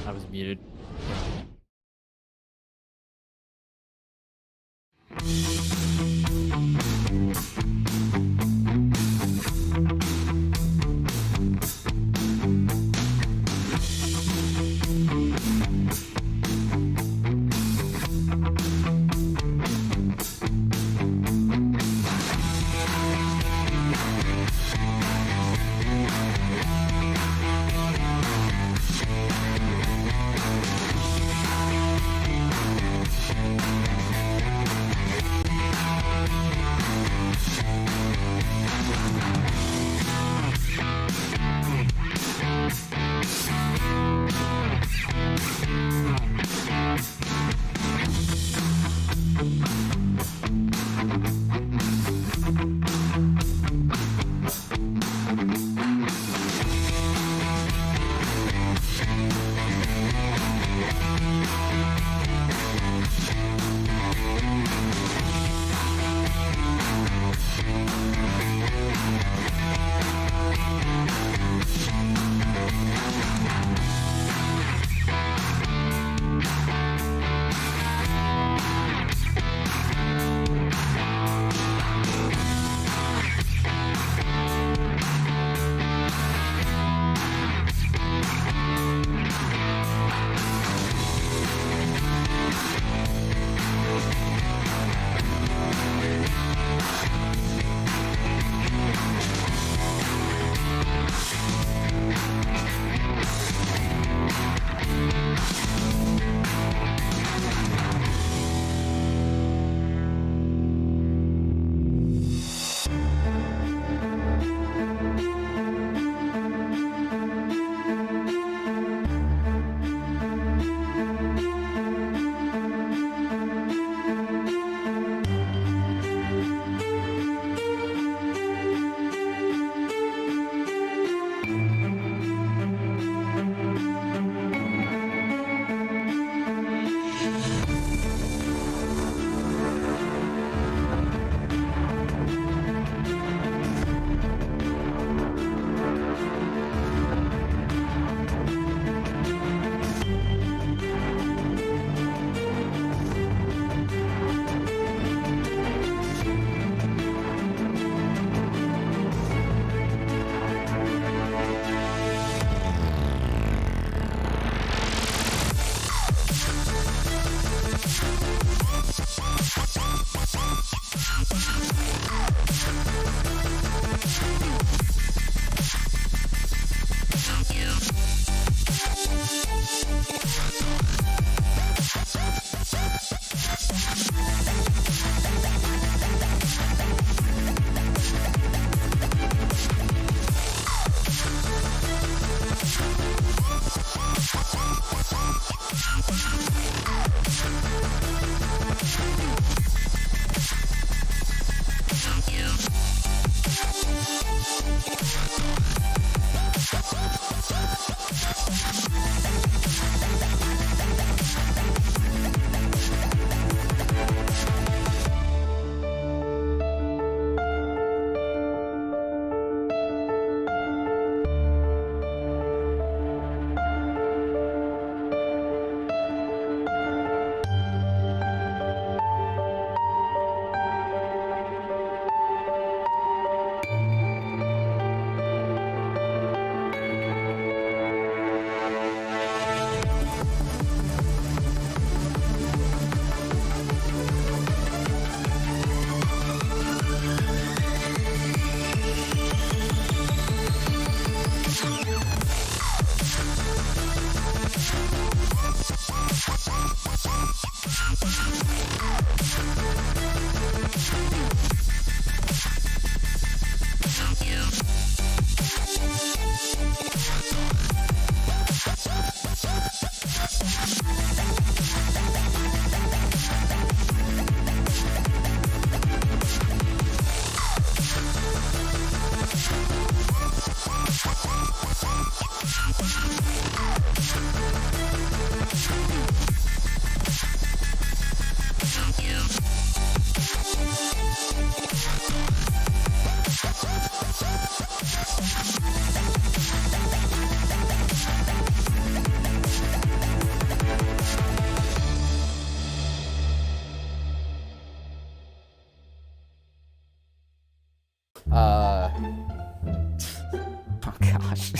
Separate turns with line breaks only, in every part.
I was muted.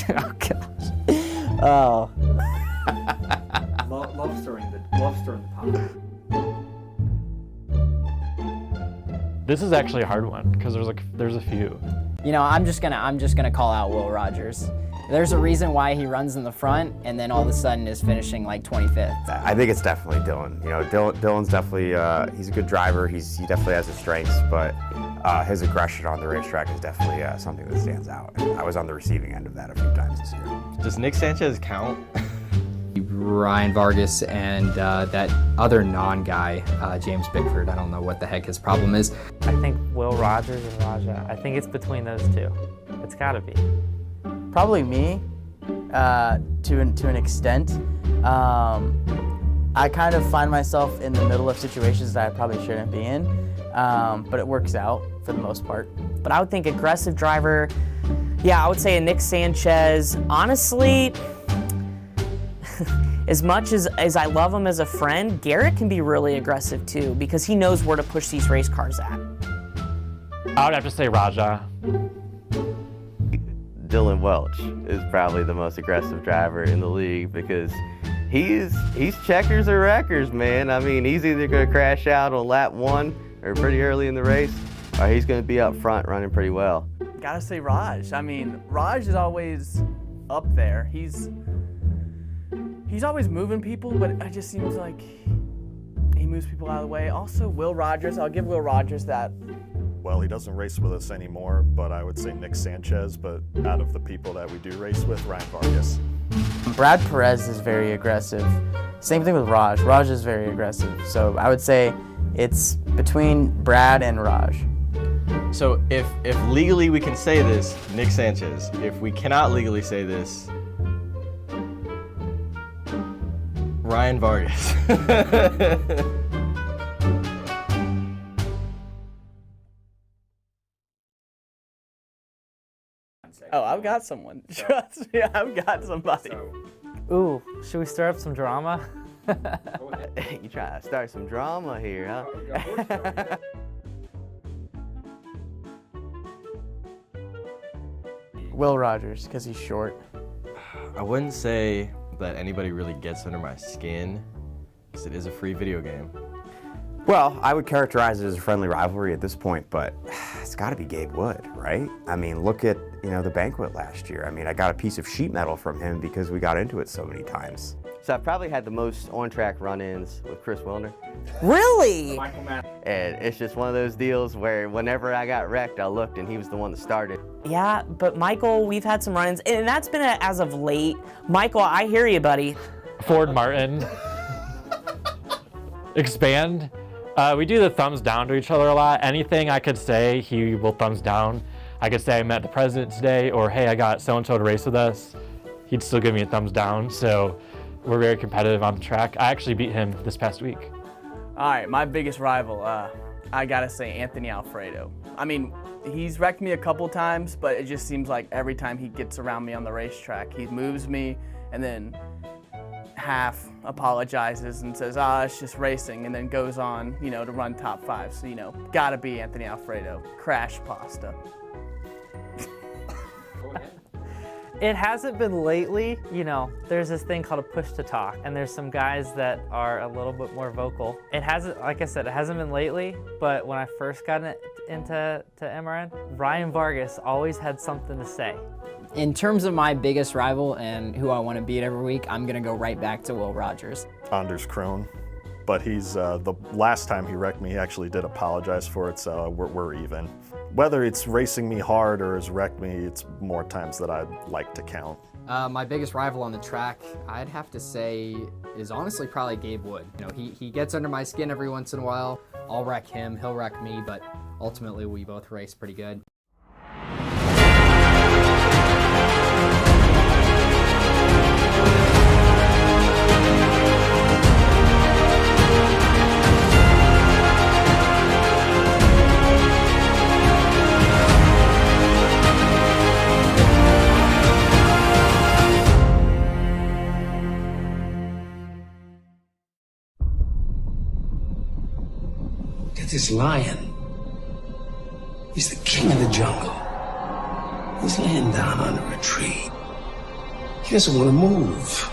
Oh gosh. Oh.
love stirring the pot.
This is actually a hard one because there's a few.
You know, I'm just gonna call out Will Rogers. There's a reason why he runs in the front and then all of a sudden is finishing like 25th.
I think it's definitely Dylan. You know, Dylan's definitely, he's a good driver. He definitely has his strengths, but his aggression on the racetrack is definitely something that stands out. And I was on the receiving end of that a few times this year.
Does Nick Sanchez count?
Ryan Vargas and that other non-guy, James Bickford. I don't know what the heck his problem is.
I think Will Rogers and Raja. I think it's between those two. It's gotta be.
Probably me, to an extent. I kind of find myself in the middle of situations that I probably shouldn't be in, but it works out for the most part.
But I would think aggressive driver, yeah, I would say a Nick Sanchez. Honestly, as much as I love him as a friend, Garrett can be really aggressive too because he knows where to push these race cars at.
I would have to say Raja.
Dylan Welch is probably the most aggressive driver in the league because he's checkers or wreckers, man. I mean, he's either going to crash out on lap 1 or pretty early in the race, or he's going to be up front running pretty well.
Gotta say Raj. I mean, Raj is always up there. He's always moving people, but it just seems like he moves people out of the way. Also, Will Rogers. I'll give Will Rogers that.
Well, he doesn't race with us anymore, but I would say Nick Sanchez, but out of the people that we do race with, Ryan Vargas.
Brad Perez is very aggressive. Same thing with Raj. Raj is very aggressive. So I would say it's between Brad and Raj.
So if legally we can say this, Nick Sanchez. If we cannot legally say this, Ryan Vargas.
Oh, I've got someone. Trust me, I've got somebody.
Ooh, should we stir up some drama?
You try to start some drama here, huh?
Will Rogers, because he's short.
I wouldn't say that anybody really gets under my skin because it is a free video game.
Well, I would characterize it as a friendly rivalry at this point, but it's got to be Gabe Wood, right? I mean, look at, the banquet last year. I mean, I got a piece of sheet metal from him because we got into it so many times.
So I've probably had the most on-track run-ins with Chris Wilner.
Really?
And it's just one of those deals where whenever I got wrecked, I looked and he was the one that started.
Yeah, but Michael, we've had some run-ins, and that's been as of late. Michael, I hear you, buddy.
Ford Martin. Expand. We do the thumbs down to each other a lot. Anything I could say, he will thumbs down. I could say I met the president today, or hey, I got so-and-so to race with us. He'd still give me a thumbs down, so we're very competitive on the track. I actually beat him this past week.
All right, my biggest rival, I gotta say Anthony Alfredo. I mean, he's wrecked me a couple times, but it just seems like every time he gets around me on the racetrack, he moves me and then half apologizes and says, it's just racing, and then goes on, to run top 5. So, gotta be Anthony Alfredo. Crash pasta.
It hasn't been lately. There's this thing called a push to talk, and there's some guys that are a little bit more vocal. It hasn't, like I said, it hasn't been lately, but when I first got into MRN, Ryan Vargas always had something to say.
In terms of my biggest rival and who I want to beat every week, I'm going to go right back to Will Rogers.
Anders Krohn, but he's, the last time he wrecked me, he actually did apologize for it, so we're even. Whether it's racing me hard or has wrecked me, it's more times that I'd like to count.
My biggest rival on the track, I'd have to say, is honestly probably Gabe Wood. He gets under my skin every once in a while. I'll wreck him, he'll wreck me, but ultimately we both race pretty good.
This lion, he's the king of the jungle. He's laying down under a tree. He doesn't want to move.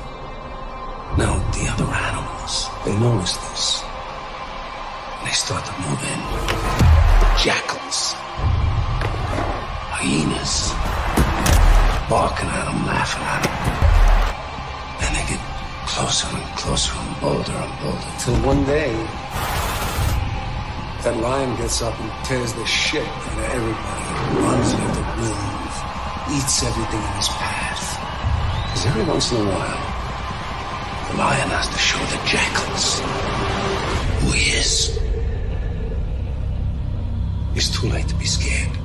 Now, the other animals, they notice this. And they start to move in. Jackals. Hyenas. Barking at him, laughing at him. And they get closer and closer and bolder. Till one day, that lion gets up and tears the shit out of everybody. Runs like the wind. Eats everything in his path. Because every once in a while, the lion has to show the jackals who he is. It's too late to be scared.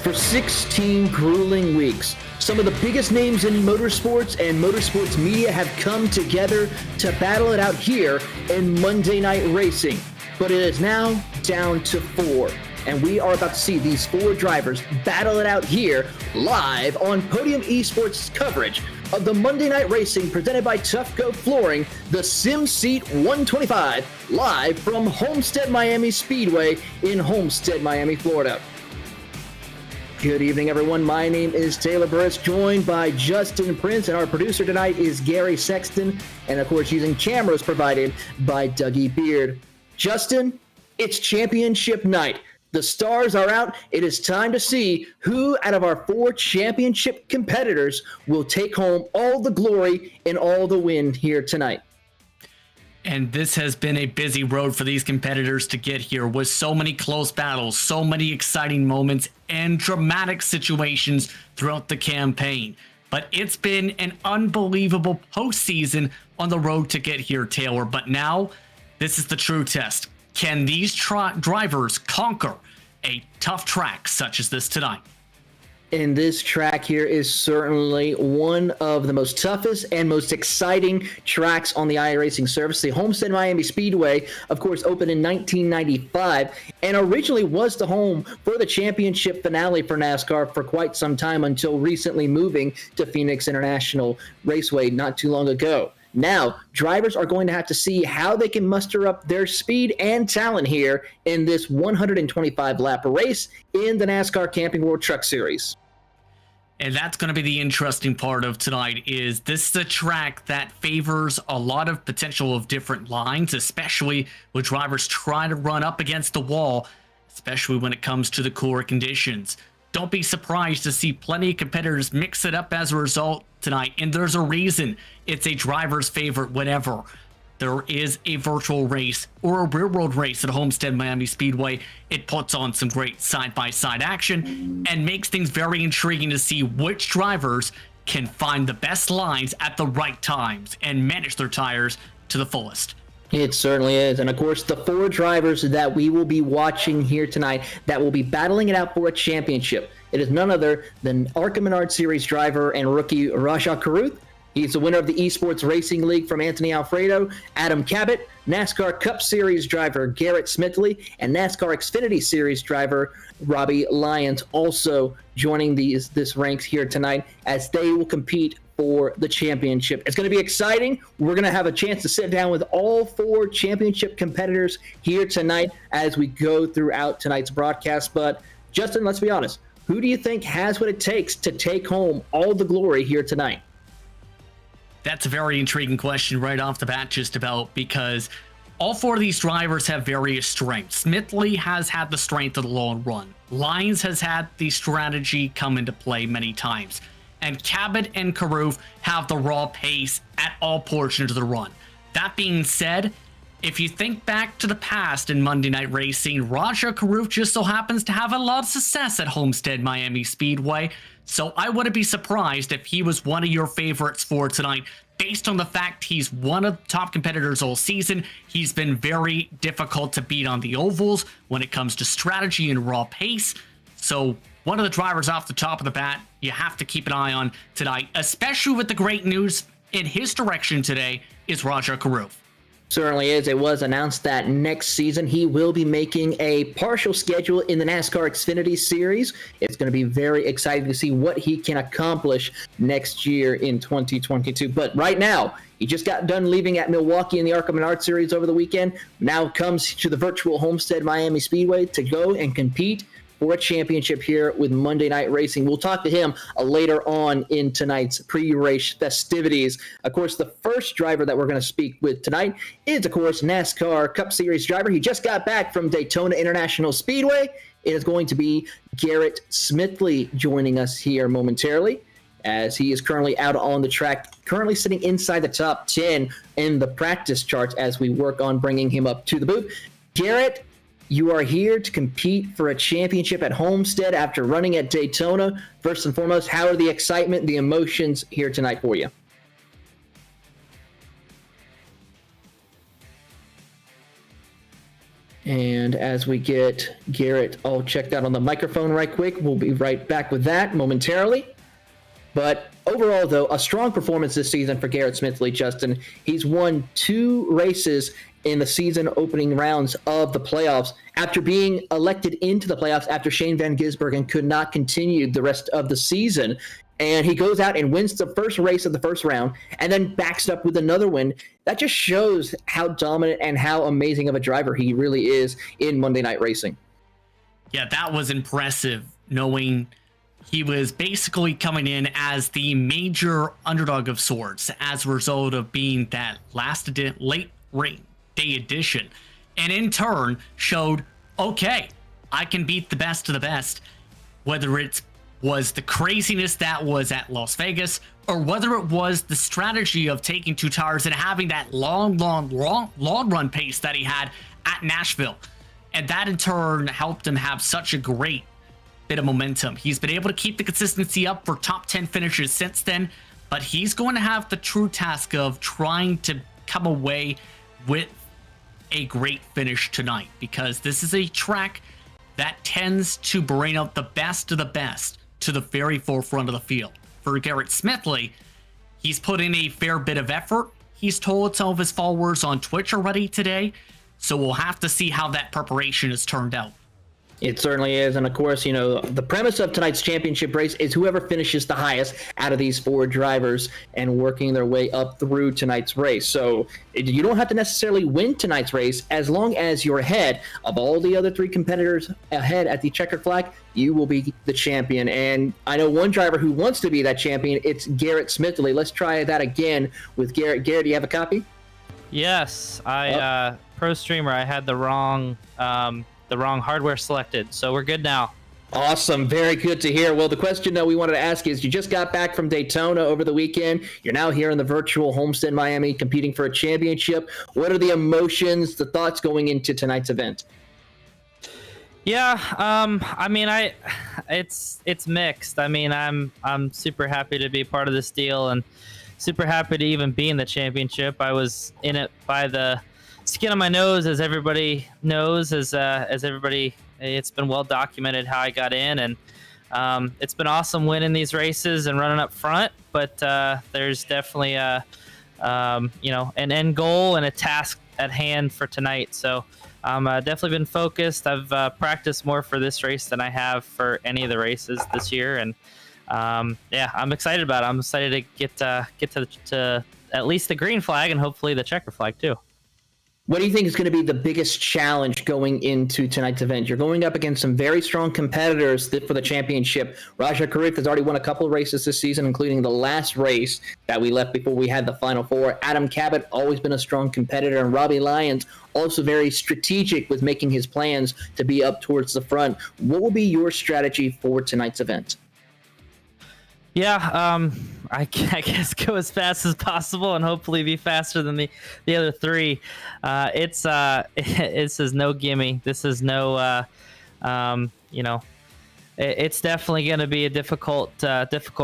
For 16 grueling weeks, some of the biggest names in motorsports and motorsports media have come together to battle it out here in Monday Night Racing. But it is now down to 4. And we are about to see these 4 drivers battle it out here live on Podium Esports coverage of the Monday Night Racing presented by Tufco Flooring, the Sim Seat 125, live from Homestead Miami Speedway in Homestead, Miami, Florida. Good evening, everyone. My name is Taylor Burris, joined by Justin Prince, and our producer tonight is Gary Sexton, and of course using cameras provided by Dougie Beard. Justin, it's championship night. The stars are out. It is time to see who out of our 4 championship competitors will take home all the glory and all the win here tonight.
And this has been a busy road for these competitors to get here, with so many close battles, so many exciting moments, and dramatic situations throughout the campaign. But it's been an unbelievable postseason on the road to get here, Taylor. But now, this is the true test. Can these drivers conquer a tough track such as this tonight?
And this track here is certainly one of the most toughest and most exciting tracks on the iRacing surface. The Homestead Miami Speedway, of course, opened in 1995 and originally was the home for the championship finale for NASCAR for quite some time, until recently moving to Phoenix International Raceway not too long ago. Now, drivers are going to have to see how they can muster up their speed and talent here in this 125-lap race in the NASCAR Camping World Truck Series.
And that's going to be the interesting part of tonight. Is this is a track that favors a lot of potential of different lines, especially when drivers try to run up against the wall, especially when it comes to the cooler conditions. Don't be surprised to see plenty of competitors mix it up as a result tonight, and there's a reason it's a driver's favorite whenever there is a virtual race or a real-world race at Homestead Miami Speedway. It puts on some great side-by-side action and makes things very intriguing to see which drivers can find the best lines at the right times and manage their tires to the fullest.
It certainly is. And of course, the 4 drivers that we will be watching here tonight that will be battling it out for a championship. It is none other than ARCA Menard Series driver and rookie Rajah Caruth. He's the winner of the Esports Racing League from Anthony Alfredo, Adam Cabot, NASCAR Cup Series driver Garrett Smithley, and NASCAR Xfinity Series driver Robbie Lyons also joining this ranks here tonight as they will compete for the championship. It's going to be exciting. We're going to have a chance to sit down with all 4 championship competitors here tonight as we go throughout tonight's broadcast. But Justin, let's be honest. Who do you think has what it takes to take home all the glory here tonight?
That's a very intriguing question right off the bat, just about, because all 4 of these drivers have various strengths. Smithley has had the strength of the long run. Lyons has had the strategy come into play many times. And Cabot and Caruth have the raw pace at all portions of the run. That being said, if you think back to the past in Monday Night Racing, Rajah Caruth just so happens to have a lot of success at Homestead Miami Speedway. So I wouldn't be surprised if he was one of your favorites for tonight, based on the fact he's one of the top competitors all season. He's been very difficult to beat on the ovals when it comes to strategy and raw pace. So one of the drivers off the top of the bat you have to keep an eye on tonight, especially with the great news in his direction today, is Rajah Caruth.
Certainly is. It was announced that next season he will be making a partial schedule in the NASCAR Xfinity Series. It's going to be very exciting to see what he can accomplish next year in 2022. But right now, he just got done leaving at Milwaukee in the ARCA Menard Series over the weekend. Now comes to the virtual Homestead Miami Speedway to go and compete for a championship here with Monday Night Racing. We'll talk to him later on in tonight's pre-race festivities. Of course, the first driver that we're going to speak with tonight is, of course, NASCAR Cup Series driver. He just got back from Daytona International Speedway. It is going to be Garrett Smithley joining us here momentarily, as he is currently out on the track, currently sitting inside the top 10 in the practice charts as we work on bringing him up to the booth. Garrett, you are here to compete for a championship at Homestead after running at Daytona. First and foremost, how are the excitement, the emotions here tonight for you? And as we get Garrett all checked out on the microphone right quick, we'll be right back with that momentarily. But overall, though, a strong performance this season for Garrett Smithley, Justin. He's won 2 races in the season opening rounds of the playoffs after being elected into the playoffs after Shane Van Gisbergen could not continue the rest of the season. And he goes out and wins the first race of the first round and then backs up with another win. That just shows how dominant and how amazing of a driver he really is in Monday Night Racing.
Yeah, that was impressive, knowing he was basically coming in as the major underdog of sorts as a result of being that late day edition, and in turn showed, okay, I can beat the best of the best, whether it was the craziness that was at Las Vegas or whether it was the strategy of taking 2 tires and having that long run pace that he had at Nashville. And that in turn helped him have such a great bit of momentum. He's been able to keep the consistency up for top 10 finishes since then, but he's going to have the true task of trying to come away with a great finish tonight, because this is a track that tends to bring out the best of the best to the very forefront of the field. For Garrett Smithley, he's put in a fair bit of effort. He's told some of his followers on Twitch already today, so we'll have to see how that preparation has turned out.
It certainly is. And of course, you know, the premise of tonight's championship race is whoever finishes the highest out of these 4 drivers and working their way up through tonight's race. So you don't have to necessarily win tonight's race. As long as you're ahead of all the other 3 competitors ahead at the checkered flag, you will be the champion. And I know one driver who wants to be that champion. It's Garrett Smithley. Let's try that again with Garrett. Garrett, do you have a copy?
Yes, Pro Streamer, I had the wrong hardware selected, so we're good now.
Awesome. Very good to hear. Well, the question that we wanted to ask is, you just got back from Daytona over the weekend. You're now here in the virtual Homestead Miami competing for a championship. What are the emotions, the thoughts going into tonight's event?
Yeah, I mean, it's mixed. I mean, I'm super happy to be part of this deal and super happy to even be in the championship. I was in it by the skin on my nose, as everybody knows, as everybody, it's been well documented how I got in, and it's been awesome winning these races and running up front, but there's definitely a an end goal and a task at hand for tonight. So I'm definitely been focused. I've practiced more for this race than I have for any of the races this year, and yeah, I'm excited about it. I'm excited to get to at least the green flag and hopefully the checker flag too.
What do you think is going to be the biggest challenge going into tonight's event? You're going up against some very strong competitors for the championship. Raja Karif has already won a couple of races this season, including the last race that we left before we had the Final Four. Adam Cabot, always been a strong competitor, and Robbie Lyons, also very strategic with making his plans to be up towards the front. What will be your strategy for tonight's event?
Yeah, I guess go as fast as possible and hopefully be faster than the other 3. This is no gimme. This is no, it's definitely going to be a difficult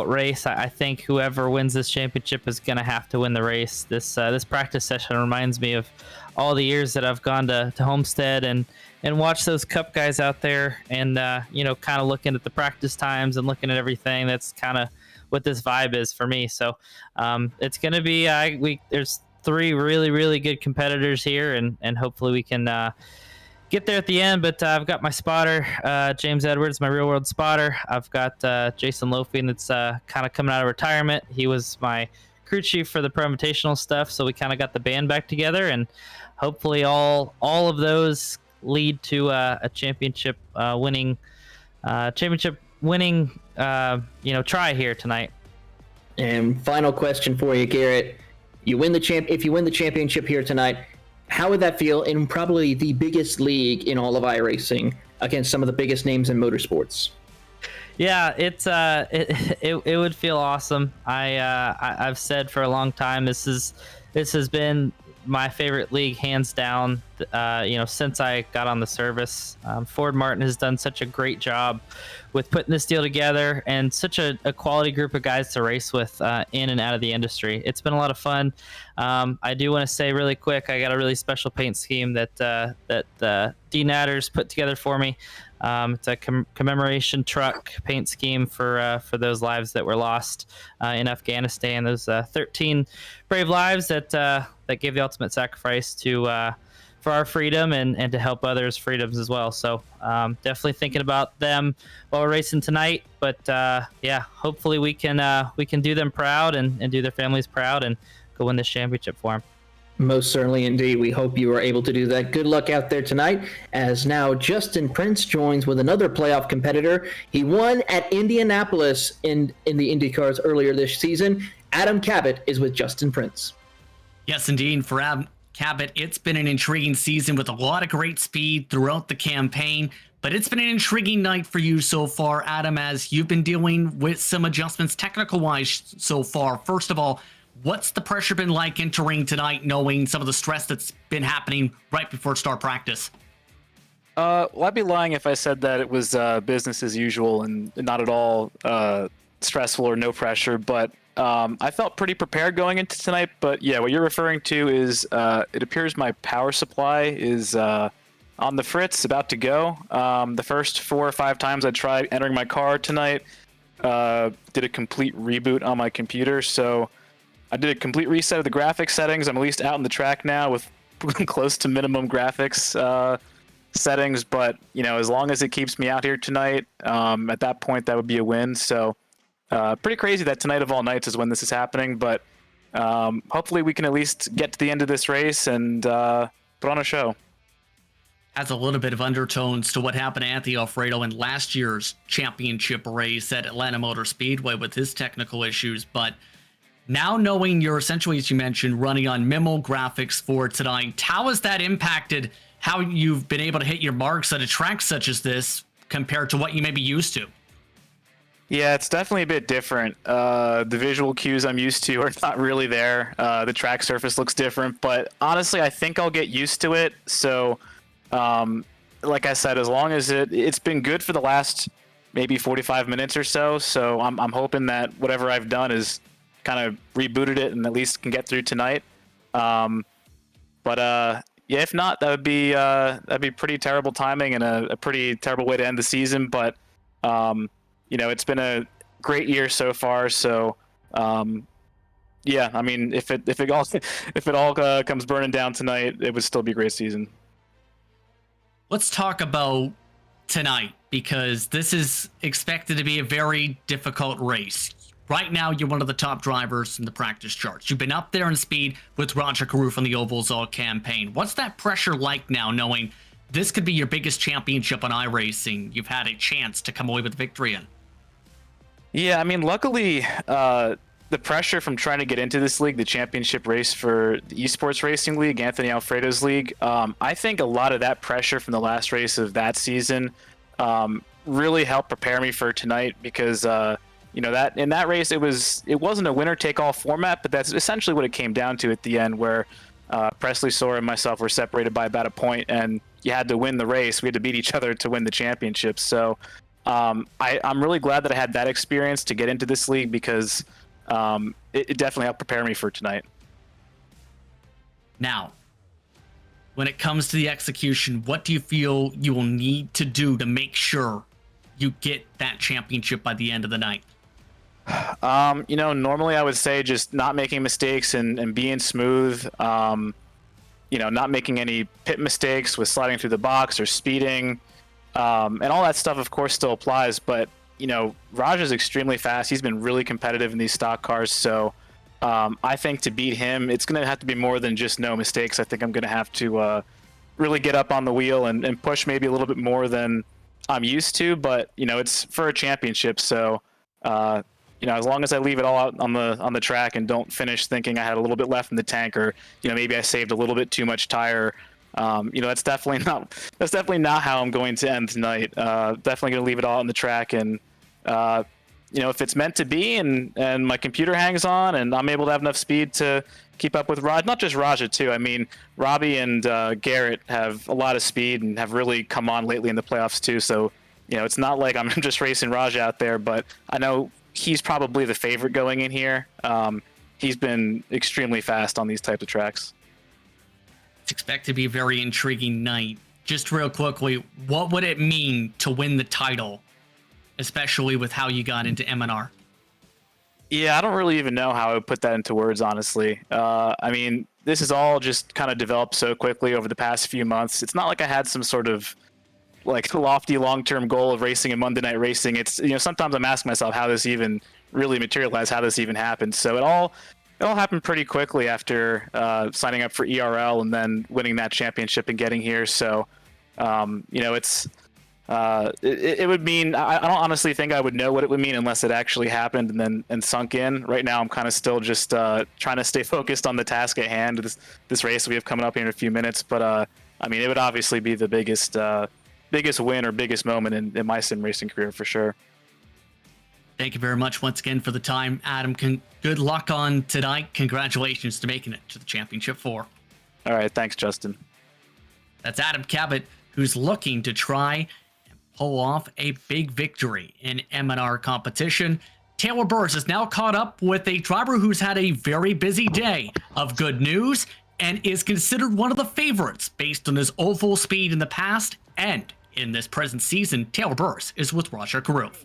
race. I think whoever wins this championship is going to have to win the race. This practice session reminds me of all the years that I've gone to Homestead and watch those Cup guys out there and, kind of looking at the practice times and looking at everything. That's kind of what this vibe is for me. So it's going to be, there's 3 really, really good competitors here, and hopefully we can get there at the end. But I've got my spotter, James Edwards, my real world spotter. I've got Jason Lofian that's kind of coming out of retirement. He was my crew chief for the Pro Invitational stuff. So we kind of got the band back together, and hopefully all of those lead to a championship winning championship winning, try here tonight.
And final question for you, Garrett. If you win the championship here tonight, how would that feel in probably the biggest league in all of iRacing against some of the biggest names in motorsports?
Yeah, it would feel awesome. I've said for a long time this has been my favorite league, hands down. Since I got on the service, Ford Martin has done such a great job with putting this deal together, and such a quality group of guys to race with in and out of the industry. It's been a lot of fun. I do want to say really quick, I got a really special paint scheme that D Natters put together for me. It's a commemoration truck paint scheme for those lives that were lost in Afghanistan. Those 13 brave lives that gave the ultimate sacrifice for our freedom and to help others' freedoms as well. So definitely thinking about them while we're racing tonight. But hopefully we can do them proud and do their families proud and go win this championship for them.
Most certainly indeed. We hope you are able to do that. Good luck out there tonight, as now Justin Prince joins with another playoff competitor. He won at Indianapolis in the IndyCars earlier this season. Adam Cabot is with Justin Prince.
Yes, indeed. For Adam Cabot, it's been an intriguing season with a lot of great speed throughout the campaign, but it's been an intriguing night for you so far, Adam, as you've been dealing with some adjustments technical-wise so far. First of all, what's the pressure been like entering tonight, knowing some of the stress that's been happening right before start practice?
Well, I'd be lying if I said that it was business as usual and not at all stressful or no pressure. But I felt pretty prepared going into tonight. But yeah, what you're referring to is it appears my power supply is on the fritz, about to go. The first 4 or 5 times I tried entering my car tonight, did a complete reboot on my computer. So I did a complete reset of the graphics settings. I'm at least out on the track now with close to minimum graphics settings. But, as long as it keeps me out here tonight, at that point, that would be a win. So pretty crazy that tonight of all nights is when this is happening. But hopefully we can at least get to the end of this race and put on a show.
Has a little bit of undertones to what happened to Anthony Alfredo in last year's championship race at Atlanta Motor Speedway with his technical issues. But now knowing you're essentially, as you mentioned, running on minimal graphics for tonight, how has that impacted how you've been able to hit your marks at a track such as this compared to what you may be used to?
Yeah, it's definitely a bit different. The visual cues I'm used to are not really there. The track surface looks different, but honestly, I think I'll get used to it. So, like I said, as long as it's been good for the last maybe 45 minutes or so. So I'm hoping that whatever I've done is kind of rebooted it and at least can get through tonight. If not, that'd be pretty terrible timing and a pretty terrible way to end the season. But it's been a great year so far. So if it all comes burning down tonight, it would still be a great season.
Let's talk about tonight, because this is expected to be a very difficult race. Right now, you're one of the top drivers in the practice charts. You've been up there in speed with Roger Carruth on the Ovals All campaign. What's that pressure like now, knowing this could be your biggest championship on iRacing you've had a chance to come away with victory in?
Yeah, luckily, the pressure from trying to get into this league, the championship race for the Esports Racing League, Anthony Alfredo's league, I think a lot of that pressure from the last race of that season really helped prepare me for tonight, because that in that race it wasn't a winner take all format, but that's essentially what it came down to at the end, where Presley Sora and myself were separated by about a point, and you had to win the race. We had to beat each other to win the championship. So I'm really glad that I had that experience to get into this league, because it definitely helped prepare me for tonight.
Now, when it comes to the execution, what do you feel you will need to do to make sure you get that championship by the end of the night?
Normally I would say just not making mistakes and being smooth. Not making any pit mistakes with sliding through the box or speeding. And all that stuff, of course, still applies. But, Raj is extremely fast. He's been really competitive in these stock cars. So I think to beat him, it's going to have to be more than just no mistakes. I think I'm going to have to really get up on the wheel and push maybe a little bit more than I'm used to, but it's for a championship, so as long as I leave it all out on the track and don't finish thinking I had a little bit left in the tank, or maybe I saved a little bit too much tire, that's definitely not how I'm going to end tonight. Definitely going to leave it all on the track, and if it's meant to be, and my computer hangs on, and I'm able to have enough speed to keep up with Raj, not just Raja too. I mean, Robbie and Garrett have a lot of speed and have really come on lately in the playoffs too. So it's not like I'm just racing Raja out there, but I know he's probably the favorite going in here. He's been extremely fast on these types of tracks.
It's expected to be a very intriguing night. Just real quickly, what would it mean to win the title, especially with how you got into M&R?
Yeah, I don't really even know how I would put that into words, honestly. I mean, this has all just kind of developed so quickly over the past few months. It's not like I had some sort of lofty long-term goal of racing in Monday Night Racing. It's sometimes I'm asking myself how this even really materialized, how this even happened. So it all happened pretty quickly after signing up for ERL and then winning that championship and getting here. So it would mean, I don't honestly think I would know what it would mean unless it actually happened and sunk in. Right now, I'm kind of still just trying to stay focused on the task at hand, this race we have coming up here in a few minutes. But I mean, it would obviously be the biggest win or biggest moment in my sim racing career for sure.
Thank you very much once again for the time, Adam. Good luck on tonight. Congratulations to making it to the Championship 4.
All right, thanks, Justin.
That's Adam Cabot, who's looking to try and pull off a big victory in M&R competition. Taylor Burris is now caught up with a driver who's had a very busy day of good news and is considered one of the favorites based on his oval speed in the past and in this present season. Taylor Burris is with Roger Carruth.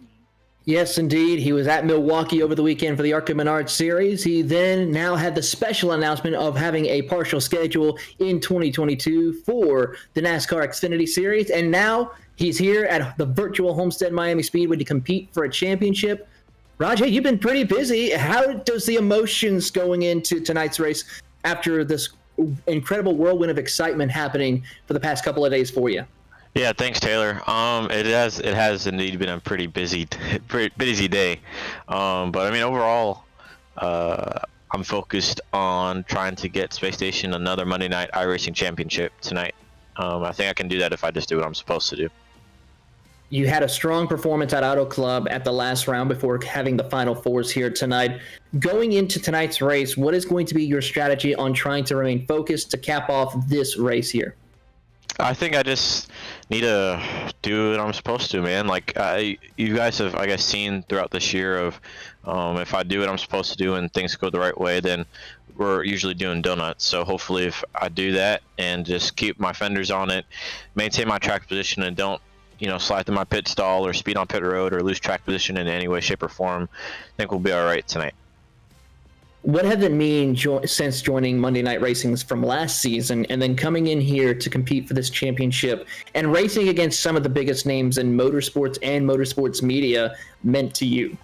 Yes, indeed. He was at Milwaukee over the weekend for the ARCA Menard Series. He then now had the special announcement of having a partial schedule in 2022 for the NASCAR Xfinity Series. And now he's here at the virtual Homestead Miami Speedway to compete for a championship. Rajay, you've been pretty busy. How does the emotions going into tonight's race after this incredible whirlwind of excitement happening for the past couple of days for you?
Yeah, thanks, Taylor. It has indeed been a pretty busy day. But I mean, overall, I'm focused on trying to get Space Station another Monday Night iRacing Championship tonight. I think I can do that if I just do what I'm supposed to do.
You had a strong performance at Auto Club at the last round before having the Final Fours here tonight. Going into tonight's race, what is going to be your strategy on trying to remain focused to cap off this race here?
I think I just need to do what I'm supposed to, man. Like you guys have, I guess, seen throughout this year of if I do what I'm supposed to do and things go the right way, then we're usually doing donuts. So hopefully if I do that and just keep my fenders on it, maintain my track position, and don't slide through my pit stall or speed on pit road or lose track position in any way, shape, or form, I think we'll be all right tonight.
What has it mean since joining Monday Night Racing from last season and then coming in here to compete for this championship and racing against some of the biggest names in motorsports and motorsports media meant to you?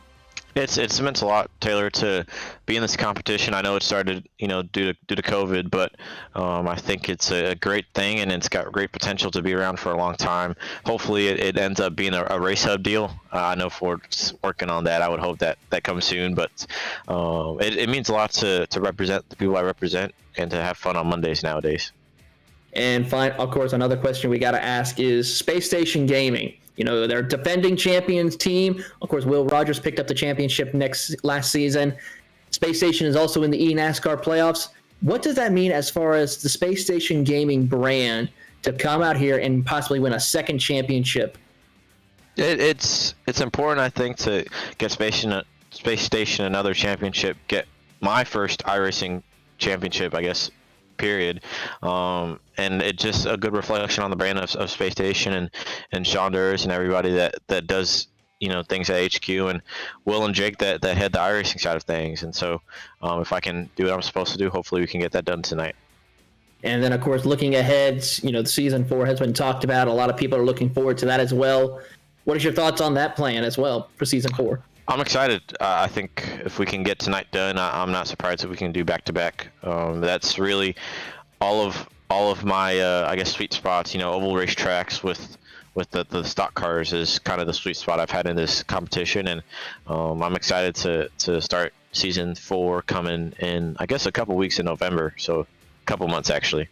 It's meant a lot, Taylor, to be in this competition. I know it started, due to COVID, but I think it's a great thing, and it's got great potential to be around for a long time. Hopefully, it ends up being a race hub deal. I know Ford's working on that. I would hope that comes soon, but it means a lot to represent the people I represent and to have fun on Mondays nowadays.
And of course, another question we got to ask is Space Station Gaming. They're defending champions team. Of course, Will Rogers picked up the championship last season. Space Station is also in the eNASCAR playoffs. What does that mean as far as the Space Station Gaming brand to come out here and possibly win a second championship?
It's important, I think, to get Space Station another championship, get my first iRacing championship, I guess, period. And it's just a good reflection on the brand of Space Station and Sean Durs and everybody that does things at HQ, and Will and Jake that head the iRacing side of things. And so if I can do what I'm supposed to do, hopefully we can get that done tonight.
And then, of course, looking ahead, the season 4 has been talked about. A lot of people are looking forward to that as well. What is your thoughts on that plan as well for season 4?
I'm excited. I think if we can get tonight done, I'm not surprised if we can do back-to-back. That's really all of my I guess sweet spots. Oval racetracks with with the stock cars is kind of the sweet spot I've had in this competition, and I'm excited to start season 4 coming in, I guess, a couple weeks in November, so a couple months actually.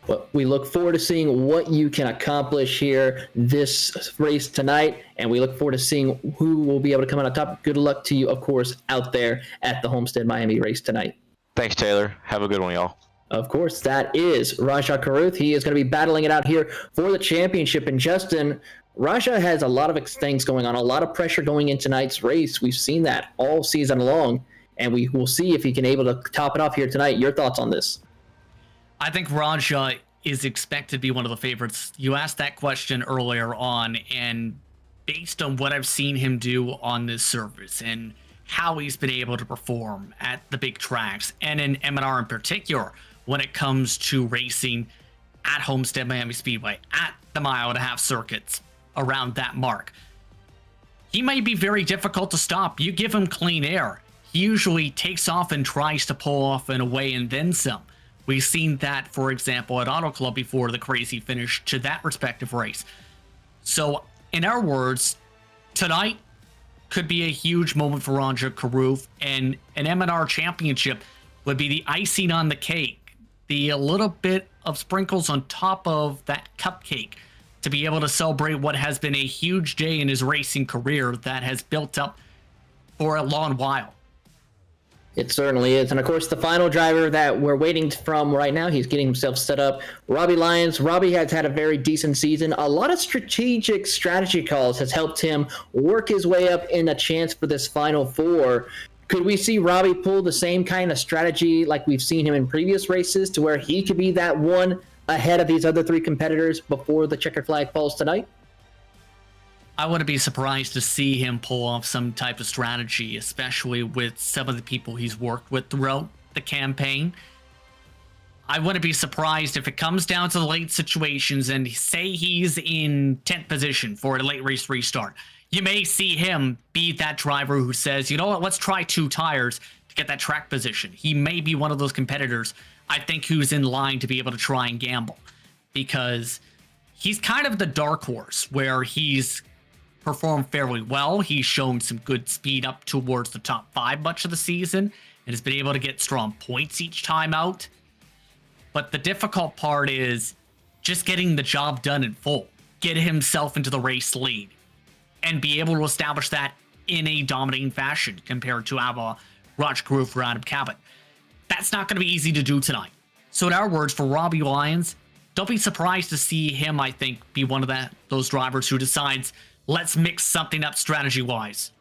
But we look forward to seeing what you can accomplish here this race tonight, and we look forward to seeing who will be able to come out on top. Good luck to you, of course, out there at the Homestead Miami race tonight.
Thanks, Taylor. Have a good one, y'all.
Of course, that is Raja Karuth. He is going to be battling it out here for the championship. And Justin, Raja has a lot of things going on, a lot of pressure going in tonight's race. We've seen that all season long, and we will see if he can able to top it off here tonight. Your thoughts on this?
I think Raja is expected to be one of the favorites. You asked that question earlier on, and based on what I've seen him do on this surface and how he's been able to perform at the big tracks, and in M&R in particular, when it comes to racing at Homestead Miami Speedway, at the 1.5 mile circuits, around that mark, he might be very difficult to stop. You give him clean air, he usually takes off and tries to pull off and away and then some. We've seen that, for example, at Auto Club before the crazy finish to that respective race. So, in our words, tonight could be a huge moment for Raja Karuth, and an M&R championship would be the icing on the cake, the little bit of sprinkles on top of that cupcake to be able to celebrate what has been a huge day in his racing career that has built up for a long while.
It certainly is. And of course, the final driver that we're waiting from right now, he's getting himself set up, Robbie Lyons. Robbie has had a very decent season. A lot of strategy calls has helped him work his way up in a chance for this Final Four. Could we see Robbie pull the same kind of strategy like we've seen him in previous races, to where he could be that one ahead of these other 3 competitors before the checkered flag falls tonight?
I wouldn't be surprised to see him pull off some type of strategy, especially with some of the people he's worked with throughout the campaign. I wouldn't be surprised if it comes down to the late situations and say he's in 10th position for a late race restart. You may see him be that driver who says, you know what, let's try 2 tires to get that track position. He may be one of those competitors, I think, who's in line to be able to try and gamble, because he's kind of the dark horse where he's performed fairly well. He's shown some good speed up towards the top 5 much of the season and has been able to get strong points each time out. But the difficult part is just getting the job done in full, get himself into the race lead, and be able to establish that in a dominating fashion compared to our Raja Karuth or Adam Cabot. That's not going to be easy to do tonight. So in our words, for Robbie Lyons, don't be surprised to see him, I think, be one of those drivers who decides, let's mix something up strategy-wise.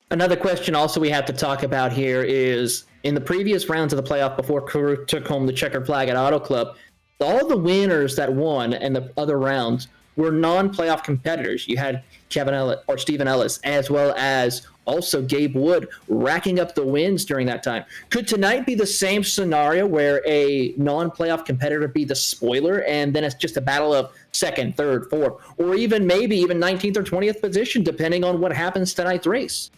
Another question also we have to talk about here is, in the previous rounds of the playoff before Karuth took home the checkered flag at Auto Club, all the winners that won and the other rounds were non-playoff competitors. You had Stephen Ellis, as well as also Gabe Wood, racking up the wins during that time. Could tonight be the same scenario where a non-playoff competitor be the spoiler, and then it's just a battle of 2nd, 3rd, 4th, or maybe even 19th or 20th position, depending on what happens tonight's race?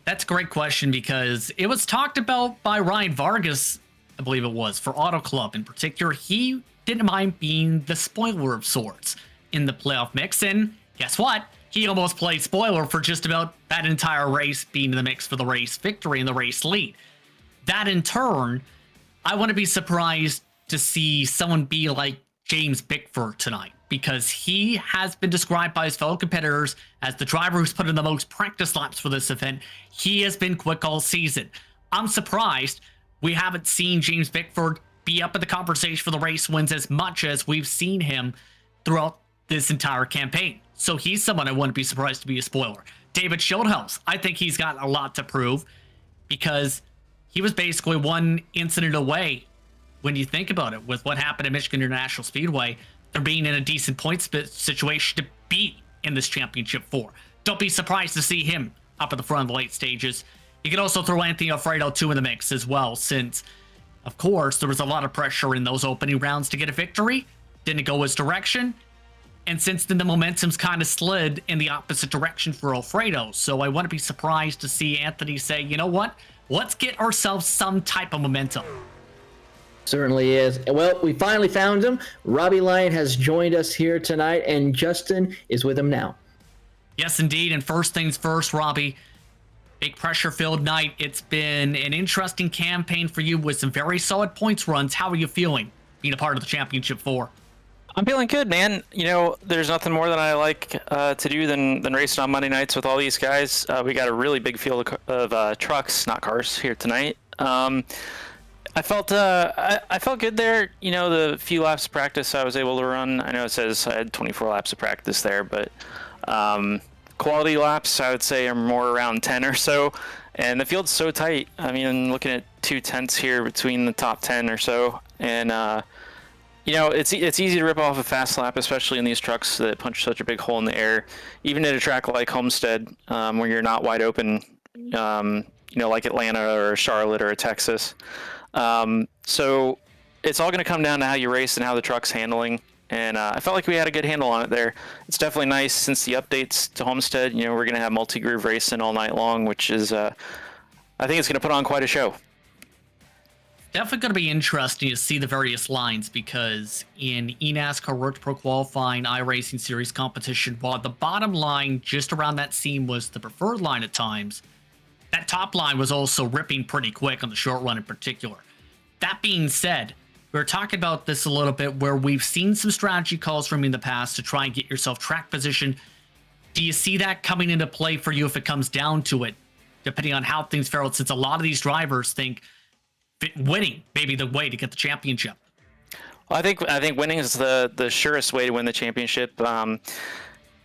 That's a great question, because it was talked about by Ryan Vargas, I believe it was, for Auto Club in particular. He didn't mind being the spoiler of sorts in the playoff mix, and guess what? He almost played spoiler for just about that entire race, being in the mix for the race victory and the race lead. That in turn, I wouldn't be surprised to see someone be like James Bickford tonight, because he has been described by his fellow competitors as the driver who's put in the most practice laps for this event. He has been quick all season. I'm surprised we haven't seen James Bickford be up in the conversation for the race wins as much as we've seen him throughout this entire campaign. So he's someone I wouldn't be surprised to be a spoiler. David Schildhaus, I think he's got a lot to prove, because he was basically one incident away, when you think about it, with what happened at Michigan International Speedway, they're being in a decent point situation to be in this championship 4. Don't be surprised to see him up at the front of the late stages. You can also throw Anthony Alfredo too in the mix as well, since, of course, there was a lot of pressure in those opening rounds to get a victory. Didn't go his direction. And since then, the momentum's kind of slid in the opposite direction for Alfredo. So I wouldn't be surprised to see Anthony say, you know what? Let's get ourselves some type of momentum.
Certainly is. Well, we finally found him. Robbie Lyon has joined us here tonight, and Justin is with him now.
Yes, indeed. And first things first, Robbie, big pressure-filled night. It's been an interesting campaign for you with some very solid points runs. How are you feeling being a part of the Championship 4?
I'm feeling good, man. You know, there's nothing more that I like to do than racing on Monday nights with all these guys. We got a really big field of trucks, not cars, here tonight. I felt good there. You know, the few laps of practice I was able to run. I know it says I had 24 laps of practice there, but quality laps I would say are more around 10 or so. And the field's so tight. I mean, I'm looking at 2/10 here between the top 10 or so, and you know, it's easy to rip off a fast lap, especially in these trucks that punch such a big hole in the air. Even at a track like Homestead, where you're not wide open, you know, like Atlanta or Charlotte or Texas. So it's all going to come down to how you race and how the truck's handling. And I felt like we had a good handle on it there. It's definitely nice since the updates to Homestead. You know, we're going to have multi-groove racing all night long, which is, I think it's going to put on quite a show.
Definitely going to be interesting to see the various lines, because in eNASCAR World Pro Qualifying iRacing Series competition, while the bottom line just around that seam was the preferred line at times, that top line was also ripping pretty quick on the short run in particular. That being said, we were talking about this a little bit, where we've seen some strategy calls from you in the past to try and get yourself track position. Do you see that coming into play for you if it comes down to it, depending on how things fare out, since a lot of these drivers think winning may be the way to get the championship?
Well, I think winning is the surest way to win the championship.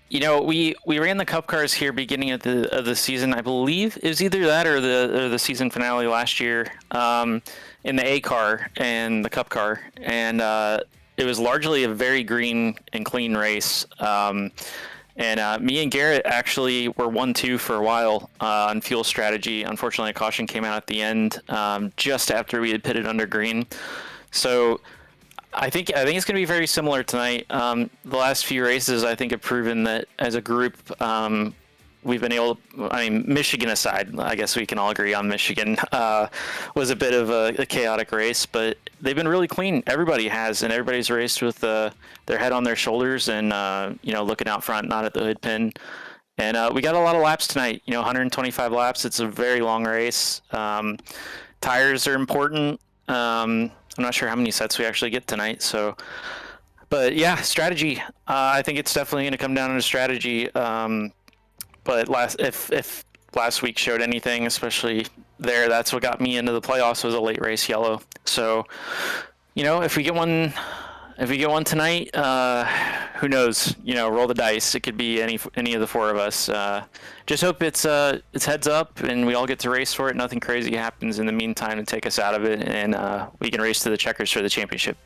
You know, we ran the Cup cars here beginning of the season. I believe it was either that or the season finale last year, in the A car and the Cup car, and it was largely a very green and clean race. And me and Garrett actually were 1-2 for a while on fuel strategy. Unfortunately, a caution came out at the end just after we had pitted under green. So I think it's going to be very similar tonight. The last few races, I think, have proven that as a group, we've been able to, I mean, Michigan aside, I guess we can all agree on Michigan, was a bit of a chaotic race, but they've been really clean. Everybody has, and everybody's raced with their head on their shoulders and, you know, looking out front, not at the hood pin. And we got a lot of laps tonight, you know, 125 laps. It's a very long race. Tires are important. I'm not sure how many sets we actually get tonight. So, but yeah, strategy. I think it's definitely going to come down to strategy. But if last week showed anything, especially there, that's what got me into the playoffs, was a late race yellow. So, you know, if we get one tonight, who knows? You know, roll the dice. It could be any of the four of us. Just hope it's heads up and we all get to race for it. Nothing crazy happens in the meantime to take us out of it, and we can race to the checkers for the championship.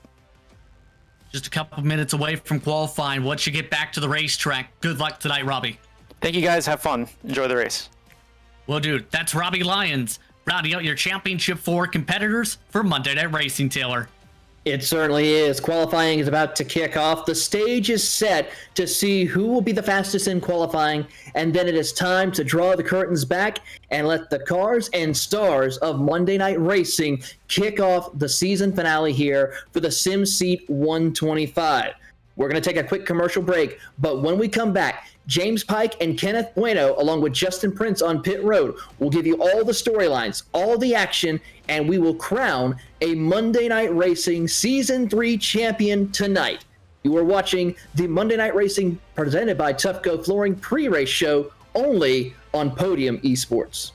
Just a couple minutes away from qualifying. Once you get back to the racetrack, good luck tonight, Robbie.
Thank you, guys. Have fun. Enjoy the race.
Well, dude, that's Robbie Lyons, rounding out your Championship 4 competitors for Monday Night Racing, Taylor.
It certainly is. Qualifying is about to kick off. The stage is set to see who will be the fastest in qualifying, and then it is time to draw the curtains back and let the cars and stars of Monday Night Racing kick off the season finale here for the Sim Seat 125. We're going to take a quick commercial break, but when we come back, James Pike and Kenneth Bueno, along with Justin Prince on pit road, will give you all the storylines, all the action, and we will crown a Monday Night Racing Season 3 champion tonight. You are watching the Monday Night Racing presented by Tufco Flooring pre-race show only on Podium Esports.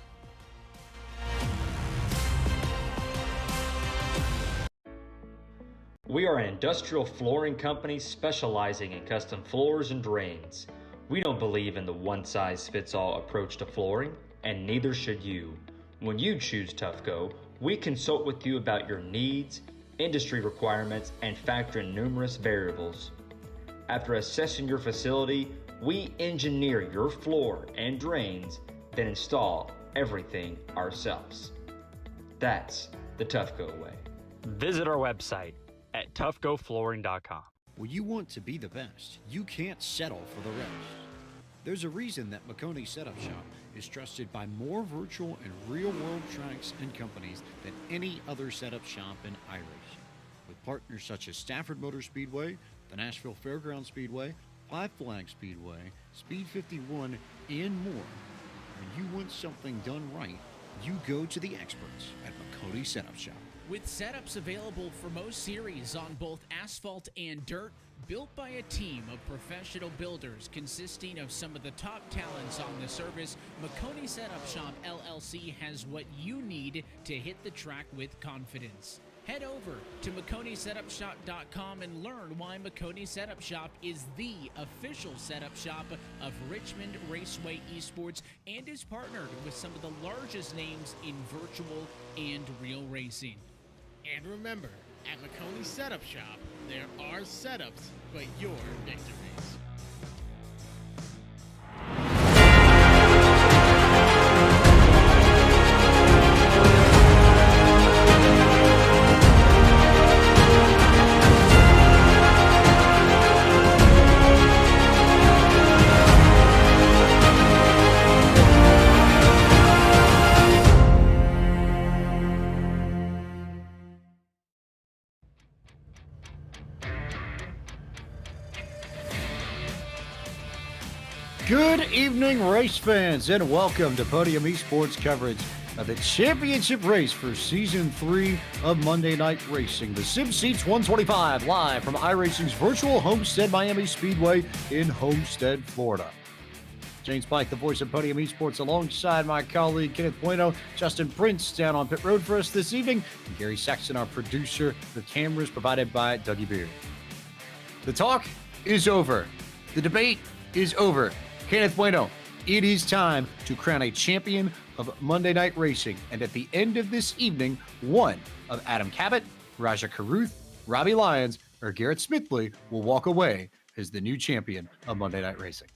We are an industrial flooring company specializing in custom floors and drains. We don't believe in the one-size-fits-all approach to flooring, and neither should you. When you choose Tufco, we consult with you about your needs, industry requirements, and factor in numerous variables. After assessing your facility, we engineer your floor and drains, then install everything ourselves. That's the Tufco way.
Visit our website at tufcoflooring.com.
When you want to be the best, you can't settle for the rest. There's a reason that Maconi Setup Shop is trusted by more virtual and real-world tracks and companies than any other setup shop in iRacing. with partners such as Stafford Motor Speedway, the Nashville Fairgrounds Speedway, Five Flags Speedway, Speed 51, and more. When you want something done right, you go to the experts at Maconi Setup Shop.
With setups available for most series on both asphalt and dirt, built by a team of professional builders consisting of some of the top talents on the service, Maconi Setup Shop LLC has what you need to hit the track with confidence. Head over to MaconiSetupShop.com and learn why Maconi Setup Shop is the official setup shop of Richmond Raceway Esports and is partnered with some of the largest names in virtual and real racing.
And remember, at Maconi Setup Shop, there are setups, but your victories.
Good evening, race fans, and welcome to Podium Esports coverage of the championship race for Season 3 of Monday Night Racing. The Sim Seats 125 live from iRacing's virtual Homestead Miami Speedway in Homestead, Florida. James Pike, the voice of Podium Esports, alongside my colleague Kenneth Bueno, Justin Prince down on pit road for us this evening, and Gary Saxon, our producer. The cameras provided by Dougie Beard. The talk is over. The debate is over. Kenneth Bueno, it is time to crown a champion of Monday Night Racing. And at the end of this evening, one of Adam Cabot, Raja Caruth, Robbie Lyons, or Garrett Smithley will walk away as the new champion of Monday Night Racing.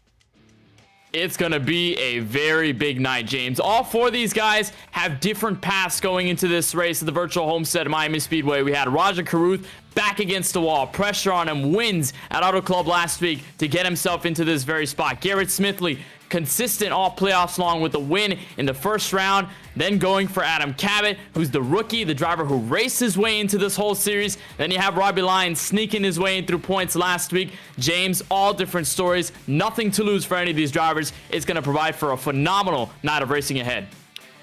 It's going to be a very big night, James. All four of these guys have different paths going into this race at the virtual Homestead Miami Speedway. We had Raja Caruth back against the wall. Pressure on him, wins at Auto Club last week to get himself into this very spot. Garrett Smithley, consistent all playoffs along with the win in the first round. Then going for Adam Cabot, who's the rookie, the driver who raced his way into this whole series. Then you have Robbie Lyons sneaking his way in through points last week. James, all different stories. Nothing to lose for any of these drivers. It's going to provide for a phenomenal night of racing ahead.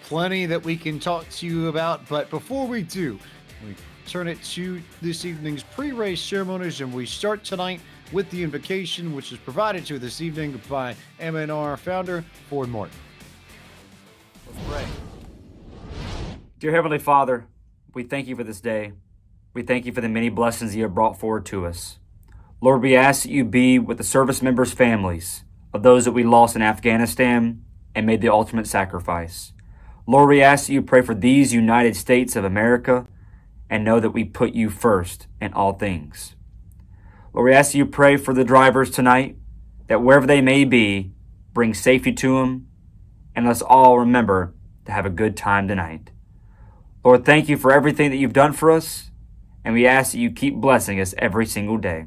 Plenty that we can talk to you about, but before we do, we turn it to this evening's pre-race ceremonies, and we start tonight with the invocation, which is provided to this evening by MNR founder Ford Morton.
Let's pray. Dear Heavenly Father, we thank you for this day. We thank you for the many blessings you have brought forward to us. Lord, we ask that you be with the service members' families of those that we lost in Afghanistan and made the ultimate sacrifice. Lord, we ask that you pray for these United States of America and know that we put you first in all things. Lord, we ask that you pray for the drivers tonight, that wherever they may be, bring safety to them, and let's all remember to have a good time tonight. Lord, thank you for everything that you've done for us, and we ask that you keep blessing us every single day.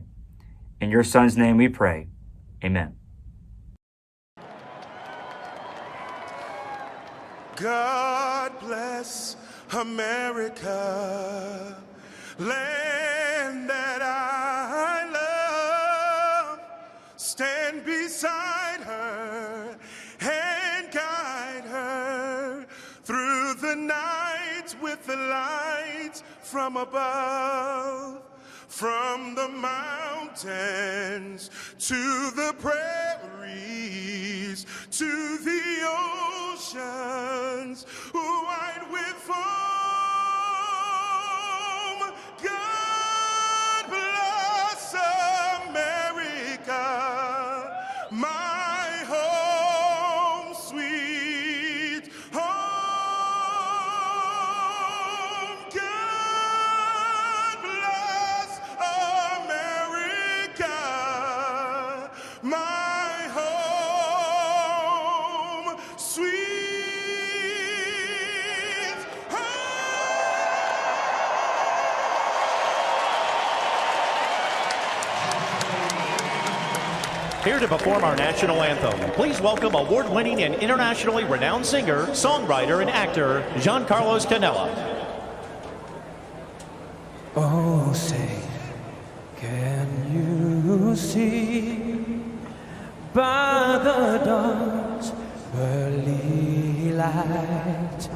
In your Son's name we pray. Amen.
God bless America, land that I love. Stand beside her and guide her through the night with the lights from above. From the mountains to the prairies to the oceans wide with foam. God bless America, my home, sweet home. God bless America, my home, sweet
Here to perform our national anthem, please welcome award-winning and internationally renowned singer, songwriter, and actor, Giancarlos Canella.
Oh, say, can you see by the dawn's early light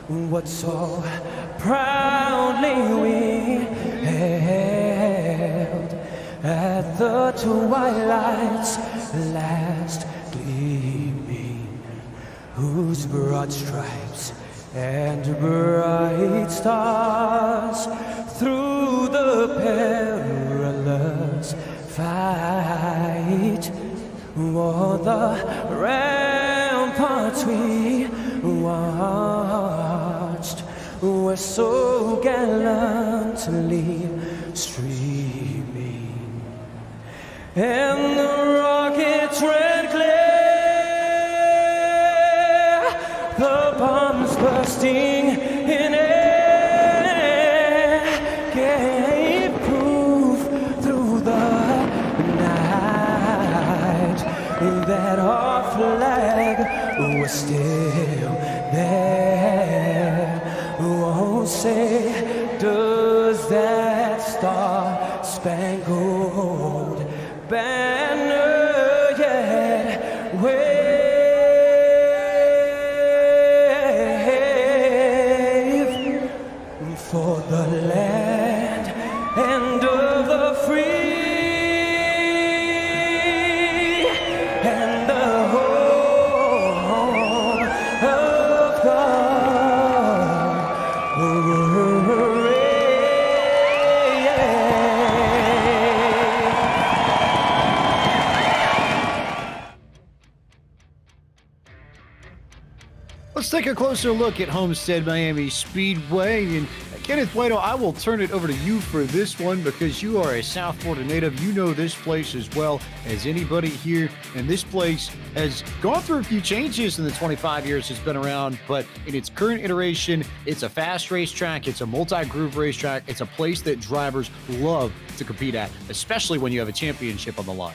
what so proudly we held at the twilight's last gleaming, whose broad stripes and bright stars through the perilous fight o'er the ramparts we watched were so gallantly streaming, and the rockets red glare, the bombs bursting in air, gave proof through the night that our flag was still there. Oh, say, does that star-spangled banner yet wave for the land and of the free and the home of God?
Let's take a closer look at Homestead Miami Speedway. And Kenneth Bueno, I will turn it over to you for this one because you are a South Florida native. You know this place as well as anybody here. And this place has gone through a few changes in the 25 years it's been around. But in its current iteration, it's a fast racetrack. It's a multi-groove racetrack. It's a place that drivers love to compete at, especially when you have a championship on the line.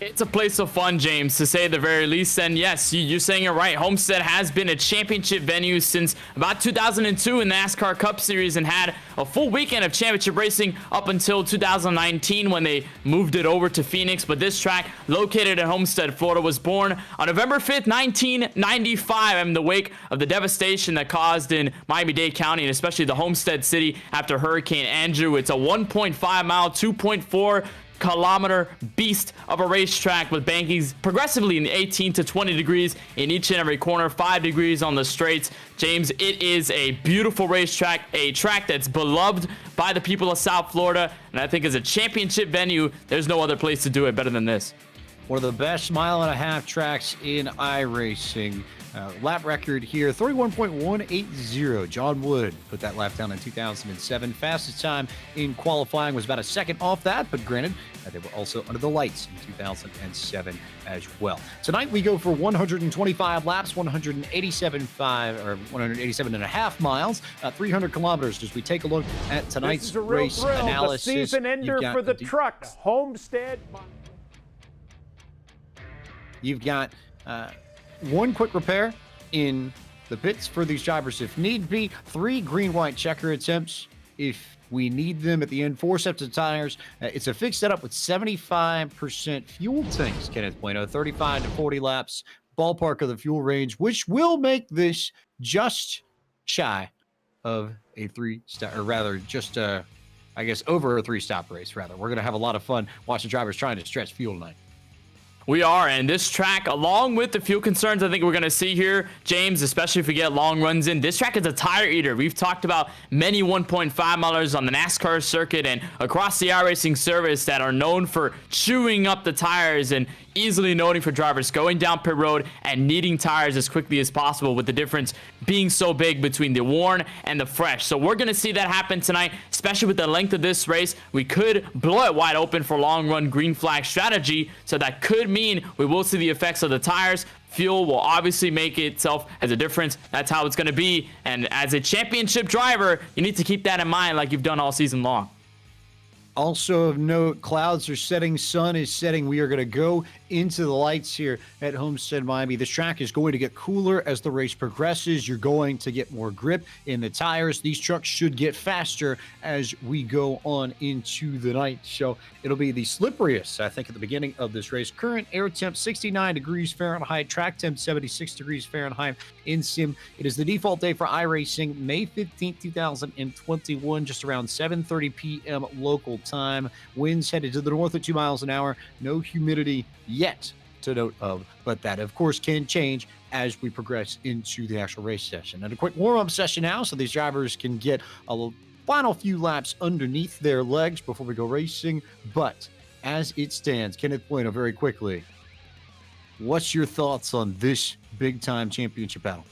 It's a place of fun, James, to say the very least. And yes, you're saying it right. Homestead has been a championship venue since about 2002 in the NASCAR Cup Series and had a full weekend of championship racing up until 2019 when they moved it over to Phoenix. But this track, located in Homestead, Florida, was born on November 5th, 1995 in the wake of the devastation that caused in Miami-Dade County and especially the Homestead city after Hurricane Andrew. It's a 1.5 mile, 2.4 kilometer beast of a racetrack with bankings progressively in the 18 to 20 degrees in each and every corner, 5 degrees on the straights. James, it is a beautiful racetrack, a track that's beloved by the people of South Florida, and I think as a championship venue, there's no other place to do it better than this.
One of the best mile-and-a-half tracks in iRacing. Lap record here, 31.180. John Wood put that lap down in 2007. Fastest time in qualifying was about a second off that, but granted, they were also under the lights in 2007 as well. Tonight we go for 125 laps, 187 and a half miles, 300 kilometers as we take a look at tonight's race analysis.
The season ender for the trucks, Homestead.
You've got one quick repair in the pits for these drivers if need be. 3 green-white checker attempts if we need them at the end. 4 sets of tires. It's a fixed setup with 75% fuel tanks, Kenneth Bueno. 35 to 40 laps, ballpark of the fuel range, which will make this just shy of a 3-stop, or rather just, I guess, over a 3-stop race, rather. We're going to have a lot of fun watching drivers trying to stretch fuel tonight.
We are, and this track, along with the fuel concerns I think we're going to see here, James, especially if we get long runs in, this track is a tire eater. We've talked about many 1.5 milers on the NASCAR circuit and across the iRacing service that are known for chewing up the tires and easily noting for drivers going down pit road and needing tires as quickly as possible, with the difference being so big between the worn and the fresh. So we're going to see that happen tonight, especially with the length of this race. We could blow it wide open for long run green flag strategy, so that could mean we will see the effects of the tires. Fuel will obviously make itself as a difference. That's how it's going to be. And as a championship driver, you need to keep that in mind like you've done all season long.
Also of note, clouds are setting, sun is setting. We are going to go into the lights here at Homestead, Miami. This track is going to get cooler as the race progresses. You're going to get more grip in the tires. These trucks should get faster as we go on into the night. So it'll be the slipperiest, I think, at the beginning of this race. Current air temp 69 degrees Fahrenheit, track temp 76 degrees Fahrenheit in sim. It is the default day for iRacing, May 15th, 2021, just around 7:30 p.m. local time. Winds headed to the north at 2 miles an hour. No humidity yet to note of, but that, of course, can change as we progress into the actual race session. And a quick warm-up session now so these drivers can get a final few laps underneath their legs before we go racing. But as it stands, Kenneth Bueno, very quickly, what's your thoughts on this big-time championship battle?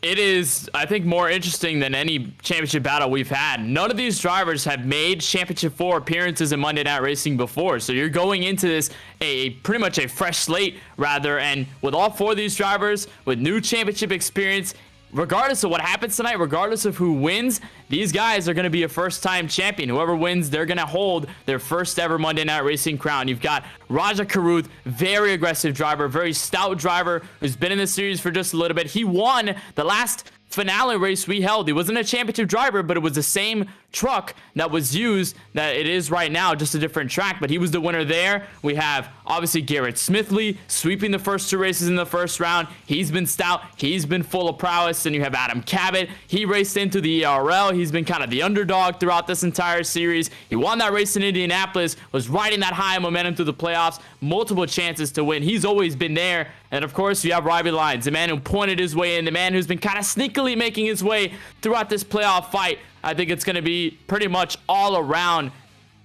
It is, I think, more interesting than any championship battle we've had. None of these drivers have made Championship 4 appearances in Monday Night Racing before. So you're going into this pretty much a fresh slate, rather. And with all 4 of these drivers, with new championship experience, regardless of what happens tonight, regardless of who wins, these guys are going to be a first-time champion. Whoever wins, they're going to hold their first ever Monday Night Racing crown. You've got Raja Karuth, very aggressive driver, very stout driver who's been in the series for just a little bit. He won the last finale race we held. He wasn't a championship driver, but it was the same truck that was used that it is right now, just a different track, but he was the winner there. We have obviously Garrett Smithley sweeping the first 2 races in the first round. He's been stout, he's been full of prowess. And you have Adam Cabot, he raced into the ERL. He's been kind of the underdog throughout this entire series. He won that race in Indianapolis, was riding that high momentum through the playoffs, multiple chances to win. He's always been there. And of course, you have Robbie Lyons, the man who pointed his way in, the man who's been kind of sneakily making his way throughout this playoff fight. I think it's going to be pretty much all around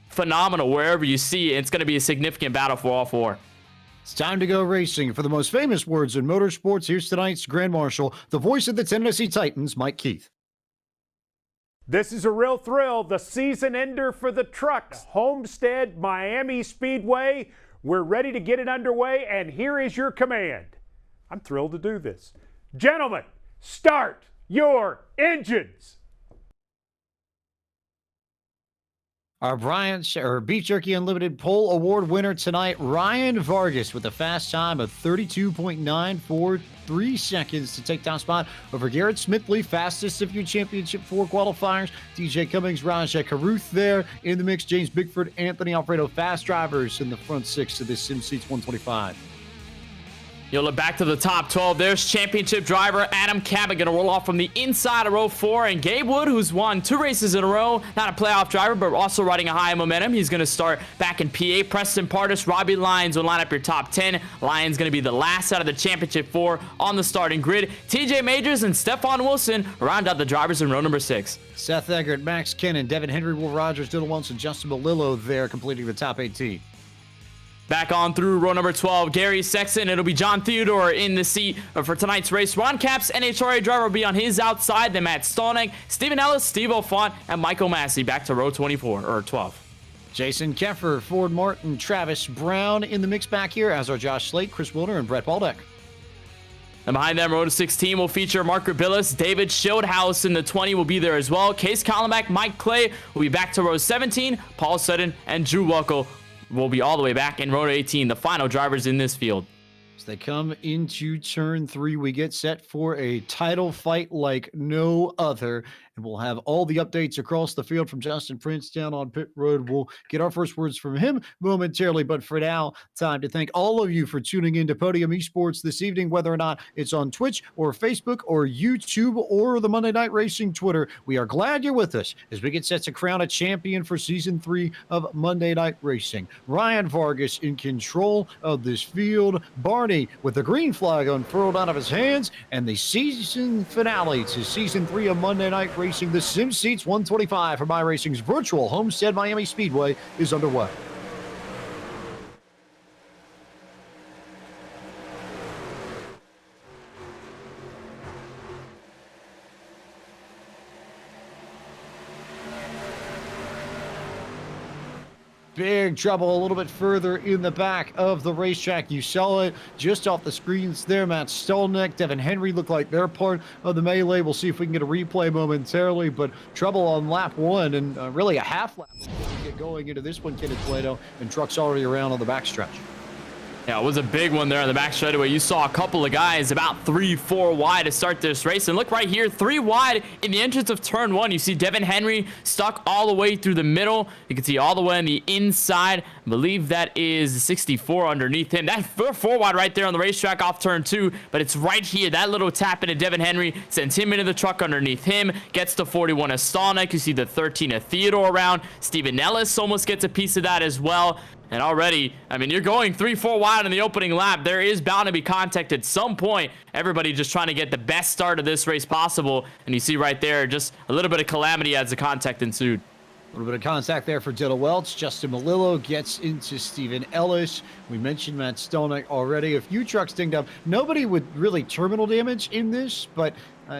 phenomenal wherever you see it. It's going to be a significant battle for all 4.
It's time to go racing. For the most famous words in motorsports, here's tonight's Grand Marshal, the voice of the Tennessee Titans, Mike Keith.
This is a real thrill. The season ender for the trucks. Homestead, Miami Speedway. We're ready to get it underway, and here is your command. I'm thrilled to do this. Gentlemen, start your engines.
Our Bryant Beef Jerky Unlimited Pole Award winner tonight, Ryan Vargas, with a fast time of 32.943 seconds to take top spot over Garrett Smithley, fastest of your Championship 4 qualifiers. DJ Cummings, Raja Karuth there in the mix. James Bigford, Anthony Alfredo, fast drivers in the front 6 of this Sim Seats 125.
You'll look back to the top 12. There's championship driver Adam Cabot going to roll off from the inside of row 4. And Gabe Wood, who's won 2 races in a row, not a playoff driver, but also riding a high momentum. He's going to start back in PA. Preston Pardis, Robbie Lyons will line up your top 10. Lyons going to be the last out of the championship 4 on the starting grid. TJ Majors and Stephon Wilson round out the drivers in row number 6.
Seth Eggert, Max Kennan, Devin Henry, Will Rogers, Dylan Wentz, and Justin Melillo there completing the top 18.
Back on through row number 12, Gary Sexton. It'll be John Theodore in the seat for tonight's race. Ron Capps, NHRA driver, will be on his outside. Then Matt Stolnick, Stephen Ellis, Steve O'Font, and Michael Massey back to row 24, or 12.
Jason Keffer, Ford Martin, Travis Brown in the mix back here, as are Josh Slate, Chris Wilner, and Brett Baldeck.
And behind them, row 16 will feature Mark Gerbillis. David Schildhouse in the 20 will be there as well. Case Collenbach, Mike Clay will be back to row 17. Paul Sutton and Drew Wuckel will be all the way back in row 18, the final drivers in this field.
As they come into turn 3, we get set for a title fight like no other. And we'll have all the updates across the field from Justin Prince down on pit road. We'll get our first words from him momentarily. But for now, time to thank all of you for tuning in to Podium Esports this evening, whether or not it's on Twitch or Facebook or YouTube or the Monday Night Racing Twitter. We are glad you're with us as we get set to crown a champion for Season 3 of Monday Night Racing. Ryan Vargas in control of this field. Barney with the green flag unfurled out of his hands. And the season finale to Season 3 of Monday Night Racing. The Sim Seats 125 from iRacing's virtual Homestead Miami Speedway is underway. Big trouble a little bit further in the back of the racetrack. You saw it just off the screens there. Matt Stolnick, Devin Henry look like they're part of the melee. We'll see if we can get a replay momentarily, but trouble on lap 1 and really a half lap before we get going into this one, Kenneth Plato, and trucks already around on the backstretch.
Yeah, it was a big one there on the back straightaway. You saw a couple of guys about 3-4 wide to start this race. And look right here, 3 wide in the entrance of turn 1. You see Devin Henry stuck all the way through the middle. You can see all the way on the inside. I believe that is 64 underneath him. That's 4 wide right there on the racetrack off turn 2. But it's right here. That little tap into Devin Henry sends him into the truck underneath him. Gets the 41 of Stallneck. You see the 13 of Theodore around. Steven Ellis almost gets a piece of that as well. And already, I mean, you're going 3-4 wide in the opening lap. There is bound to be contact at some point. Everybody just trying to get the best start of this race possible. And you see right there, just a little bit of calamity as the contact ensued.
A little bit of contact there for Dylan Welch. Justin Malillo gets into Steven Ellis. We mentioned Matt Stallneck already. A few trucks dinged up. Nobody with really terminal damage in this, but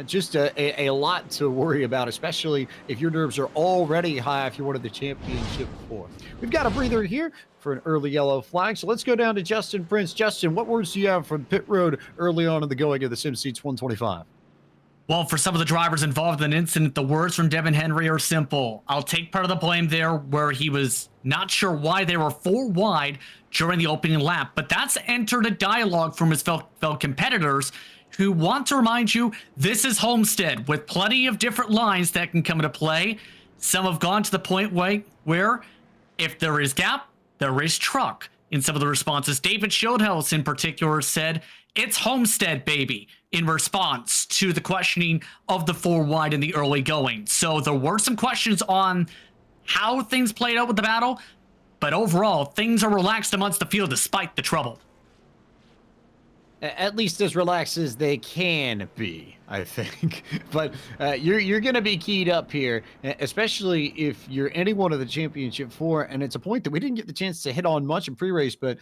just a lot to worry about, especially if your nerves are already high if you're one of the championship 4. We've got a breather here for an early yellow flag. So let's go down to Justin Prince. Justin, what words do you have from pit road early on in the going of the Sim Seats 125?
Well, for some of the drivers involved in the incident, the words from Devin Henry are simple. I'll take part of the blame there where he was not sure why they were 4 wide during the opening lap, but that's entered a dialogue from his fellow competitors who want to remind you this is Homestead with plenty of different lines that can come into play. Some have gone to the point where if there is gap, there is truck. In some of the responses, David Shieldhouse in particular said, it's Homestead, baby, in response to the questioning of the 4 wide in the early going. So there were some questions on how things played out with the battle, but overall, things are relaxed amongst the field despite the trouble.
At least as relaxed as they can be, I think. But you're going to be keyed up here, especially if you're any one of the Championship 4. And it's a point that we didn't get the chance to hit on much in pre-race, but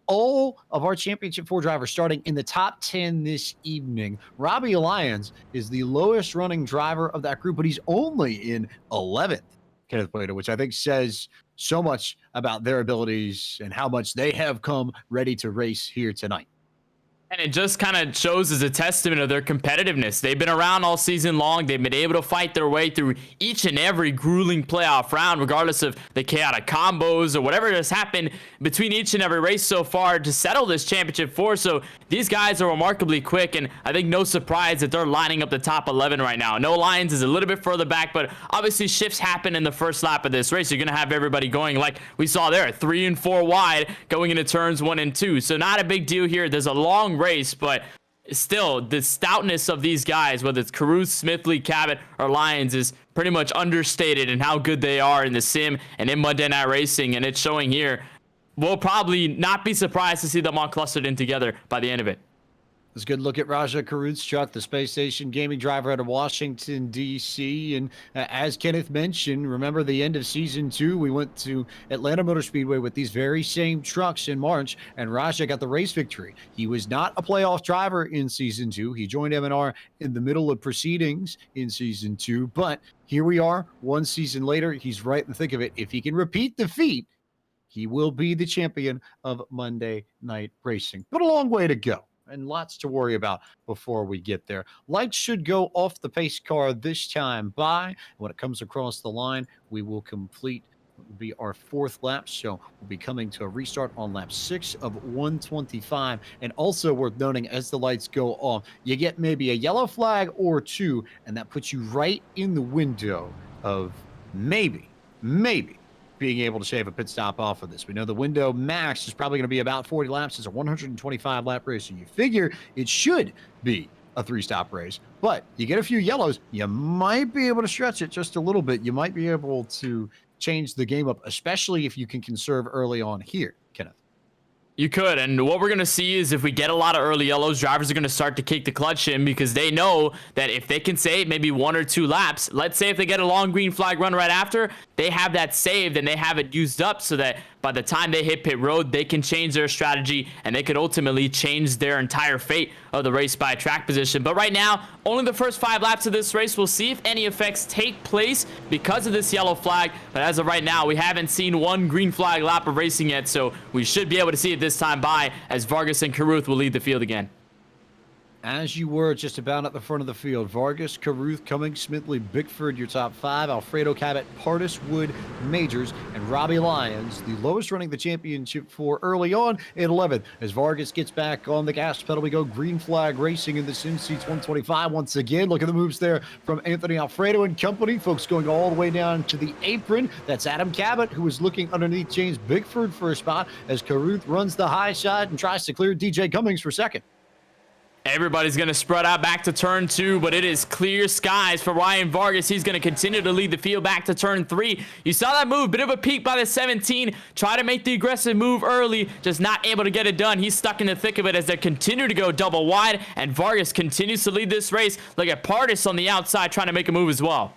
all of our Championship 4 drivers starting in the top 10 this evening. Robbie Lyons is the lowest running driver of that group, but he's only in 11th, Kenneth Plato, which I think says so much about their abilities and how much they have come ready to race here tonight.
And it just kind of shows as a testament of their competitiveness. They've been around all season long. They've been able to fight their way through each and every grueling playoff round, regardless of the chaotic combos or whatever has happened between each and every race so far to settle this Championship 4. So these guys are remarkably quick, and I think no surprise that they're lining up the top 11 right now. No Lions is a little bit further back, but obviously shifts happen in the first lap of this race. You're going to have everybody going like we saw there, 3 and 4 wide going into turns 1 and 2. So not a big deal here. There's a long race, but still the stoutness of these guys, whether it's Caruth, Smithley, Cabot, or Lyons, is pretty much understated in how good they are in the sim and in Monday Night Racing, and it's showing here. We'll probably not be surprised to see them all clustered in together by the end of it.
Let's good look at Raja Caruth's truck, the Space Station Gaming driver out of Washington, D.C. And as Kenneth mentioned, remember the end of Season 2, we went to Atlanta Motor Speedway with these very same trucks in March, and Raja got the race victory. He was not a playoff driver in Season 2. He joined M&R in the middle of proceedings in Season 2, but here we are, 1 season later. He's right in the thick of it. If he can repeat the feat, he will be the champion of Monday Night Racing. But a long way to go, and lots to worry about before we get there. Lights should go off the pace car this time by. When it comes across the line, we will complete what will be our 4th lap. So we'll be coming to a restart on lap 6 of 125. And also worth noting, as the lights go off, you get maybe a yellow flag or 2, and that puts you right in the window of maybe being able to shave a pit stop off of this. We know the window max is probably going to be about 40 laps. It's a 125 lap race, so you figure it should be a 3-stop race. But you get a few yellows, you might be able to stretch it just a little bit. You might be able to change the game up, especially if you can conserve early on here, Kenneth.
You could, and what we're going to see is if we get a lot of early yellows, drivers are going to start to kick the clutch in because they know that if they can save maybe 1 or 2 laps, let's say if they get a long green flag run right after, they have that saved and they have it used up so that by the time they hit pit road, they can change their strategy and they could ultimately change their entire fate of the race by track position. But right now, only the first 5 laps of this race. We'll see if any effects take place because of this yellow flag. But as of right now, we haven't seen 1 green flag lap of racing yet, so we should be able to see it this time by as Vargas and Caruth will lead the field again.
as you were just about at the front of the field. Vargas, Caruth, Cummings, Smithley, Bickford, your top 5. Alfredo, Cabot, Pardis, Wood, Majors, and Robbie Lyons, the lowest running the championship for early on in 11th. As Vargas gets back on the gas pedal, we go green flag racing in the Sim Seats 125 once again. Look at the moves there from Anthony Alfredo and company. Folks going all the way down to the apron. That's Adam Cabot, who is looking underneath James Bickford for a spot as Caruth runs the high side and tries to clear DJ Cummings for second.
Everybody's going to spread out back to turn 2, but it is clear skies for Ryan Vargas. He's going to continue to lead the field back to turn 3. You saw that move, bit of a peek by the 17. Try to make the aggressive move early, just not able to get it done. He's stuck in the thick of it as they continue to go double wide, and Vargas continues to lead this race. Look at Pardis on the outside trying to make a move as well.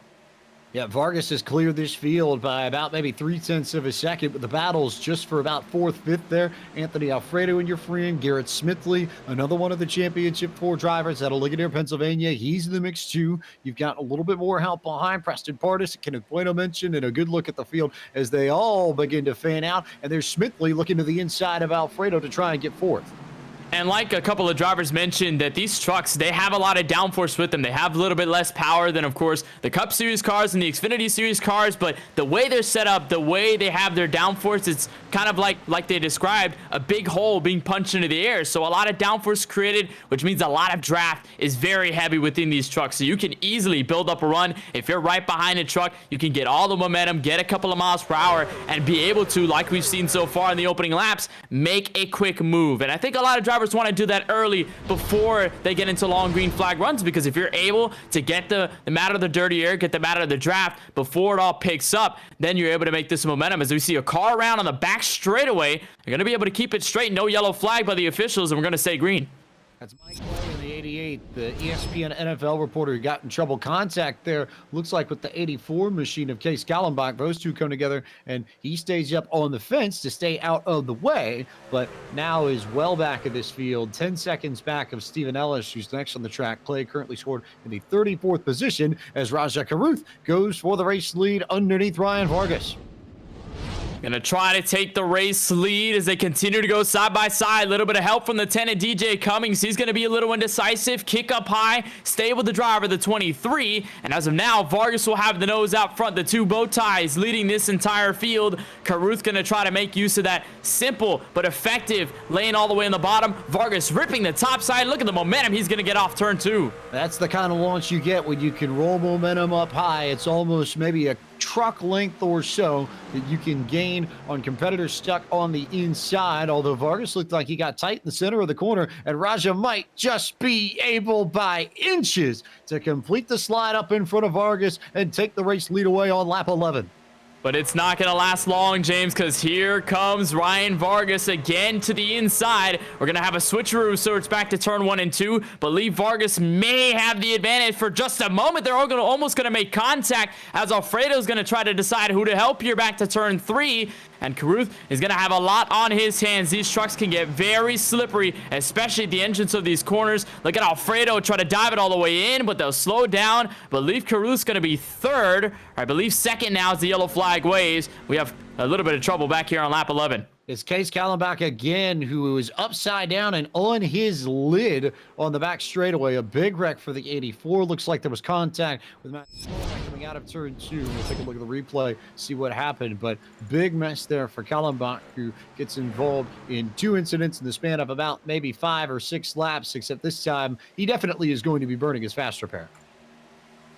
Yeah, Vargas has cleared this field by about maybe 0.3 of a second, but the battle's just for about 4th, 5th there. Anthony Alfredo in your friend, Garrett Smithley, another one of the Championship 4 drivers out of Ligonier, Pennsylvania. He's in the mix too. You've got a little bit more help behind. Preston Pardis, Kenneth Bueno mentioned, and a good look at the field as they all begin to fan out. And there's Smithley looking to the inside of Alfredo to try and get 4th.
And like a couple of drivers mentioned, that these trucks, they have a lot of downforce with them. They have a little bit less power than, of course, the Cup Series cars and the Xfinity Series cars, but the way they're set up, the way they have their downforce, it's kind of like they described, a big hole being punched into the air. So a lot of downforce created, which means a lot of draft is very heavy within these trucks. So you can easily build up a run. If you're right behind the truck, you can get all the momentum, get a couple of miles per hour, and be able to, like we've seen so far in the opening laps, make a quick move. And I think a lot of drivers want to do that early before they get into long green flag runs, because if you're able to get them out of the dirty air, get them out of the draft before it all picks up, then you're able to make this momentum. As we see a car around on the back straightaway, they're going to be able to keep it straight. No yellow flag by the officials, and we're going to say green.
That's Mike Clay in the 88, the ESPN NFL reporter who got in trouble. Contact there, looks like with the 84 machine of Case Kallenbach. Those two come together, and he stays up on the fence to stay out of the way, but now is well back of this field, 10 seconds back of Stephen Ellis, who's next on the track. Clay currently scored in the 34th position as Raja Caruth goes for the race lead underneath Ryan Vargas.
Gonna try to take the race lead as they continue to go side by side. A little bit of help from the 10 of DJ Cummings. He's gonna be a little indecisive. Kick up high, stay with the driver, the 23. And as of now, Vargas will have the nose out front. The two bow ties leading this entire field. Caruth gonna try to make use of that simple but effective lane all the way in the bottom. Vargas ripping the top side. Look at the momentum he's gonna get off turn 2.
That's the kind of launch you get when you can roll momentum up high. It's almost maybe a truck length or so that you can gain on competitors stuck on the inside, although Vargas looked like he got tight in the center of the corner, and Raja might just be able by inches to complete the slide up in front of Vargas and take the race lead away on lap 11.
But it's not going to last long, James, because here comes Ryan Vargas again to the inside. We're going to have a switcheroo, so it's back to turn 1 and 2. Believe Vargas may have the advantage for just a moment. They're all almost going to make contact as Alfredo's going to try to decide who to help here back to turn 3. And Caruth is going to have a lot on his hands. These trucks can get very slippery, especially at the entrance of these corners. Look at Alfredo try to dive it all the way in, but they'll slow down. Believe Caruth's going to be third. I believe second now as the yellow flag waves. We have a little bit of trouble back here on lap 11.
It's Case Kallenbach again, who is upside down and on his lid on the back straightaway. A big wreck for the 84. Looks like there was contact with Matt coming out of turn 2. We'll take a look at the replay, see what happened. But big mess there for Kallenbach, who gets involved in 2 incidents in the span of about maybe 5 or 6 laps, except this time he definitely is going to be burning his fast repair.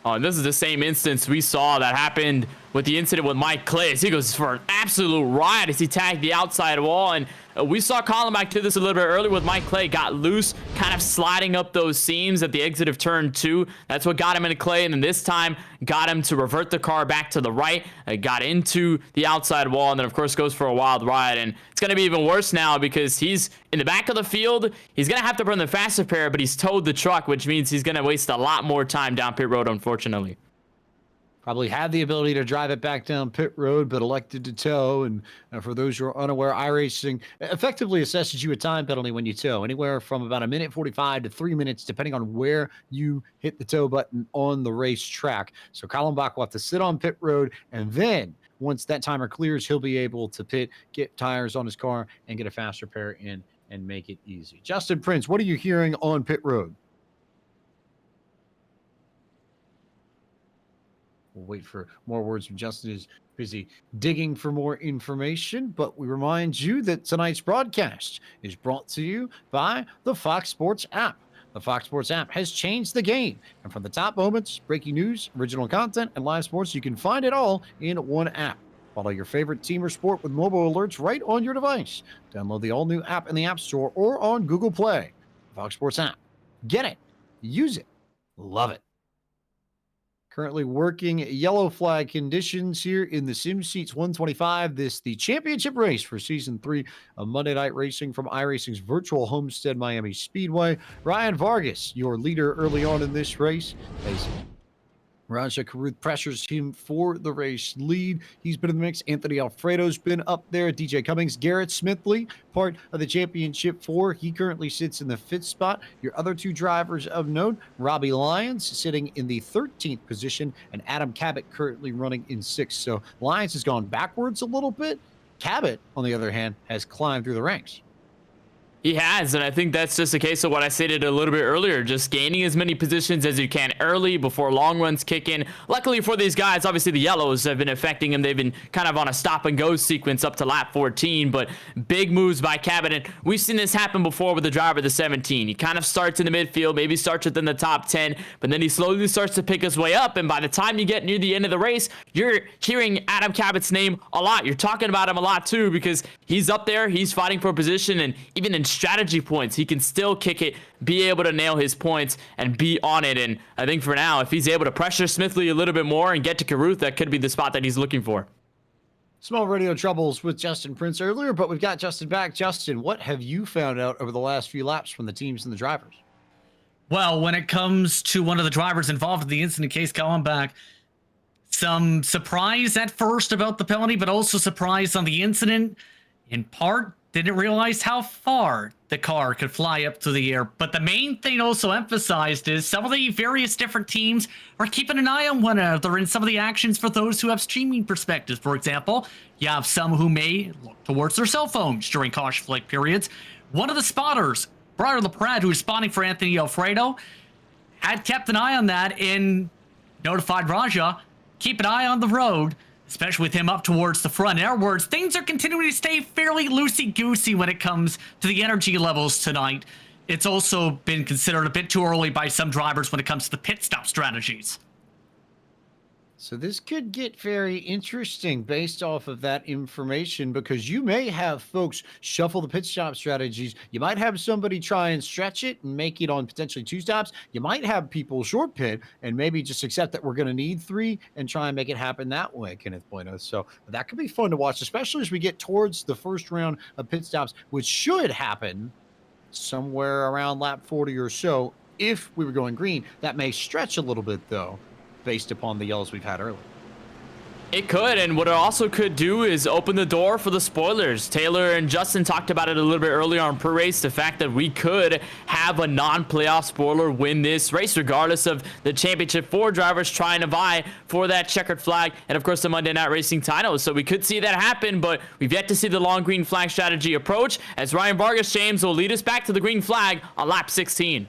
Oh, and this is the same instance we saw that happened with the incident with Mike Clay. He goes for an absolute riot as he tagged the outside wall. And we saw Kallenbach do this a little bit earlier with Mike Clay. Got loose, kind of sliding up those seams at the exit of turn 2. That's what got him into Clay. And then this time got him to revert the car back to the right. Got into the outside wall. And then, of course, goes for a wild ride. And it's going to be even worse now because he's in the back of the field. He's going to have to burn the fast repair, but he's towed the truck, which means he's going to waste a lot more time down pit road, unfortunately.
Probably had the ability to drive it back down pit road, but elected to tow. And for those who are unaware, iRacing effectively assesses you a time penalty when you tow, anywhere from about 1:45 to 3 minutes, depending on where you hit the tow button on the racetrack. So Kallenbach will have to sit on pit road, and then once that timer clears, he'll be able to pit, get tires on his car, and get a fast repair in and make it easy. Justin Prince, what are you hearing on pit road? We'll wait for more words from Justin, who's busy digging for more information. But we remind you that tonight's broadcast is brought to you by the Fox Sports app. The Fox Sports app has changed the game. And from the top moments, breaking news, original content, and live sports, you can find it all in one app. Follow your favorite team or sport with mobile alerts right on your device. Download the all-new app in the App Store or on Google Play. Fox Sports app. Get it. Use it. Love it. Currently working yellow flag conditions here in the Sim Seats 125. This the championship race for Season 3 of Monday Night Racing from iRacing's virtual Homestead Miami Speedway. Ryan Vargas, your leader early on in this race, as Raja Caruth pressures him for the race lead. He's been in the mix. Anthony Alfredo's been up there. DJ Cummings, Garrett Smithley, part of the championship 4. He currently sits in the 5th spot. Your other 2 drivers of note, Robbie Lyons sitting in the 13th position, and Adam Cabot currently running in 6th. So Lyons has gone backwards a little bit. Cabot, on the other hand, has climbed through the ranks.
He has, and I think that's just a case of what I stated a little bit earlier, just gaining as many positions as you can early before long runs kick in. Luckily for these guys, obviously the yellows have been affecting him. They've been kind of on a stop and go sequence up to lap 14, but big moves by Cabot, and we've seen this happen before with the driver, the 17. He kind of starts in the midfield, maybe starts within the top 10, but then he slowly starts to pick his way up, and by the time you get near the end of the race, you're hearing Adam Cabot's name a lot. You're talking about him a lot too, because he's up there, he's fighting for a position, and even in strategy points, he can still kick it, be able to nail his points, and be on it. And I think for now, if he's able to pressure Smithley a little bit more and get to Caruth, that could be the spot that he's looking for.
Small radio troubles with Justin Prince earlier, but we've got Justin back. Justin, what have you found out over the last few laps from the teams and the drivers?
Well, when it comes to one of the drivers involved in the incident case coming back, some surprise at first about the penalty, but also surprise on the incident. In part, didn't realize how far the car could fly up to the air. But the main thing also emphasized is some of the various different teams are keeping an eye on one another in some of the actions for those who have streaming perspectives. For example, you have some who may look towards their cell phones during caution flick periods. One of the spotters, Brian LaPrade, who was spotting for Anthony Alfredo, had kept an eye on that and notified Raja, keep an eye on the road, especially with him up towards the front. In other words, things are continuing to stay fairly loosey-goosey when it comes to the energy levels tonight. It's also been considered a bit too early by some drivers when it comes to the pit stop strategies.
So this could get very interesting based off of that information, because you may have folks shuffle the pit stop strategies. You might have somebody try and stretch it and make it on potentially 2 stops. You might have people short pit and maybe just accept that we're going to need 3 and try and make it happen that way, Kenneth Bueno. So that could be fun to watch, especially as we get towards the first round of pit stops, which should happen somewhere around lap 40 or so. If we were going green, that may stretch a little bit though, based upon the yellows we've had earlier.
It could, and what it also could do is open the door for the spoilers. Taylor and Justin talked about it a little bit earlier on pre-race, the fact that we could have a non-playoff spoiler win this race, regardless of the championship 4 drivers trying to vie for that checkered flag and, of course, the Monday Night Racing title. So we could see that happen, but we've yet to see the long green flag strategy approach, as Ryan Vargas James will lead us back to the green flag on lap 16.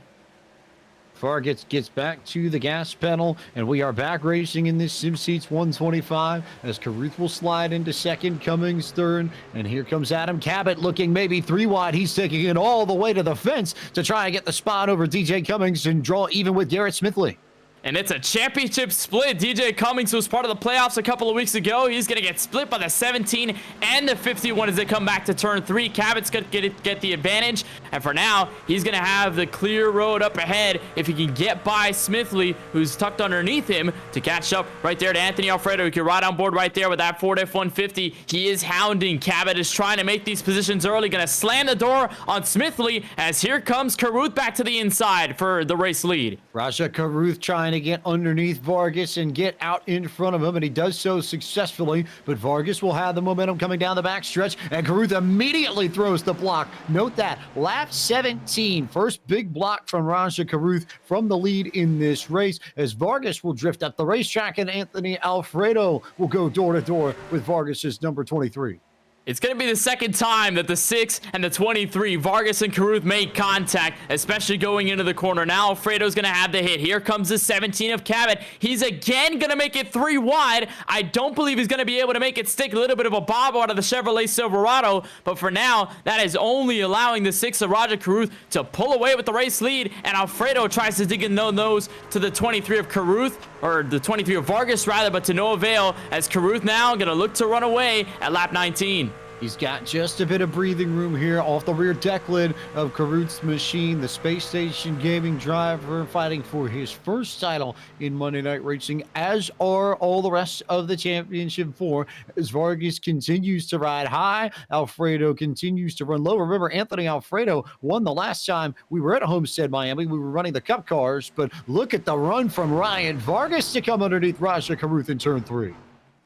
Vargas gets back to the gas pedal, and we are back racing in this Sim Seats 125 as Caruth will slide into second, Cummings third, and here comes Adam Cabot looking maybe 3 wide. He's taking it all the way to the fence to try and get the spot over DJ Cummings and draw even with Garrett Smithley.
And it's a championship split. DJ Cummings was part of the playoffs a couple of weeks ago. He's going to get split by the 17 and the 51 as they come back to turn 3. Cabot's going to get the advantage. And for now, he's going to have the clear road up ahead if he can get by Smithley, who's tucked underneath him, to catch up right there to Anthony Alfredo. He can ride on board right there with that Ford F-150. He is hounding. Cabot is trying to make these positions early. Going to slam the door on Smithley as here comes Caruth back to the inside for the race lead.
Raja Caruth trying to get underneath Vargas and get out in front of him, and he does so successfully, but Vargas will have the momentum coming down the backstretch, and Caruth immediately throws the block. Note that, lap 17, first big block from Raja Caruth from the lead in this race, as Vargas will drift up the racetrack, and Anthony Alfredo will go door to door with Vargas's number 23.
It's going to be the second time that the 6 and the 23, Vargas and Caruth, make contact, especially going into the corner. Now Alfredo's going to have the hit. Here comes the 17 of Cabot. He's again going to make it 3 wide. I don't believe he's going to be able to make it stick. A little bit of a bob out of the Chevrolet Silverado, but for now, that is only allowing the 6 of Roger Caruth to pull away with the race lead, and Alfredo tries to dig in no nose to the 23 of Caruth, or the 23 of Vargas rather, but to no avail, as Caruth now going to look to run away at lap 19.
He's got just a bit of breathing room here off the rear deck lid of Caruth's machine, the Space Station Gaming driver fighting for his first title in Monday Night Racing, as are all the rest of the Championship 4. As Vargas continues to ride high, Alfredo continues to run low. Remember, Anthony Alfredo won the last time we were at Homestead, Miami. We were running the Cup cars, but look at the run from Ryan Vargas to come underneath Raja Caruth in turn 3.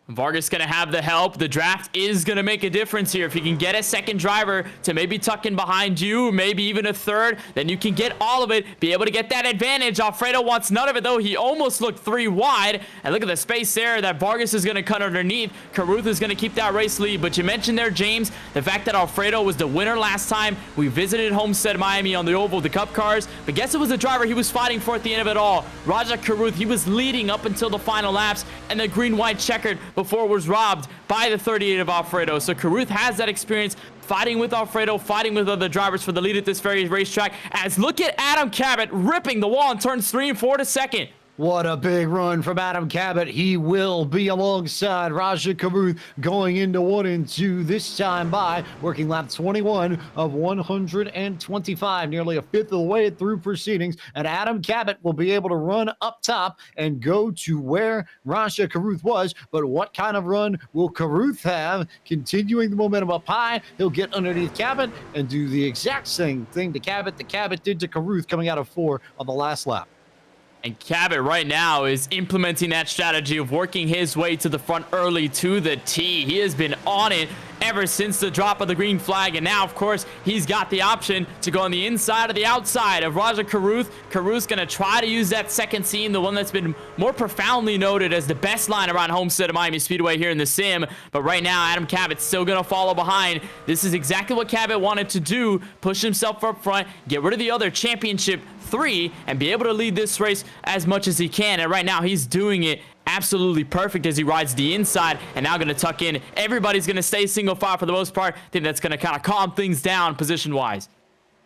Vargas going to have the help. The draft is going to make a difference here. If you can get a second driver to maybe tuck in behind you, or maybe even a third, then you can get all of it, be able to get that advantage. Alfredo wants none of it, though. He almost looked 3 wide. And look at the space there that Vargas is going to cut underneath. Caruth is going to keep that race lead. But you mentioned there, James, the fact that Alfredo was the winner last time we visited Homestead, Miami on the oval of the Cup cars. But guess who was the driver he was fighting for at the end of it all? Raja Caruth. He was leading up until the final laps, and the green-white checkered before it was robbed by the 38 of Alfredo. So Caruth has that experience fighting with Alfredo, fighting with other drivers for the lead at this very racetrack. As look at Adam Cabot ripping the wall in turns 3 and 4 to second.
What a big run from Adam Cabot. He will be alongside Raja Caruth going into 1 and 2 this time by working lap 21 of 125, nearly a fifth of the way through proceedings. And Adam Cabot will be able to run up top and go to where Raja Caruth was. But what kind of run will Caruth have? Continuing the momentum up high, he'll get underneath Cabot and do the exact same thing to Cabot that Cabot did to Caruth coming out of 4 on the last lap.
And Cabot right now is implementing that strategy of working his way to the front early to the tee. He has been on it ever since the drop of the green flag, and now, of course, he's got the option to go on the inside or the outside of Raja Caruth. Caruth's going to try to use that second seam, the one that's been more profoundly noted as the best line around Homestead and Miami Speedway here in the sim. But right now, Adam Cabot's still going to follow behind. This is exactly what Cabot wanted to do, push himself up front, get rid of the other Championship 3, and be able to lead this race as much as he can. And right now, he's doing it absolutely perfect as he rides the inside and now going to tuck in. Everybody's going to stay single file for the most part. I think that's going to kind of calm things down position-wise.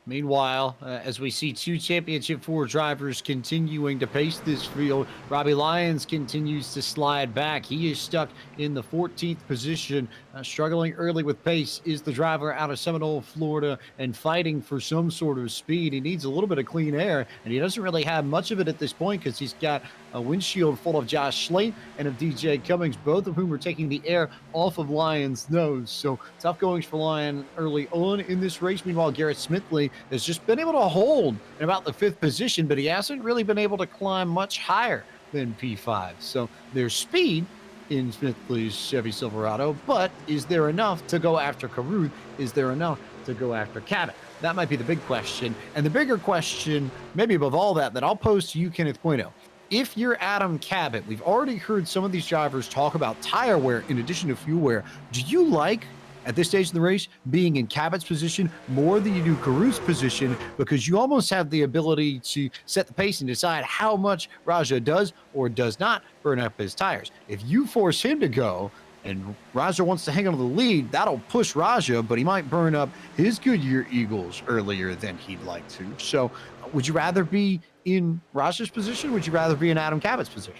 Meanwhile, as we see 2 Championship 4 drivers continuing to pace this field, Robbie Lyons continues to slide back. He is stuck in the 14th position, struggling early with pace, is the driver out of Seminole, Florida, and fighting for some sort of speed. He needs a little bit of clean air, and he doesn't really have much of it at this point because he's got a windshield full of Josh Slate and of DJ Cummings, both of whom are taking the air off of Lyon's nose. So tough goings for Lyon early on in this race. Meanwhile, Garrett Smithley has just been able to hold in about the 5th position, but he hasn't really been able to climb much higher than P5. So there's speed in Smithley's Chevy Silverado, but is there enough to go after Caruth? Is there enough to go after Cabot? That might be the big question. And the bigger question, maybe above all that I'll pose to you, Kenneth Quino. If you're Adam Cabot, we've already heard some of these drivers talk about tire wear in addition to fuel wear. Do you like, at this stage in the race, being in Cabot's position more than you do Caruth's position, because you almost have the ability to set the pace and decide how much Raja does or does not burn up his tires? If you force him to go and Raja wants to hang on to the lead, that'll push Raja, but he might burn up his Goodyear Eagles earlier than he'd like to. So would you rather be in Raja's position? Would you rather be in Adam Cabot's position?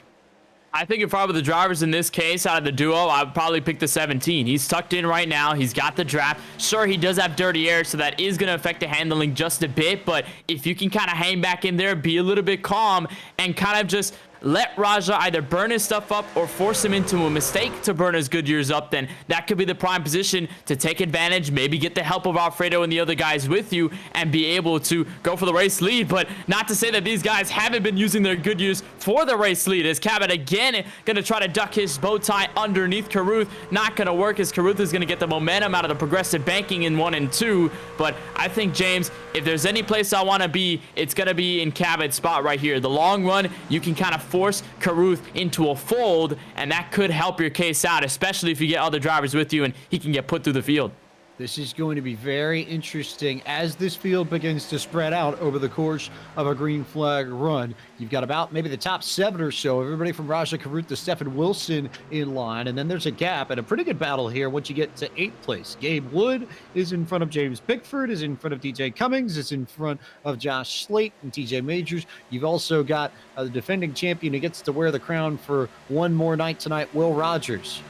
I think if I were the drivers in this case out of the duo, I would probably pick the 17. He's tucked in right now. He's got the draft. Sure, he does have dirty air, so that is going to affect the handling just a bit. But if you can kind of hang back in there, be a little bit calm, and kind of just let Raja either burn his stuff up or force him into a mistake to burn his Goodyears up, then that could be the prime position to take advantage, maybe get the help of Alfredo and the other guys with you and be able to go for the race lead. But not to say that these guys haven't been using their Goodyears for the race lead, as Cabot again going to try to duck his bow tie underneath Caruth. Not going to work, as Caruth is going to get the momentum out of the progressive banking in 1 and 2. But I think, James, if there's any place I want to be, it's going to be in Cabot's spot right here. The long run, you can kind of force Caruth into a fold, and that could help your case out, especially if you get other drivers with you and he can get put through the field.
This is going to be very interesting as this field begins to spread out over the course of a green flag run. You've got about maybe the top 7 or so, everybody from Raja Caruth to Stephen Wilson in line, and then there's a gap and a pretty good battle here once you get to 8th place. Gabe Wood is in front of James Pickford, is in front of DJ Cummings, is in front of Josh Slate and TJ Majors. You've also got the defending champion who gets to wear the crown for one more night tonight, Will Rogers.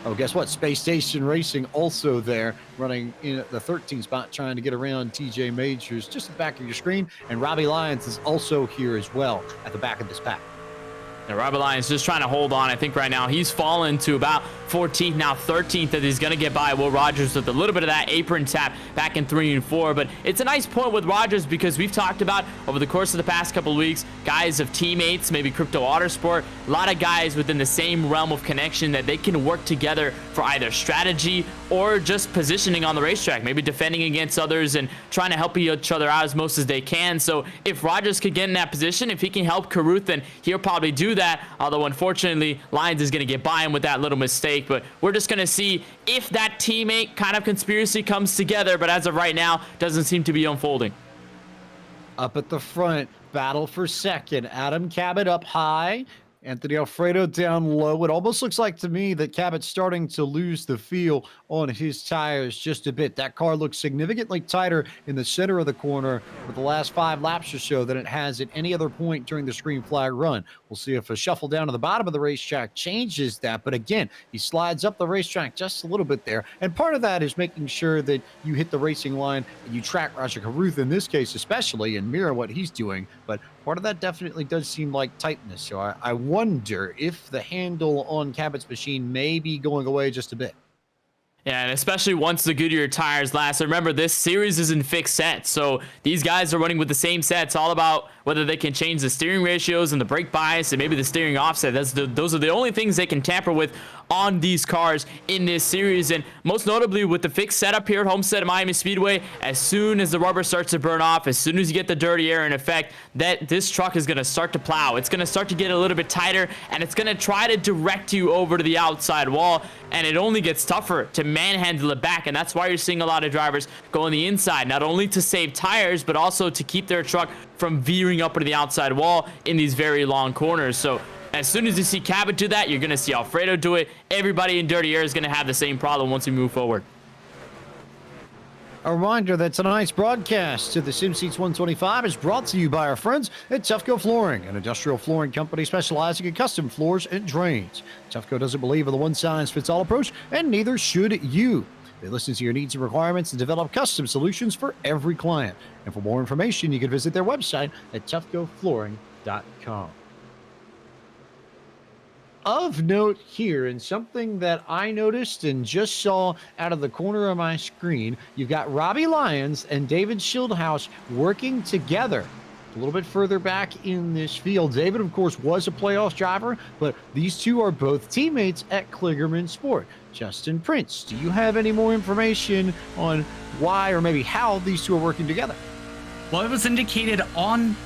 Oh, guess what? Space Station Racing also there, running in at the 13th spot, trying to get around TJ Majors just at the back of your screen. And Robbie Lyons is also here as well at the back of this pack.
And Robert Lyons just trying to hold on. I think right now he's fallen to about 14th, now 13th, that he's going to get by Will Rogers with a little bit of that apron tap back in 3 and 4. But it's a nice point with Rogers because we've talked about over the course of the past couple of weeks, guys of teammates, maybe Crypto Autosport, a lot of guys within the same realm of connection that they can work together for either strategy or just positioning on the racetrack, maybe defending against others and trying to help each other out as most as they can. So if Rogers could get in that position, if he can help Caruth, then he'll probably do that. Although unfortunately, Lyons is going to get by him with that little mistake. But we're just going to see if that teammate kind of conspiracy comes together. But as of right now, doesn't seem to be unfolding.
Up at the front, battle for second. Adam Cabot up high. Anthony Alfredo down low. It almost looks like to me that Cabot's starting to lose the feel on his tires just a bit. That car looks significantly tighter in the center of the corner for the last 5 laps or so than it has at any other point during the green flag run. We'll see if a shuffle down to the bottom of the racetrack changes that. But again, he slides up the racetrack just a little bit there. And part of that is making sure that you hit the racing line and you track Raja Caruth in this case especially and mirror what he's doing. But part of that definitely does seem like tightness. So I wonder if the handle on Cabot's machine may be going away just a bit.
Yeah, and especially once the Goodyear tires last. Remember, this series is in fixed sets, so these guys are running with the same sets. All about whether they can change the steering ratios and the brake bias and maybe the steering offset. Those are the only things they can tamper with on these cars in this series. And most notably with the fixed setup here at Homestead at Miami Speedway, as soon as the rubber starts to burn off, as soon as you get the dirty air in effect, that this truck is going to start to plow. It's going to start to get a little bit tighter, and it's going to try to direct you over to the outside wall, and it only gets tougher to manhandle it back. And that's why you're seeing a lot of drivers go on the inside, not only to save tires, but also to keep their truck from veering up to the outside wall in these very long corners. So as soon as you see Cabot do that, you're going to see Alfredo do it. Everybody in dirty air is going to have the same problem once we move forward.
A reminder that tonight's broadcast to the SimSeats 125 is brought to you by our friends at Tufco Flooring, an industrial flooring company specializing in custom floors and drains. Tufco doesn't believe in the one-size-fits-all approach, and neither should you. They listen to your needs and requirements and develop custom solutions for every client. And for more information, you can visit their website at tufcoflooring.com. Of note here, and something that I noticed and just saw out of the corner of my screen, you've got Robbie Lyons and David Schildhaus working together a little bit further back in this field. David, of course, was a playoff driver, but these two are both teammates at Kligerman Sport. Justin Prince, do you have any more information on why or maybe how these two are working together?
Well, it was indicated on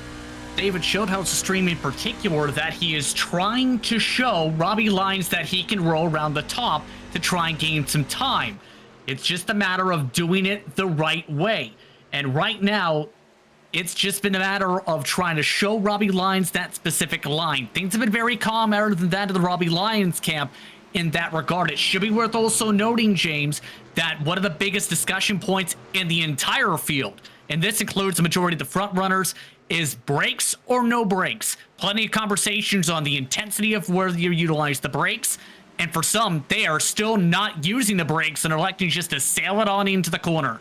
David Schildhaus' stream in particular that he is trying to show Robbie Lyons that he can roll around the top to try and gain some time. It's just a matter of doing it the right way. And right now, it's just been a matter of trying to show Robbie Lyons that specific line. Things have been very calm other than that of the Robbie Lyons camp in that regard. It should be worth also noting, James, that one of the biggest discussion points in the entire field, and this includes the majority of the front runners, is brakes or no brakes. Plenty of conversations on the intensity of whether you utilize the brakes, and for some, they are still not using the brakes and are electing just to sail it on into the corner.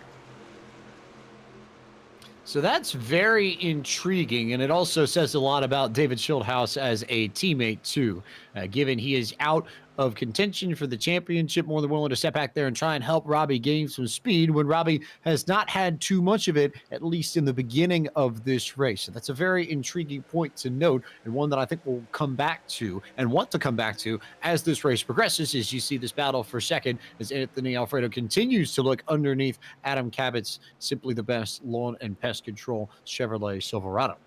So that's very intriguing, and it also says a lot about David Schildhaus as a teammate, too, given he is out of contention for the championship, more than willing to step back there and try and help Robbie gain some speed when Robbie has not had too much of it, at least in the beginning of this race. So that's a very intriguing point to note, and one that I think we'll come back to and want to come back to as this race progresses, as you see this battle for second as Anthony Alfredo continues to look underneath Adam Cabot's simply the best lawn and pest control Chevrolet Silverado.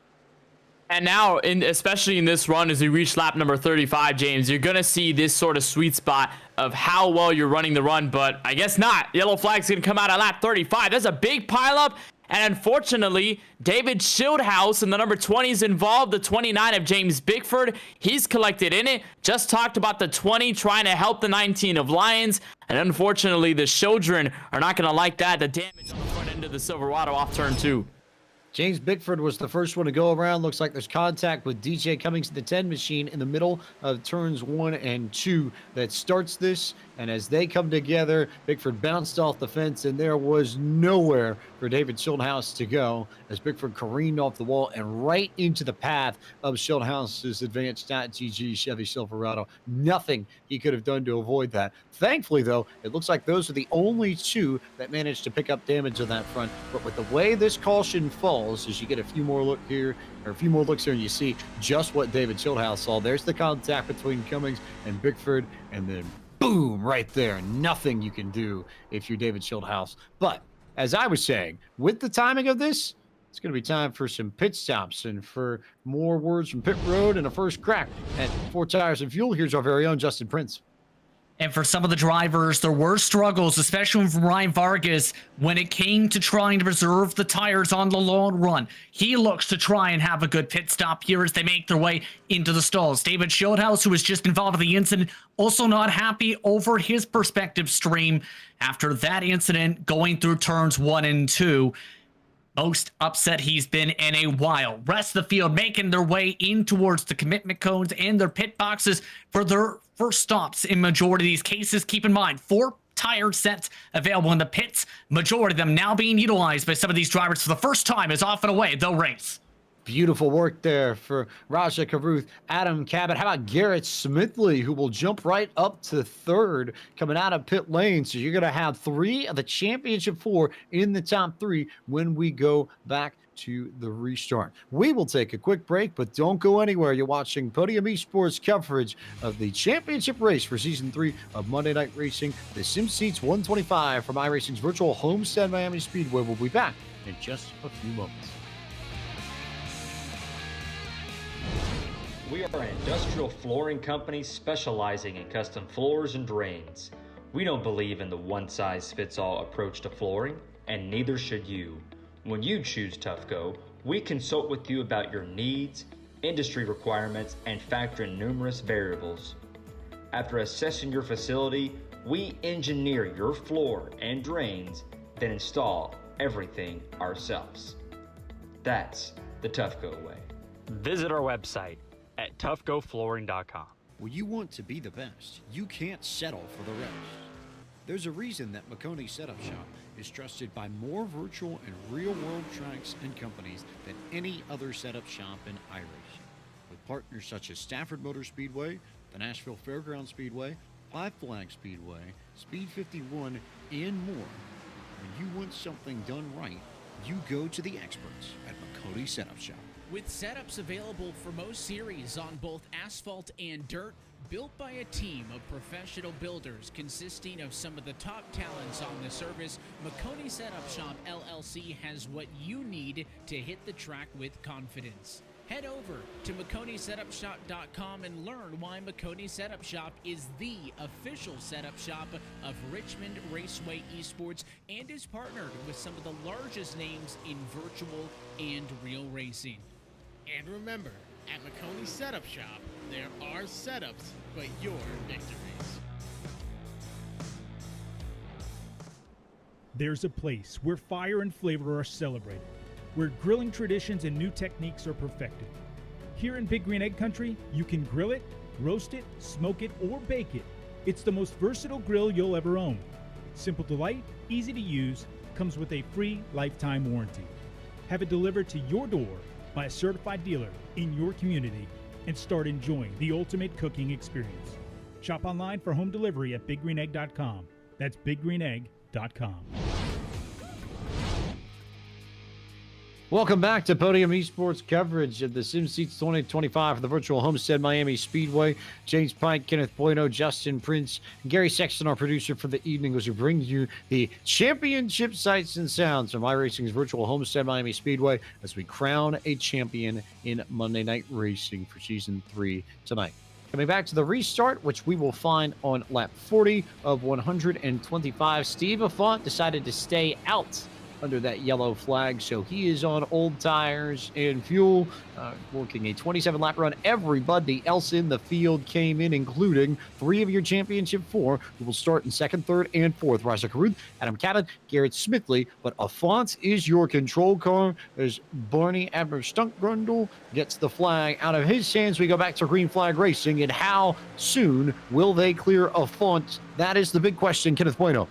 And now, especially in this run, as we reach lap number 35, James, you're going to see this sort of sweet spot of how well you're running the run, but I guess not. Yellow flag's going to come out at lap 35. That's a big pileup, and unfortunately, David Schildhouse and the number 20 is involved. The 29 of James Bickford, he's collected in it. Just talked about the 20 trying to help the 19 of Lions, and unfortunately, the children are not going to like that. The damage on the front end of the Silverado off turn 2.
James Bickford was the first one to go around. Looks like there's contact with DJ Cummings to the 10 machine in the middle of turns 1 and 2 that starts this. And as they come together, Bickford bounced off the fence, and there was nowhere for David Schildhouse to go as Bickford careened off the wall and right into the path of Schildhouse's advanced .GG Chevy Silverado. Nothing he could have done to avoid that. Thankfully, though, it looks like those are the only two that managed to pick up damage on that front. But with the way this caution falls, as you get a few more looks here, and you see just what David Schildhouse saw. There's the contact between Cummings and Bickford, and then boom, right there. Nothing you can do if you're David Schildhouse. But as I was saying, with the timing of this, it's going to be time for some pit stops. And for more words from Pit Road and a first crack at 4 Tires and Fuel, here's our very own Justin Prince.
And for some of the drivers, there were struggles, especially from Ryan Vargas, when it came to trying to preserve the tires on the long run. He looks to try and have a good pit stop here as they make their way into the stalls. David Schildhouse, who was just involved in the incident, also not happy over his perspective stream after that incident going through turns 1 and 2. Most upset he's been in a while. Rest of the field making their way in towards the commitment cones and their pit boxes for their first stops in majority of these cases. Keep in mind, 4 tire sets available in the pits. Majority of them now being utilized by some of these drivers for the first time as off and away they'll race.
Beautiful work there for Raja Caruth, Adam Cabot. How about Garrett Smithley, who will jump right up to 3rd coming out of pit lane. So you're going to have 3 of the championship 4 in the top 3 when we go back to the restart. We will take a quick break, but don't go anywhere. You're watching Podium Esports coverage of the championship race for Season 3 of Monday Night Racing. The Sim Seats 125 from iRacing's virtual Homestead Miami Speedway. We'll be back in just a few moments.
We are an industrial flooring company specializing in custom floors and drains. We don't believe in the one-size-fits-all approach to flooring, and neither should you. When you choose Tufco, we consult with you about your needs, industry requirements, and factor in numerous variables. After assessing your facility, we engineer your floor and drains, then install everything ourselves. That's the Tufco way.
Visit our website at tufcoflooring.com.
When you want to be the best, you can't settle for the rest. There's a reason that Maconi Setup Shop is trusted by more virtual and real-world tracks and companies than any other setup shop in iRacing. With partners such as Stafford Motor Speedway, the Nashville Fairgrounds Speedway, Five Flag Speedway, Speed 51, and more. When you want something done right, you go to the experts at Maconi Setup Shop.
With setups available for most series on both asphalt and dirt, built by a team of professional builders consisting of some of the top talents on the service, Maconi Setup Shop LLC has what you need to hit the track with confidence. Head over to MaconiSetupShop.com and learn why Maconi Setup Shop is the official setup shop of Richmond Raceway Esports and is partnered with some of the largest names in virtual and real racing.
And remember, at Maconi Setup Shop, there are setups, but your victories.
There's a place where fire and flavor are celebrated, where grilling traditions and new techniques are perfected. Here in Big Green Egg Country, you can grill it, roast it, smoke it, or bake it. It's the most versatile grill you'll ever own. Simple to light, easy to use, comes with a free lifetime warranty. Have it delivered to your door by a certified dealer in your community and start enjoying the ultimate cooking experience. Shop online for home delivery at BigGreenEgg.com. That's BigGreenEgg.com.
Welcome back to Podium Esports coverage of the SimSeats 2025 for the virtual Homestead Miami Speedway. James Pike, Kenneth Bueno, Justin Prince, Gary Sexton, our producer for the evening, as we bring you the championship sights and sounds from iRacing's virtual Homestead Miami Speedway as we crown a champion in Monday Night Racing for Season 3 tonight. Coming back to the restart, which we will find on lap 40 of 125, Steve Affont decided to stay out under that yellow flag, so he is on old tires and fuel, working a 27-lap run. Everybody else in the field came in, including 3 of your championship 4, who will start in 2nd, 3rd, and 4th. Raja Caruth, Adam Cabot, Garrett Smithley, but Affont is your control car as Barney Aberstunkgrundle gets the flag out of his hands. We go back to green flag racing, and how soon will they clear Affont? That is the big question, Kenneth Bueno.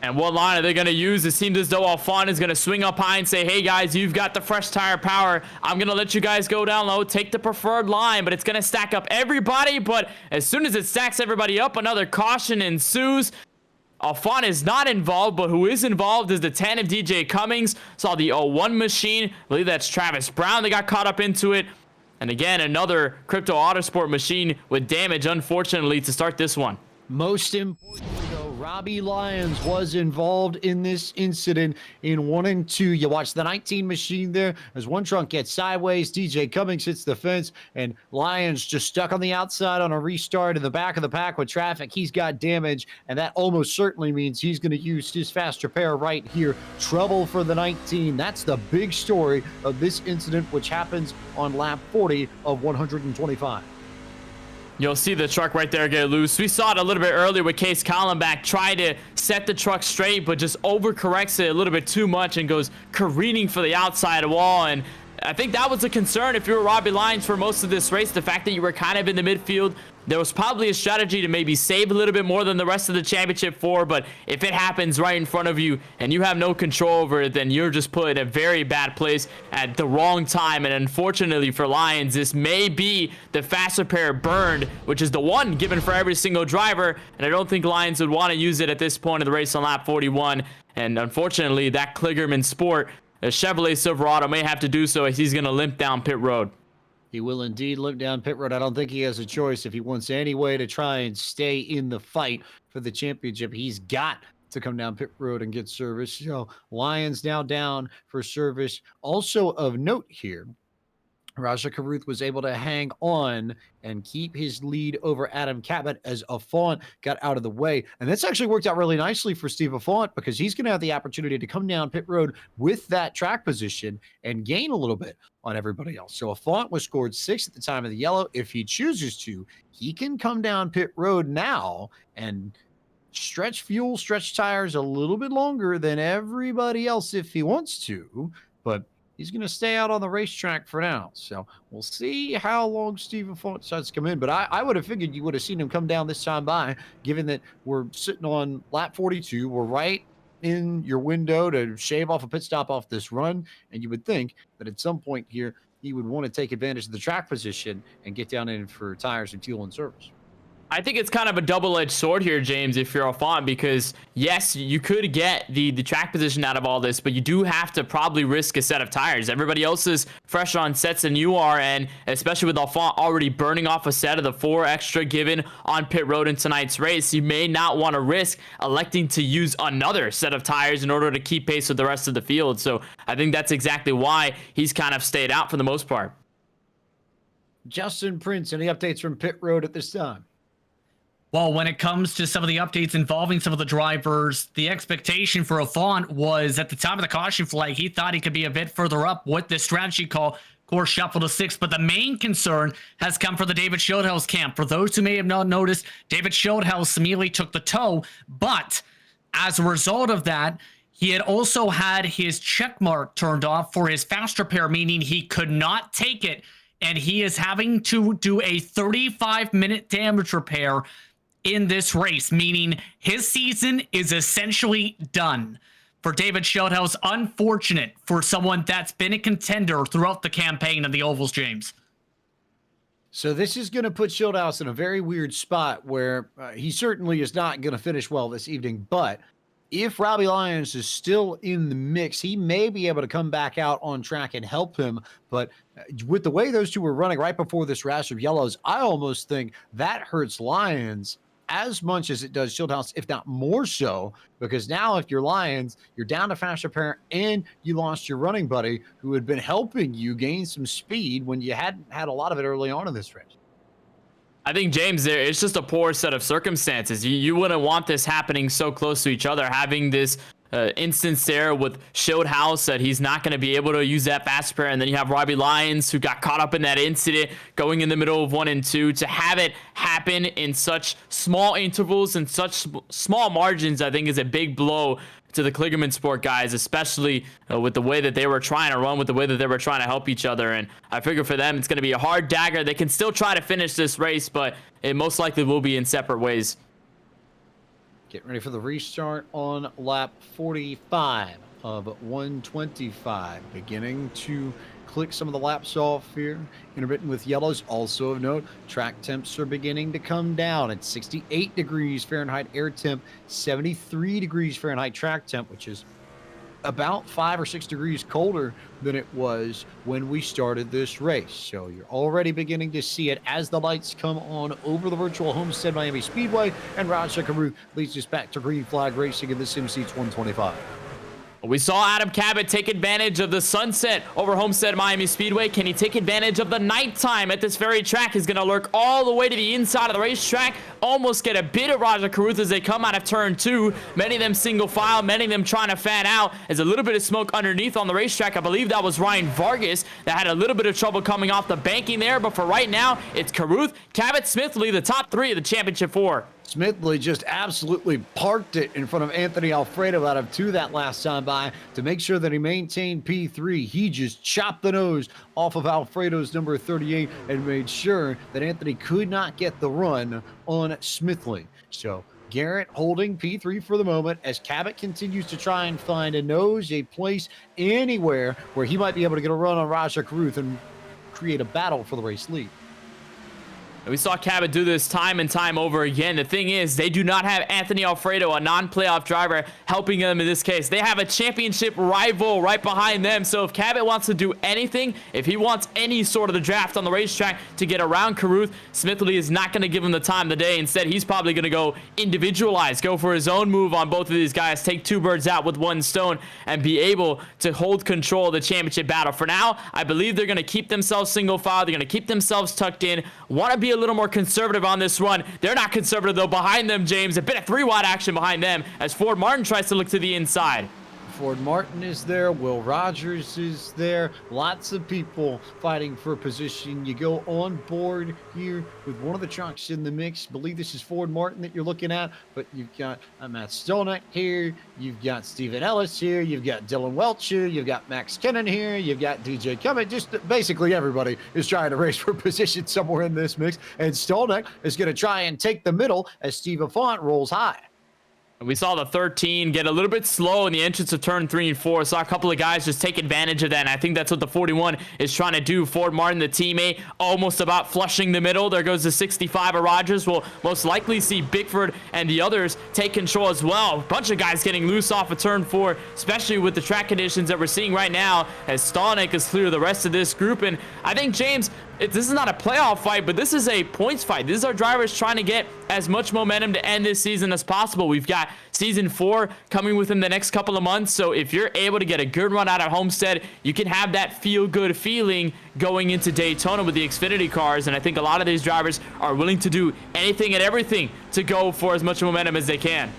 And what line are they going to use? It seems as though Affont is going to swing up high and say, hey guys, you've got the fresh tire power. I'm going to let you guys go down low, take the preferred line, but it's going to stack up everybody. But as soon as it stacks everybody up, another caution ensues. Affont is not involved, but who is involved is the 10 of DJ Cummings. Saw the 01 machine. I believe that's Travis Brown. They got caught up into it. And again, another Crypto Autosport machine with damage, unfortunately, to start this one.
Most importantly, though, Robbie Lyons was involved in this incident in 1 and 2. You watch the 19 machine there as one trunk gets sideways. DJ Cummings hits the fence, and Lyons just stuck on the outside on a restart in the back of the pack with traffic. He's got damage, and that almost certainly means he's going to use his fast repair right here. Trouble for the 19. That's the big story of this incident, which happens on lap 40 of 125.
You'll see the truck right there get loose. We saw it a little bit earlier with Case Collenbach try to set the truck straight, but just overcorrects it a little bit too much and goes careening for the outside wall. And I think that was a concern if you were Robbie Lyons for most of this race. The fact that you were kind of in the midfield, there was probably a strategy to maybe save a little bit more than the rest of the championship 4. But if it happens right in front of you and you have no control over it, then you're just put in a very bad place at the wrong time. And unfortunately for Lyons, this may be the fast repair burned, which is the one given for every single driver. And I don't think Lyons would want to use it at this point of the race on lap 41. And unfortunately, that Kligerman Sport, a Chevrolet Silverado, may have to do so as he's going to limp down pit road.
He will indeed limp down pit road. I don't think he has a choice if he wants any way to try and stay in the fight for the championship. He's got to come down pit road and get service. So Lyons now down for service. Also of note here, Raja Caruth was able to hang on and keep his lead over Adam Cabot as Affont got out of the way. And that's actually worked out really nicely for Steve Affont because he's going to have the opportunity to come down pit road with that track position and gain a little bit on everybody else. So Affont was scored 6th at the time of the yellow. If he chooses to, he can come down pit road now and stretch fuel, stretch tires a little bit longer than everybody else if he wants to. But he's going to stay out on the racetrack for now. So we'll see how long Steve Affont decides to come in. But I would have figured you would have seen him come down this time by, given that we're sitting on lap 42. We're right in your window to shave off a pit stop off this run. And you would think that at some point here, he would want to take advantage of the track position and get down in for tires and fuel and service.
I think it's kind of a double-edged sword here, James, if you're Affont, because yes, you could get the track position out of all this, but you do have to probably risk a set of tires. Everybody else is fresher on sets than you are, and especially with Affont already burning off a set of the 4 extra given on pit road in tonight's race, you may not want to risk electing to use another set of tires in order to keep pace with the rest of the field. So I think that's exactly why he's kind of stayed out for the most part.
Justin Prince, any updates from pit road at this time?
Well, when it comes to some of the updates involving some of the drivers, the expectation for Affont was at the time of the caution flag, he thought he could be a bit further up with the strategy call, course shuffle to 6. But the main concern has come for the David Schildhaus camp. For those who may have not noticed, David Schildhaus immediately took the tow, but as a result of that, he had also had his check mark turned off for his fast repair, meaning he could not take it, and he is having to do a 35-minute damage repair in this race, meaning his season is essentially done. For David Schildhaus, unfortunate for someone that's been a contender throughout the campaign of the Ovals, James.
So this is going to put Schildhaus in a very weird spot where he certainly is not going to finish well this evening, but if Robbie Lyons is still in the mix, he may be able to come back out on track and help him. But with the way those two were running right before this rash of yellows, I almost think that hurts Lyons as much as it does Shieldhouse, if not more so, because now if you're Lions, you're down to faster parent and you lost your running buddy who had been helping you gain some speed when you hadn't had a lot of it early on in this race.
I think, James, it's just a poor set of circumstances. You wouldn't want this happening so close to each other, having this instance there with Shieldhouse that he's not going to be able to use that fast pair, and then you have Robbie Lyons who got caught up in that incident going in the middle of 1 and 2. To have it happen in such small intervals and such small margins, I think is a big blow to the Kligerman Sport guys, especially with the way that they were trying to run, with the way that they were trying to help each other. And I figure for them, it's going to be a hard dagger. They can still try to finish this race, but it most likely will be in separate ways.
Get ready for the restart on lap 45 of 125. Beginning to click some of the laps off here. Intermittent with yellows. Also of note, track temps are beginning to come down. It's 68 degrees Fahrenheit air temp, 73 degrees Fahrenheit track temp, which is about 5 or 6 degrees colder than it was when we started this race. So you're already beginning to see it as the lights come on over the virtual Homestead Miami Speedway, and Raja Caruth leads us back to green flag racing in the SimSeats 125.
We saw Adam Cabot take advantage of the sunset over Homestead Miami Speedway. Can he take advantage of the nighttime at this very track? He's going to lurk all the way to the inside of the racetrack, almost get a bit of Raja Caruth as they come out of turn 2. Many of them single file, many of them trying to fan out. There's a little bit of smoke underneath on the racetrack. I believe that was Ryan Vargas that had a little bit of trouble coming off the banking there, but for right now, it's Caruth, Cabot, Smithley, the top 3 of the championship 4.
Smithley just absolutely parked it in front of Anthony Alfredo out of 2 that last time by to make sure that he maintained P3. He just chopped the nose off of Alfredo's number 38 and made sure that Anthony could not get the run on Smithley. So Garrett holding P3 for the moment as Cabot continues to try and find a nose, a place anywhere where he might be able to get a run on Raja Caruth and create a battle for the race lead.
And we saw Cabot do this time and time over again. The thing is, they do not have Anthony Alfredo, a non-playoff driver, helping them in this case. They have a championship rival right behind them. So if Cabot wants to do anything, if he wants any sort of the draft on the racetrack to get around Caruth, Smithley is not going to give him the time of the day. Instead, he's probably going to go individualize, go for his own move on both of these guys, take 2 birds out with 1 stone, and be able to hold control of the championship battle. For now, I believe they're going to keep themselves single file. They're going to keep themselves tucked in, want to be a little more conservative on this run. They're not conservative though. Behind them, James, a bit of 3-wide action behind them as Ford Martin tries to look to the inside.
Ford Martin is there. Will Rogers is there. Lots of people fighting for position. You go on board here with one of the trucks in the mix. I believe this is Ford Martin that you're looking at, but you've got Matt Stolnick here. You've got Stephen Ellis here. You've got Dylan Welch here. You've got Max Kennan here. You've got DJ Cummett. Just basically everybody is trying to race for position somewhere in this mix. And Stolnick is going to try and take the middle as Steve Affont rolls high.
We saw the 13 get a little bit slow in the entrance of turn 3 and 4. Saw a couple of guys just take advantage of that, and I think that's what the 41 is trying to do. Ford Martin, the teammate, almost about flushing the middle. There goes the 65 of Rogers. We'll most likely see Bickford and the others take control as well. A bunch of guys getting loose off of turn 4, especially with the track conditions that we're seeing right now as Stolnick is clear of the rest of this group. And I think, James, this is not a playoff fight, but this is a points fight. This is our drivers trying to get as much momentum to end this season as possible. We've got season 4 coming within the next couple of months. So if you're able to get a good run out of Homestead, you can have that feel-good feeling going into Daytona with the Xfinity cars. And I think a lot of these drivers are willing to do anything and everything to go for as much momentum as they can.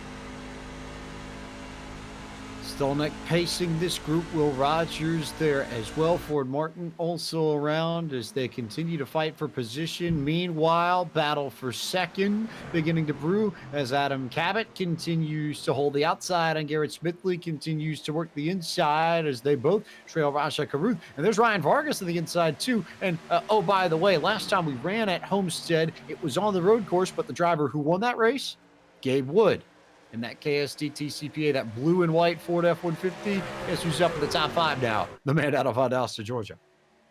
Stolnick pacing this group. Will Rogers there as well. Ford Martin also around as they continue to fight for position. Meanwhile, battle for second beginning to brew as Adam Cabot continues to hold the outside and Garrett Smithley continues to work the inside as they both trail Raja Caruth. And there's Ryan Vargas on the inside too. And oh, by the way, last time we ran at Homestead, it was on the road course, but the driver who won that race, Gabe Wood. In that KSD TCPA, that blue and white Ford F-150, guess who's up in the top 5 now? The man out of Valdosta, Georgia.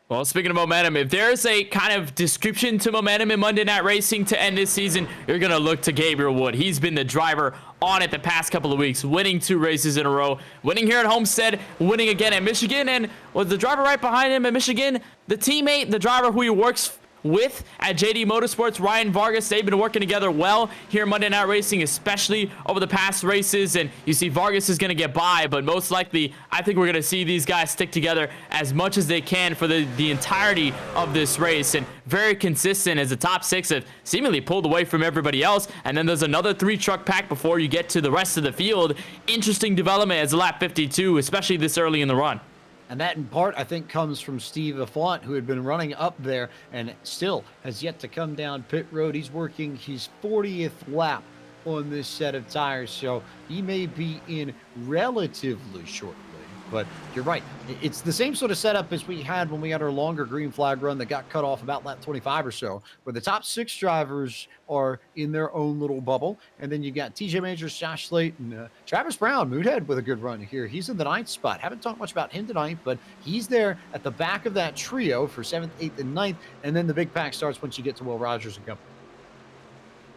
Well, speaking of momentum, if there's a kind of description to momentum in Monday Night Racing to end this season, you're going to look to Gabriel Wood. He's been the driver on it the past couple of weeks, winning 2 races in a row, winning here at Homestead, winning again at Michigan, and was the driver right behind him at Michigan, the teammate, the driver who he works with at JD Motorsports, Ryan Vargas. They've been working together well here in Monday Night Racing, especially over the past races, and you see Vargas is going to get by, but most likely I think we're going to see these guys stick together as much as they can for the entirety of this race, and very consistent as the top 6 have seemingly pulled away from everybody else. And then there's another 3 truck pack before you get to the rest of the field. Interesting development as lap 52, especially this early in the run.
And that in part, I think, comes from Steve Afflant, who had been running up there and still has yet to come down pit road. He's working his 40th lap on this set of tires, so he may be in relatively shortly. But you're right. It's the same sort of setup as we had when we had our longer green flag run that got cut off about lap 25 or so, where the top 6 drivers are in their own little bubble. And then you got TJ Majors, Josh Slate, and Travis Brown, Moothead, with a good run here. He's in the 9th spot. Haven't talked much about him tonight, but he's there at the back of that trio for 7th, 8th, and 9th. And then the big pack starts once you get to Will Rogers and company.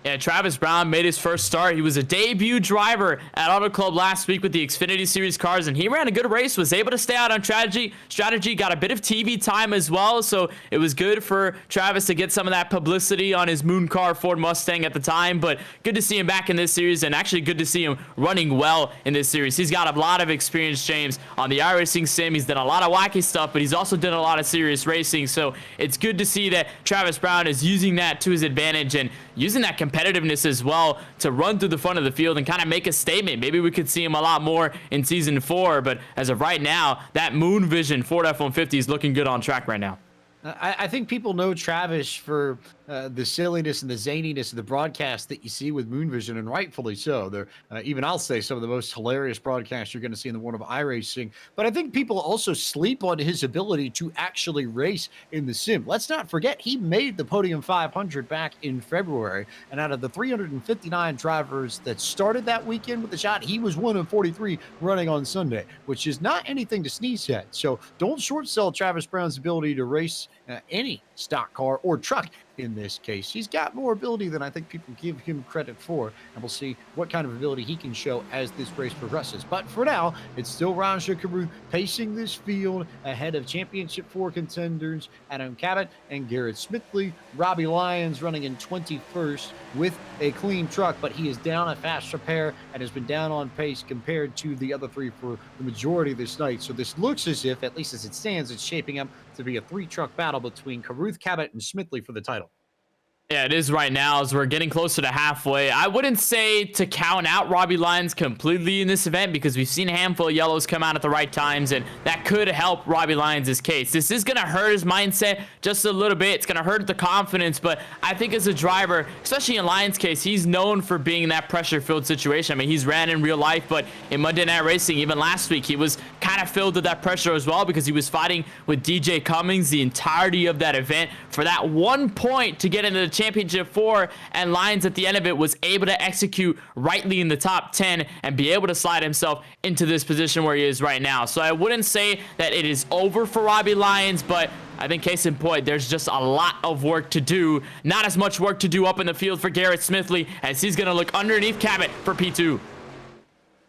Yeah, Travis Brown made his first start. He was a debut driver at Auto Club last week with the Xfinity Series cars, and he ran a good race, was able to stay out on strategy, got a bit of TV time as well, so it was good for Travis to get some of that publicity on his Moon Car Ford Mustang at the time, but good to see him back in this series, and actually good to see him running well in this series. He's got a lot of experience, James, on the iRacing sim. He's done a lot of wacky stuff, but he's also done a lot of serious racing, so it's good to see that Travis Brown is using that to his advantage and using that competitiveness as well to run through the front of the field and kind of make a statement. Maybe we could see him a lot more in season 4, but as of right now, that Moon Vision Ford F-150 is looking good on track right now.
I think people know Travis for the silliness and the zaniness of the broadcast that you see with Moon Vision, and rightfully so. They're even, I'll say, some of the most hilarious broadcasts you're going to see in the world of iRacing. But I think people also sleep on his ability to actually race in the sim. Let's not forget, he made the Podium 500 back in February, and out of the 359 drivers that started that weekend with the shot, he was one of 43 running on Sunday, which is not anything to sneeze at. So don't short sell Travis Brown's ability to race any stock car or truck. In this case, he's got more ability than I think people give him credit for, and we'll see what kind of ability he can show as this race progresses. But for now, it's still Raja Caruth pacing this field ahead of Championship 4 contenders Adam Cabot and Garrett Smithley. Robbie Lyons running in 21st with a clean truck, but he is down at fast repair and has been down on pace compared to the other 3 for the majority of this night. So this looks as if, at least as it stands, it's shaping up to be a 3-truck battle between Caruth, Cabot, and Smithley for the title.
Yeah, it is right now as we're getting closer to halfway. I wouldn't say to count out Robbie Lyons completely in this event because we've seen a handful of yellows come out at the right times, and that could help Robbie Lyons' case. This is going to hurt his mindset just a little bit. It's going to hurt the confidence, but I think as a driver, especially in Lyons' case, he's known for being in that pressure-filled situation. I mean, he's ran in real life, but in Monday Night Racing, even last week, he was kind of filled with that pressure as well because he was fighting with DJ Cummings the entirety of that event for that 1 point to get into the Championship 4, and Lyons at the end of it was able to execute rightly in the top 10 and be able to slide himself into this position where he is right now. So I wouldn't say that it is over for Robbie Lyons, but I think case in point, there's just a lot of work to do. Not as much work to do up in the field for Garrett Smithley as he's going to look underneath Cabot for P2.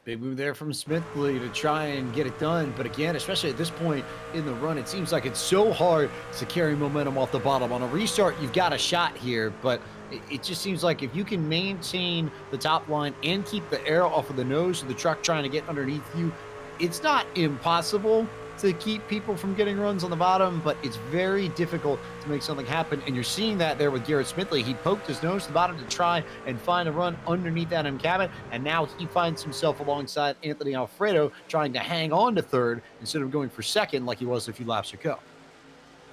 Big move there from Smithley to try and get it done. But again, especially at this point in the run, it seems like it's so hard to carry momentum off the bottom. On a restart, you've got a shot here, but it just seems like if you can maintain the top line and keep the air off of the nose of the truck trying to get underneath you, it's not impossible to keep people from getting runs on the bottom, but it's very difficult to make something happen. And you're seeing that there with Garrett Smithley. He poked his nose to the bottom to try and find a run underneath Adam Cabot, and now he finds himself alongside Anthony Alfredo trying to hang on to third instead of going for second like he was a few laps ago.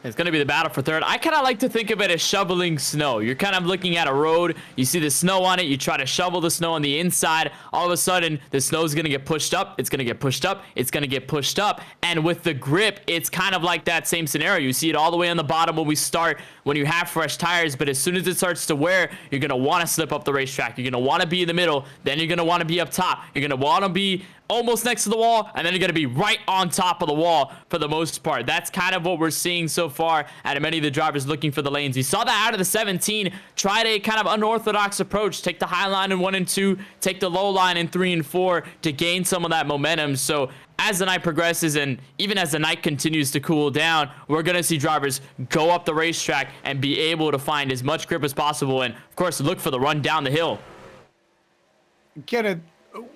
It's going to be the battle for third. I kind of like to think of it as shoveling snow. You're kind of looking at a road. You see the snow on it. You try to shovel the snow on the inside. All of a sudden, the snow is going to get pushed up. It's going to get pushed up. It's going to get pushed up. And with the grip, it's kind of like that same scenario. You see it all the way on the bottom when we start, when you have fresh tires. But as soon as it starts to wear, you're going to want to slip up the racetrack. You're going to want to be in the middle. Then you're going to want to be up top. You're going to want to be almost next to the wall, and then you're going to be right on top of the wall for the most part. That's kind of what we're seeing so far out of many of the drivers looking for the lanes. You saw that out of the 17, tried a kind of unorthodox approach, take the high line in 1 and 2, take the low line in 3 and 4 to gain some of that momentum. So as the night progresses and even as the night continues to cool down, we're going to see drivers go up the racetrack and be able to find as much grip as possible and, of course, look for the run down the hill.
Kenneth,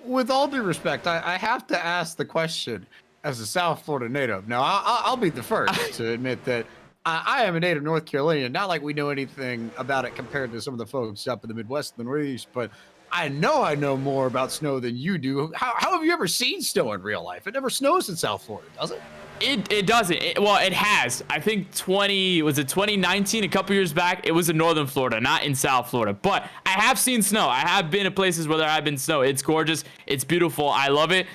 with all due respect, I have to ask the question as a South Florida native. Now, I'll be the first to admit that I am a native North Carolinian. Not like we know anything about it compared to some of the folks up in the Midwest and the Northeast, but I know more about snow than you do. How have you ever seen snow in real life? It never snows in South Florida, does it?
It doesn't. Well, it has. I think 2019, a couple years back, it was in northern Florida, not in South Florida. But I have seen snow. I have been in places where there have been snow. It's gorgeous. It's beautiful. I love it.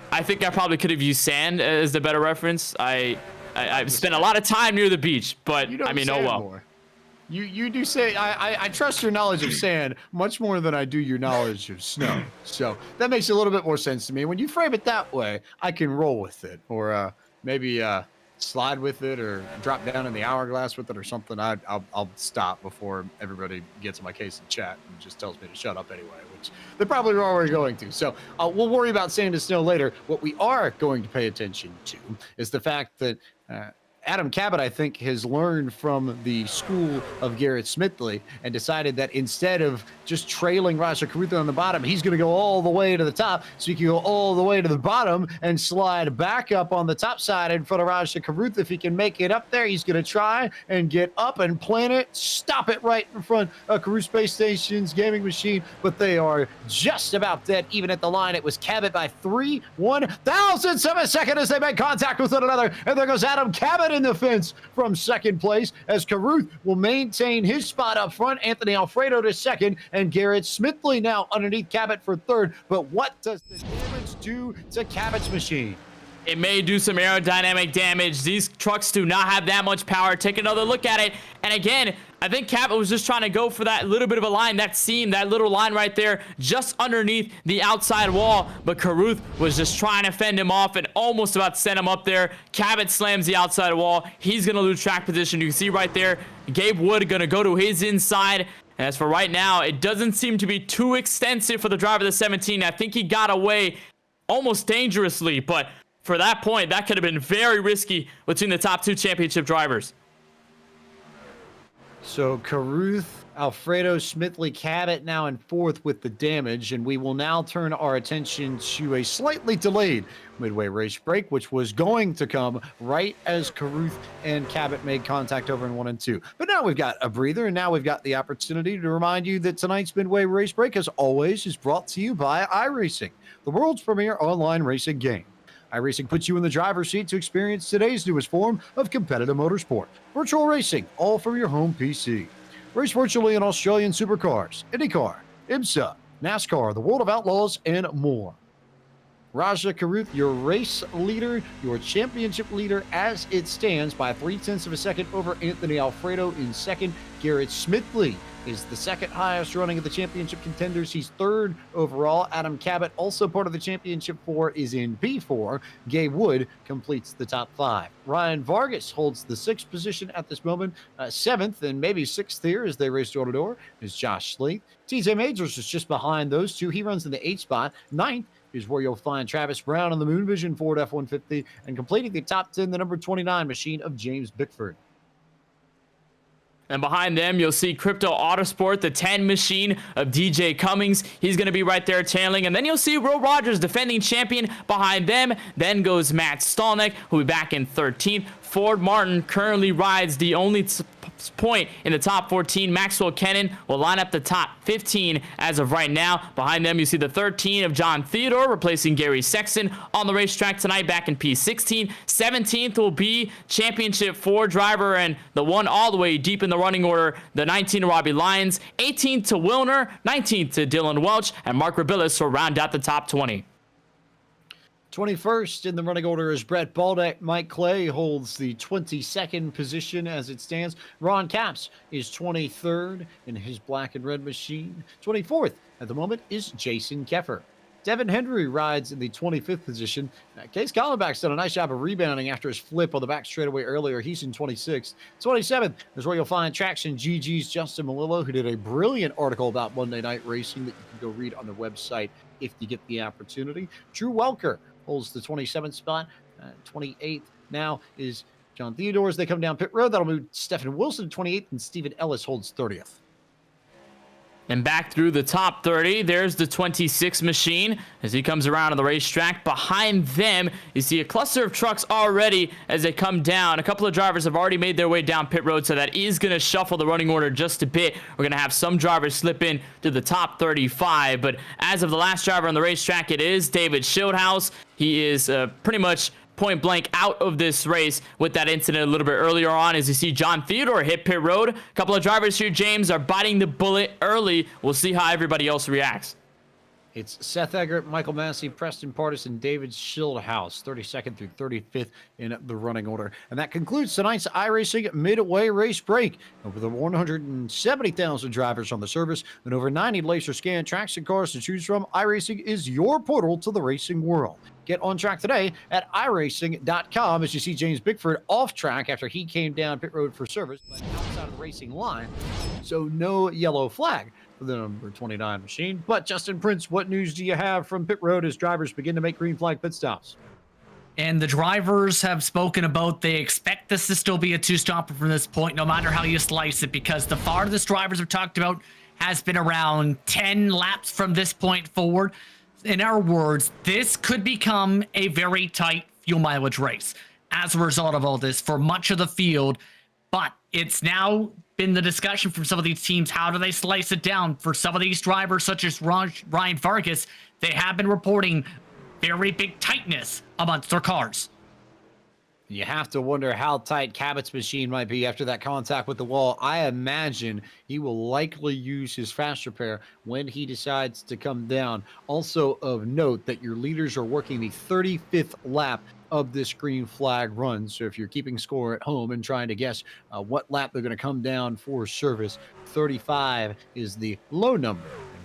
I think I probably could have used sand as the better reference. I've spent a lot of time near the beach, but I mean, oh well.
More. You do say I trust your knowledge of sand much more than I do your knowledge of snow. So that makes a little bit more sense to me. When you frame it that way, I can roll with it, or maybe slide with it, or drop down in the hourglass with it, or something. I'll stop before everybody gets in my case in chat and just tells me to shut up anyway, which they probably are already going to. So we'll worry about sand and snow later. What we are going to pay attention to is the fact that Adam Cabot, I think, has learned from the school of Garrett Smithley and decided that instead of just trailing Raja Caruth on the bottom, he's going to go all the way to the top, so he can go all the way to the bottom and slide back up on the top side in front of Raja Caruth. If he can make it up there, he's going to try and get up and plant it, stop it right in front of Caruth Space Station's gaming machine, but they are just about dead. Even at the line, it was Cabot by 3/1,000ths of a second as they make contact with one another, and there goes Adam Cabot in the fence from second place as Caruth will maintain his spot up front. Anthony Alfredo to second, and Garrett Smithley now underneath Cabot for third. But what does the damage do to Cabot's machine?
It may do some aerodynamic damage. These trucks do not have that much power. Take another look at it. And again, I think Cabot was just trying to go for that little bit of a line, that seam, that little line right there, just underneath the outside wall. But Caruth was just trying to fend him off and almost about to send him up there. Cabot slams the outside wall. He's going to lose track position. You can see right there, Gabe Wood going to go to his inside. And as for right now, it doesn't seem to be too extensive for the driver of the 17. I think he got away almost dangerously, but for that point, that could have been very risky between the top two championship drivers.
So Caruth, Alfredo, Smithley, Cabot now in fourth with the damage, and we will now turn our attention to a slightly delayed midway race break, which was going to come right as Caruth and Cabot made contact over in 1 and 2. But now we've got a breather, and now we've got the opportunity to remind you that tonight's midway race break, as always, is brought to you by iRacing, the world's premier online racing game. iRacing puts you in the driver's seat to experience today's newest form of competitive motorsport. Virtual racing, all from your home PC. Race virtually in Australian supercars, IndyCar, IMSA, NASCAR, the World of Outlaws, and more. Raja Caruth, your race leader, your championship leader as it stands by 0.3 of a second over Anthony Alfredo in second. Garrett Smithley is the second highest running of the championship contenders. He's third overall. Adam Cabot, also part of the championship 4, is in P4. Gabe Wood completes the top 5. Ryan Vargas holds the 6th position at this moment. 7th and maybe 6th here as they race door to door is Josh Sleeth. TJ Majors is just behind those two. He runs in the 8th spot. 9th is where you'll find Travis Brown on the Moon Vision Ford F-150, and completing the top 10, the number 29 machine of James Bickford.
And behind them, you'll see Crypto Autosport, the 10 machine of DJ Cummings. He's going to be right there tailing. And then you'll see Will Rogers, defending champion, behind them. Then goes Matt Stallneck, who will be back in 13th. Ford Martin currently rides the only point in the top 14. Maxwell Kennan will line up the top 15 as of right now. Behind them, you see the 13 of John Theodore, replacing Gary Sexton on the racetrack tonight, back in P16. 17th will be championship 4 driver, and the one all the way deep in the running order, the 19 of Robbie Lyons. 18th to Wilner, 19th to Dylan Welch, and Mark Rabilis will round out the top 20.
21st in the running order is Brett Baldock. Mike Clay holds the 22nd position as it stands. Ron Capps is 23rd in his black and red machine. 24th at the moment is Jason Keffer. Devin Hendry rides in the 25th position. Case Collenbach's done a nice job of rebounding after his flip on the back straightaway earlier. He's in 26th. 27th is where you'll find Traction GG's Justin Malillo, who did a brilliant article about Monday Night Racing that you can go read on their website if you get the opportunity. Drew Welker holds the 27th spot. 28th now is John Theodore as they come down pit road. That'll move Stephen Wilson to 28th, and Stephen Ellis holds 30th.
And back through the top 30, there's the 26 machine as he comes around on the racetrack. Behind them, you see a cluster of trucks already as they come down. A couple of drivers have already made their way down pit road, so that is going to shuffle the running order just a bit. We're going to have some drivers slip in to the top 35, but as of the last driver on the racetrack, it is David Schildhaus. He is pretty much point blank out of this race with that incident a little bit earlier on. As you see John Theodore hit pit road. A couple of drivers here, James, are biting the bullet early. We'll see how everybody else reacts.
It's Seth Eggert, Michael Massey, Preston Pardis, and David Schildhaus, 32nd through 35th in the running order. And that concludes tonight's iRacing midway race break. Over the 170,000 drivers on the service and over 90 laser scan tracks and cars to choose from, iRacing is your portal to the racing world. Get on track today at iRacing.com as you see James Bickford off track after he came down pit road for service, but outside of the racing line. So no yellow flag for the number 29 machine. But Justin Prince, what news do you have from pit road as drivers begin to make green flag pit stops?
And the drivers have spoken about they expect this to still be a two-stopper from this point, no matter how you slice it, because the farthest drivers have talked about has been around 10 laps from this point forward. In our words, this could become a very tight fuel mileage race as a result of all this for much of the field. But it's now been the discussion from some of these teams. How do they slice it down? For some of these drivers, such as Ryan Vargas, they have been reporting very big tightness amongst their cars.
You have to wonder how tight Cabot's machine might be after that contact with the wall. I imagine he will likely use his fast repair when he decides to come down. Also of note that your leaders are working the 35th lap of this green flag run. So if you're keeping score at home and trying to guess what lap they're going to come down for service, 35 is the low number.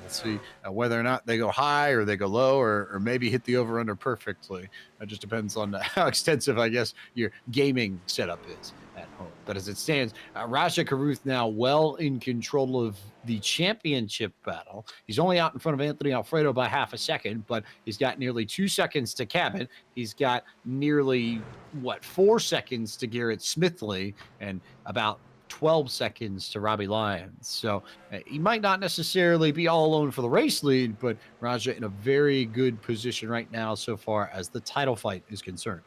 See whether or not they go high or they go low or maybe hit the over-under perfectly. It just depends on how extensive, I guess, your gaming setup is at home. But as it stands, Raja Caruth now well in control of the championship battle. He's only out in front of Anthony Alfredo by half a second, but he's got nearly 2 seconds to Cabot. He's got nearly, 4 seconds to Garrett Smithley and about 12 seconds to Robbie Lyons. So he might not necessarily be all alone for the race lead, but Raja in a very good position right now so far as the title fight is concerned.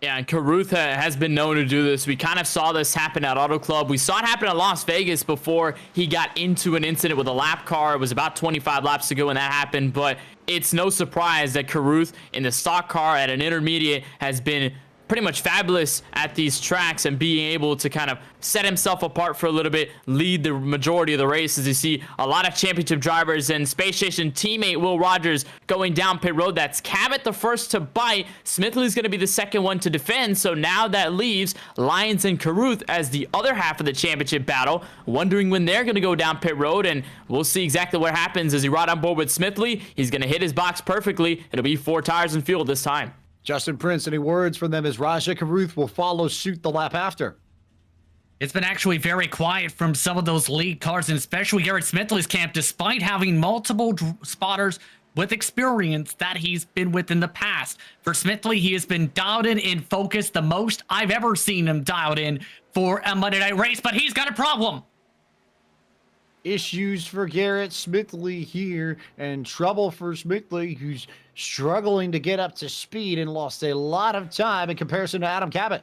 Yeah, and Caruth has been known to do this. We kind of saw this happen at Auto Club. We saw it happen at Las Vegas before he got into an incident with a lap car. It was about 25 laps to go when that happened, but it's no surprise that Caruth in the stock car at an intermediate has been pretty much fabulous at these tracks and being able to kind of set himself apart for a little bit, lead the majority of the races. You see a lot of championship drivers and Space Station teammate Will Rogers going down pit road. That's Cabot the first to bite. Smithley's going to be the second one to defend. So now that leaves Lyons and Caruth as the other half of the championship battle, wondering when they're going to go down pit road. And we'll see exactly what happens as he ride on board with Smithley. He's going to hit his box perfectly. It'll be 4 tires and fuel this time.
Justin Prince, any words from them as Raja Caruth will follow suit the lap after?
It's been actually very quiet from some of those lead cars, and especially Garrett Smithley's camp, despite having multiple spotters with experience that he's been with in the past. For Smithley, he has been dialed in and focused the most I've ever seen him dialed in for a Monday Night Race, but he's got a problem.
Issues for Garrett Smithley here, and trouble for Smithley, who's struggling to get up to speed and lost a lot of time in comparison to Adam Cabot.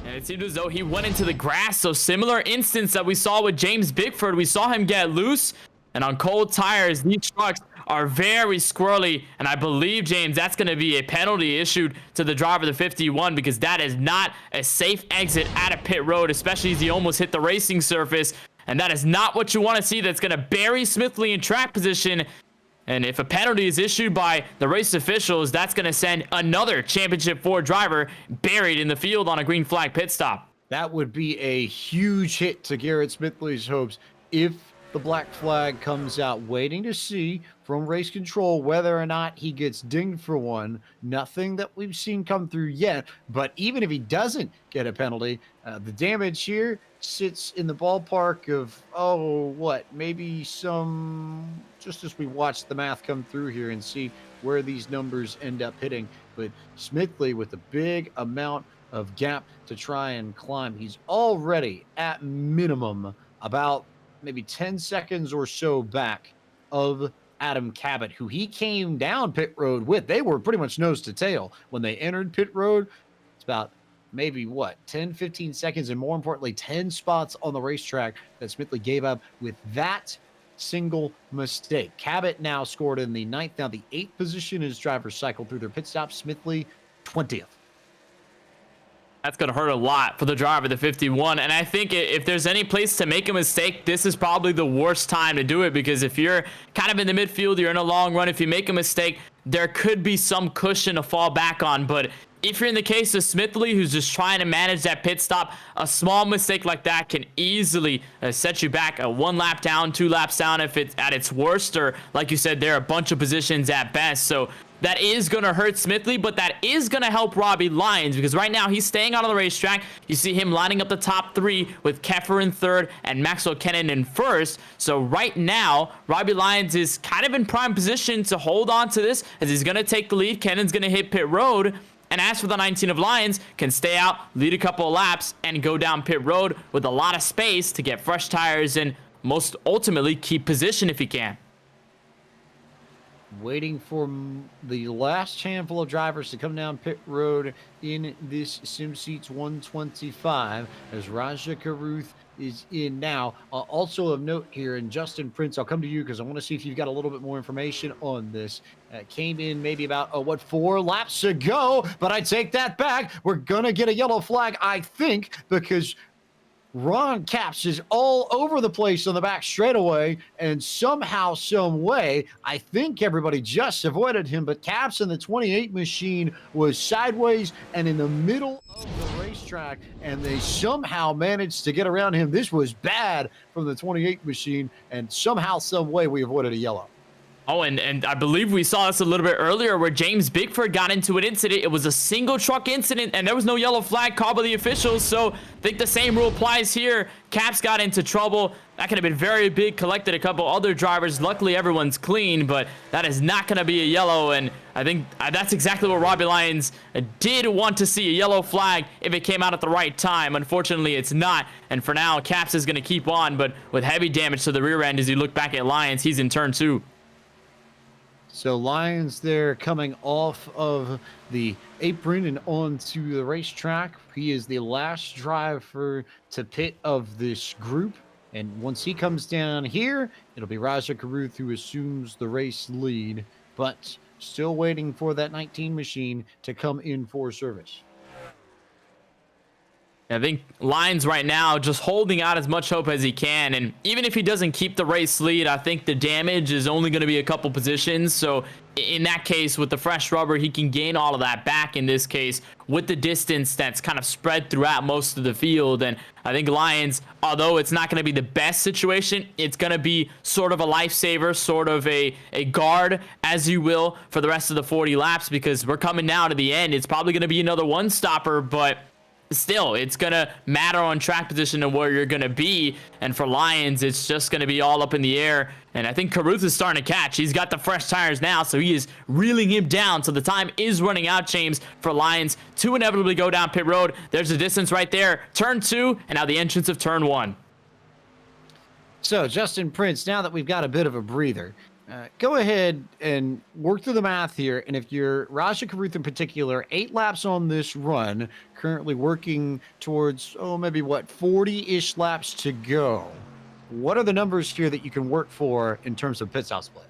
And it seemed as though he went into the grass. So similar instance that we saw with James Bickford. We saw him get loose, and on cold tires, these trucks are very squirrely. And I believe, James, that's going to be a penalty issued to the driver of the 51, because that is not a safe exit at a pit road, especially as he almost hit the racing surface. And that is not what you want to see. That's going to bury Smithley in track position. And if a penalty is issued by the race officials, that's going to send another Championship 4 driver buried in the field on a green flag pit stop.
That would be a huge hit to Garrett Smithley's hopes if the black flag comes out, waiting to see from race control whether or not he gets dinged for one. Nothing that we've seen come through yet, but even if he doesn't get a penalty, the damage here sits in the ballpark of, maybe some, just as we watch the math come through here and see where these numbers end up hitting. But Smithley with a big amount of gap to try and climb. He's already at minimum about maybe 10 seconds or so back of Adam Cabot, who he came down pit road with. They were pretty much nose to tail when they entered pit road. It's about maybe 10, 15 seconds, and more importantly, 10 spots on the racetrack that Smithley gave up with that single mistake. Cabot now scored in the 9th. Now the 8th position. His drivers cycled through their pit stop. Smithley 20th.
That's going to hurt a lot for the driver, the 51. And I think if there's any place to make a mistake, this is probably the worst time to do it, because if you're kind of in the midfield, you're in a long run, if you make a mistake, there could be some cushion to fall back on. But if you're in the case of Smithley, who's just trying to manage that pit stop, a small mistake like that can easily set you back 1 lap down, 2 laps down if it's at its worst, or like you said, there are a bunch of positions at best. So that is going to hurt Smithley, but that is going to help Robbie Lyons, because right now he's staying out on the racetrack. You see him lining up the top 3 with Keffer in 3rd and Maxwell Kennan in 1st. So right now, Robbie Lyons is kind of in prime position to hold on to this, as he's going to take the lead. Kennan's going to hit pit road. And as for the 19 of Lyons, can stay out, lead a couple of laps, and go down pit road with a lot of space to get fresh tires and most ultimately keep position if he can.
Waiting for the last handful of drivers to come down pit road in this SimSeats 125 as Raja Karuth is in now. Also of note here, and Justin Prince, I'll come to you because I want to see if you've got a little bit more information on this. Came in maybe about 4 laps ago, but I take that back. We're gonna get a yellow flag, I think, because Ron Capps is all over the place on the back straightaway, and somehow, some way, I think everybody just avoided him, but Capps in the 28 machine was sideways and in the middle of the racetrack, and they somehow managed to get around him. This was bad from the 28 machine, and somehow, some way, we avoided a yellow.
Oh, and I believe we saw this a little bit earlier where James Bigford got into an incident. It was a single truck incident, and there was no yellow flag called by the officials, so I think the same rule applies here. Capps got into trouble. That could have been very big, collected a couple other drivers. Luckily, everyone's clean, but that is not going to be a yellow, and I think that's exactly what Robbie Lyons did want to see, a yellow flag if it came out at the right time. Unfortunately, it's not, and for now, Capps is going to keep on, but with heavy damage to the rear end as you look back at Lyons, he's in turn 2.
So Lyons there coming off of the apron and onto the racetrack. He is the last driver to pit of this group. And once he comes down here, it'll be Raja Karuth who assumes the race lead, but still waiting for that 19 machine to come in for service.
I think Lyons right now just holding out as much hope as he can, and even if he doesn't keep the race lead, I think the damage is only going to be a couple positions. So in that case, with the fresh rubber, he can gain all of that back in this case with the distance that's kind of spread throughout most of the field. And I think Lyons, although it's not going to be the best situation, it's going to be sort of a lifesaver, sort of a guard, as you will, for the rest of the 40 laps, because we're coming now to the end. It's probably going to be another one stopper, but still, it's going to matter on track position and where you're going to be. And for Lyons, it's just going to be all up in the air. And I think Karuth is starting to catch. He's got the fresh tires now, so he is reeling him down. So the time is running out, James, for Lyons to inevitably go down pit road. There's the distance right there. Turn 2, and now the entrance of turn 1.
So, Justin Prince, now that we've got a bit of a breather, go ahead and work through the math here. And if you're Raja Karuth in particular, 8 laps on this run, currently working towards, maybe 40-ish laps to go. What are the numbers here that you can work for in terms of pit stop split?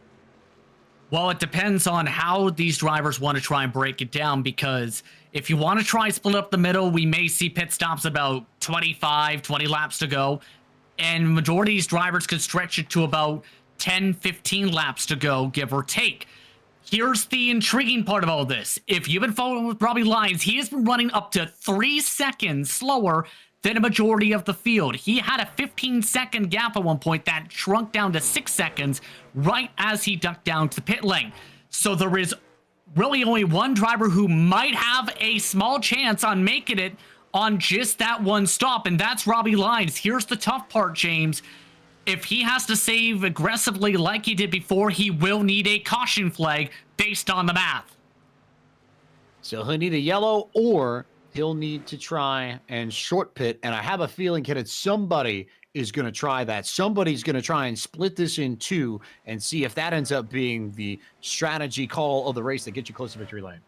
Well, it depends on how these drivers want to try and break it down, because if you want to try split up the middle, we may see pit stops about 20 laps to go. And majority of these drivers could stretch it to about 10, 15 laps to go, give or take. Here's the intriguing part of all this. If you've been following with Robbie Lyons, he has been running up to 3 seconds slower than a majority of the field. He had a 15-second gap at one point that shrunk down to 6 seconds right as he ducked down to the pit lane. So there is really only one driver who might have a small chance on making it on just that one stop, and that's Robbie Lyons. Here's the tough part, James. If he has to save aggressively like he did before, he will need a caution flag based on the math.
So he'll need a yellow, or he'll need to try and short pit. And I have a feeling, Kenneth, somebody is going to try that. Somebody's going to try and split this in two and see if that ends up being the strategy call of the race that gets you close to victory lane.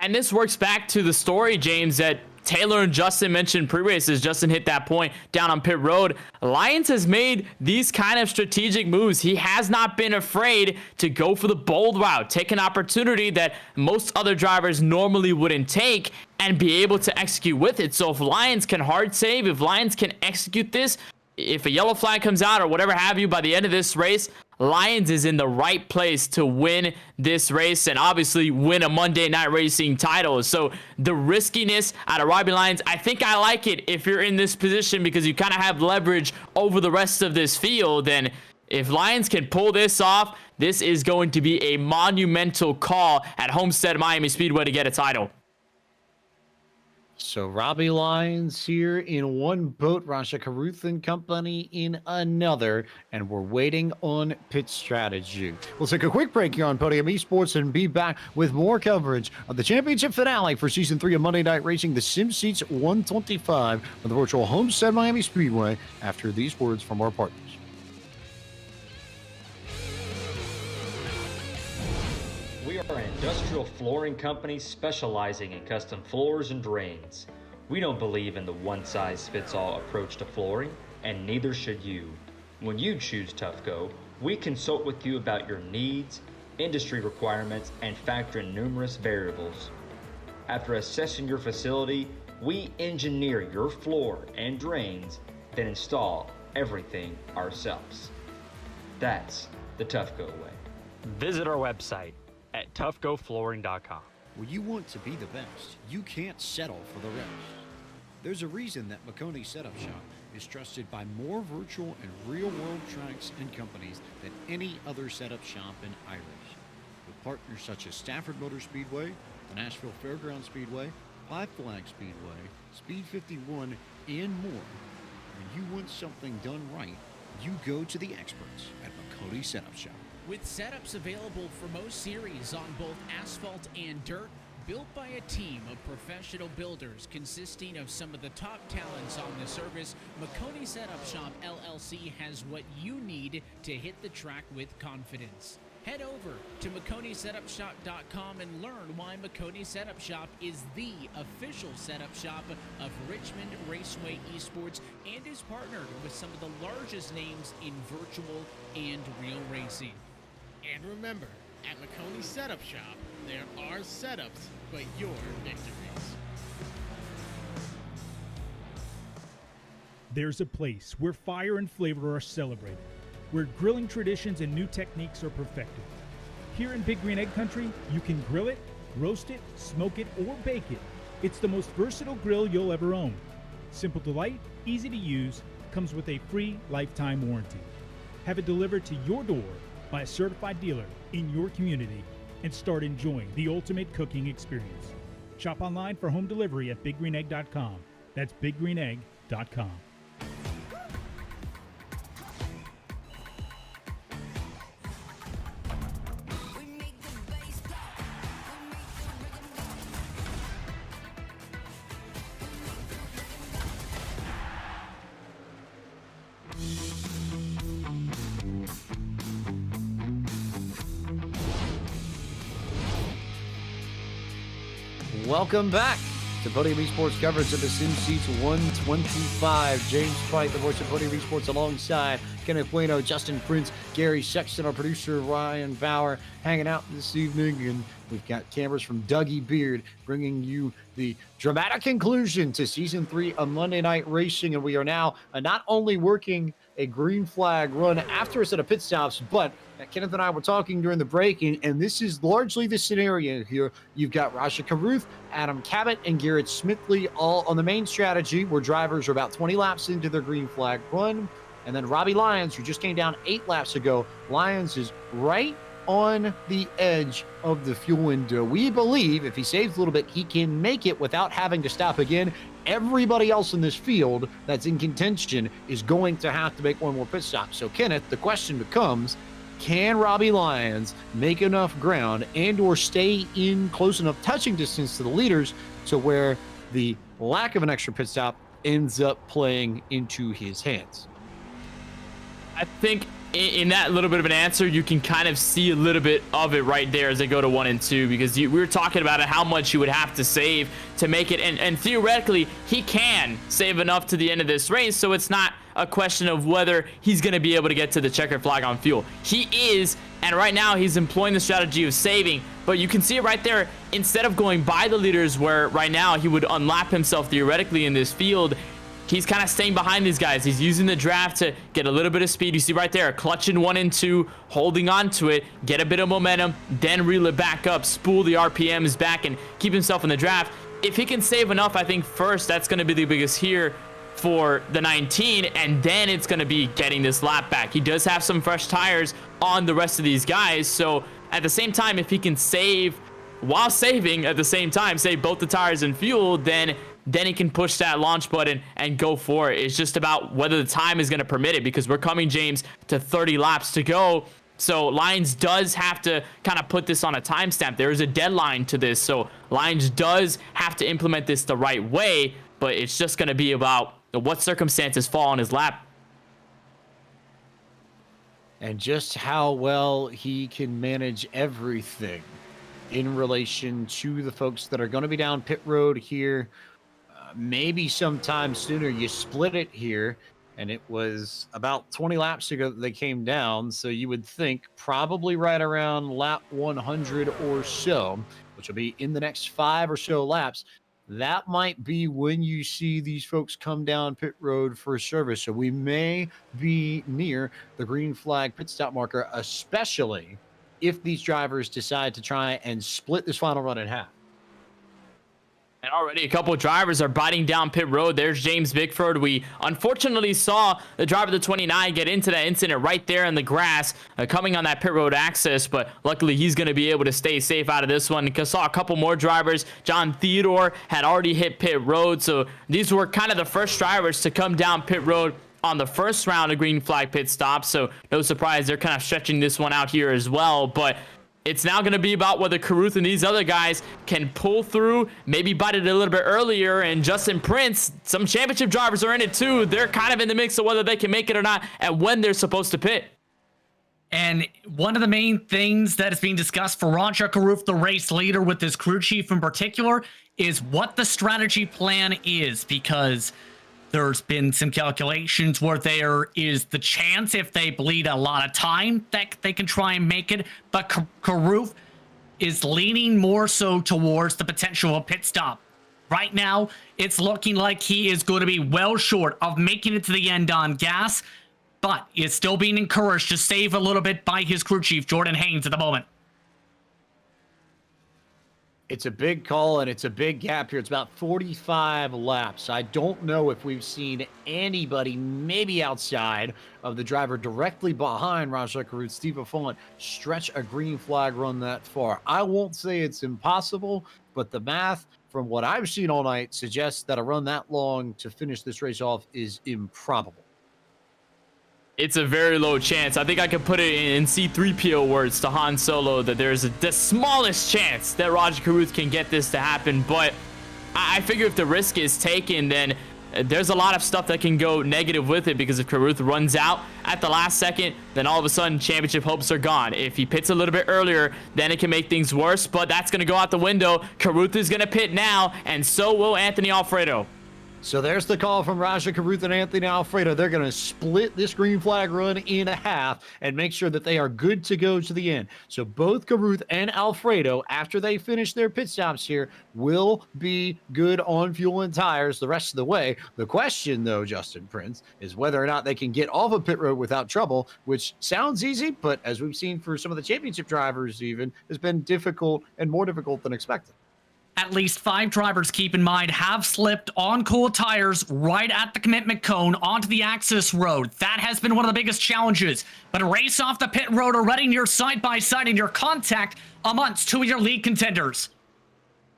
And this works back to the story, James, that Taylor and Justin mentioned pre-races. Justin hit that point down on pit road. Lyons has made these kind of strategic moves. He has not been afraid to go for the bold route, take an opportunity that most other drivers normally wouldn't take, and be able to execute with it. So if Lyons can hard save, if Lyons can execute this, if a yellow flag comes out or whatever have you by the end of this race, Lyons is in the right place to win this race and obviously win a Monday Night Racing title. So the riskiness out of Robbie Lyons, I think I like it if you're in this position because you kind of have leverage over the rest of this field. And if Lyons can pull this off, this is going to be a monumental call at Homestead Miami Speedway to get a title.
So Robbie Lyons here in one boat, Rasha Caruth and company in another, and we're waiting on pit strategy. We'll take a quick break here on Podium Esports and be back with more coverage of the championship finale for Season 3 of Monday Night Racing, the Sim Seats 125 of the virtual Homestead Miami Speedway after these words from our partners.
We are an industrial flooring company specializing in custom floors and drains. We don't believe in the one-size-fits-all approach to flooring, and neither should you. When you choose Tufco, we consult with you about your needs, industry requirements, and factor in numerous variables. After assessing your facility, we engineer your floor and drains, then install everything ourselves. That's the Tufco way.
Visit our website at tufcoflooring.com.
When you want to be the best, you can't settle for the rest. There's a reason that Maconi Setup Shop is trusted by more virtual and real-world tracks and companies than any other setup shop in iRacing. With partners such as Stafford Motor Speedway, the Nashville Fairgrounds Speedway, Five Flag Speedway, Speed 51, and more. When you want something done right, you go to the experts at Maconi Setup Shop.
With setups available for most series on both asphalt and dirt, built by a team of professional builders consisting of some of the top talents on the service, Maconi Setup Shop LLC has what you need to hit the track with confidence. Head over to MaconiSetupShop.com and learn why Maconi Setup Shop is the official setup shop of Richmond Raceway Esports and is partnered with some of the largest names in virtual and real racing.
And remember, at Maconi Setup Shop, there are setups, but your victories.
There's a place where fire and flavor are celebrated, where grilling traditions and new techniques are perfected. Here in Big Green Egg Country, you can grill it, roast it, smoke it, or bake it. It's the most versatile grill you'll ever own. Simple to light, easy to use, comes with a free lifetime warranty. Have it delivered to your door by a certified dealer in your community and start enjoying the ultimate cooking experience. Shop online for home delivery at biggreenegg.com. That's biggreenegg.com.
Welcome back to Podium Esports coverage of the Sim Seats 125. James Fight, the voice of Podium Esports, alongside Kenneth Bueno, Justin Prince, Gary Sexton, our producer Ryan Bauer, hanging out this evening. And we've got cameras from Dougie Beard bringing you the dramatic conclusion to Season 3 of Monday Night Racing. And we are now not only working a green flag run after a set of pit stops. But Kenneth and I were talking during the break, and this is largely the scenario here. You've got Raja Caruth, Adam Cabot, and Garrett Smithley all on the main strategy, where drivers are about 20 laps into their green flag run. And then Robbie Lyons, who just came down 8 laps ago. Lyons is right on the edge of the fuel window. We believe if he saves a little bit, he can make it without having to stop again. Everybody else in this field that's in contention is going to have to make one more pit stop. So, Kenneth, the question becomes, can Robbie Lyons make enough ground and or stay in close enough touching distance to the leaders to where the lack of an extra pit stop ends up playing into his hands?
I think in that little bit of an answer, you can kind of see a little bit of it right there as they go to 1 and 2, because we were talking about it, how much you would have to save to make it. And theoretically, he can save enough to the end of this race. So it's not a question of whether he's going to be able to get to the checkered flag on fuel. He is. And right now he's employing the strategy of saving, but you can see it right there. Instead of going by the leaders, where right now he would unlap himself theoretically in this field, he's kind of staying behind these guys. He's using the draft to get a little bit of speed. You see right there, clutching 1 and 2, holding on to it, get a bit of momentum, then reel it back up, spool the RPMs back, and keep himself in the draft. If he can save enough, I think first that's going to be the biggest here for the 19, and then it's going to be getting this lap back. He does have some fresh tires on the rest of these guys, so at the same time, if he can save while saving at the same time, save both the tires and fuel, then he can push that launch button and go for it. It's just about whether the time is going to permit it, because we're coming, James, to 30 laps to go. So Lyons does have to kind of put this on a timestamp. There is a deadline to this, so Lyons does have to implement this the right way, but it's just going to be about what circumstances fall on his lap.
And just how well he can manage everything in relation to the folks that are going to be down pit road here. Maybe sometime sooner. You split it here, and it was about 20 laps ago that they came down, so you would think probably right around lap 100 or so, which will be in the next 5 or so laps. That might be when you see these folks come down pit road for service. So we may be near the green flag pit stop marker, especially if these drivers decide to try and split this final run in half.
And already a couple of drivers are biting down pit road. There's James Bickford. We unfortunately saw the driver of the 29 get into that incident right there in the grass, coming on that pit road access, but luckily he's going to be able to stay safe out of this one. Because saw a couple more drivers. John Theodore had already hit pit road, so these were kind of the first drivers to come down pit road on the first round of green flag pit stops. So no surprise, they're kind of stretching this one out here as well. But it's now going to be about whether Caruth and these other guys can pull through, maybe bite it a little bit earlier. And Justin Prince, some championship drivers are in it too. They're kind of in the mix of whether they can make it or not and when they're supposed to pit.
And one of the main things that is being discussed for Raja Caruth, the race leader with his crew chief in particular, is what the strategy plan is, because there's been some calculations where there is the chance, if they bleed a lot of time, that they can try and make it. But Caruth is leaning more so towards the potential of a pit stop. Right now, it's looking like he is going to be well short of making it to the end on gas, but is still being encouraged to save a little bit by his crew chief, Jordan Haynes, at the moment.
It's a big call, and it's a big gap here. It's about 45 laps. I don't know if we've seen anybody, maybe outside of the driver directly behind Raja Caruth, Steve Font, stretch a green flag run that far. I won't say it's impossible, but the math from what I've seen all night suggests that a run that long to finish this race off is improbable.
It's a very low chance. I think I could put it in C-3PO words to Han Solo that there's the smallest chance that Raja Caruth can get this to happen. But I figure if the risk is taken, then there's a lot of stuff that can go negative with it, because if Caruth runs out at the last second, then all of a sudden championship hopes are gone. If he pits a little bit earlier, then it can make things worse, but that's going to go out the window. Caruth is going to pit now, and so will Anthony Alfredo.
So there's the call from Raja Caruth and Anthony Alfredo. They're going to split this green flag run in half and make sure that they are good to go to the end. So both Caruth and Alfredo, after they finish their pit stops here, will be good on fuel and tires the rest of the way. The question, though, Justin Prince, is whether or not they can get off of pit road without trouble, which sounds easy, but as we've seen for some of the championship drivers even, has been difficult and more difficult than expected.
At least 5 drivers, keep in mind, have slipped on cold tires right at the commitment cone onto the access road. That has been one of the biggest challenges. But a race off the pit road already near side-by-side in your contact amongst 2 of your lead contenders.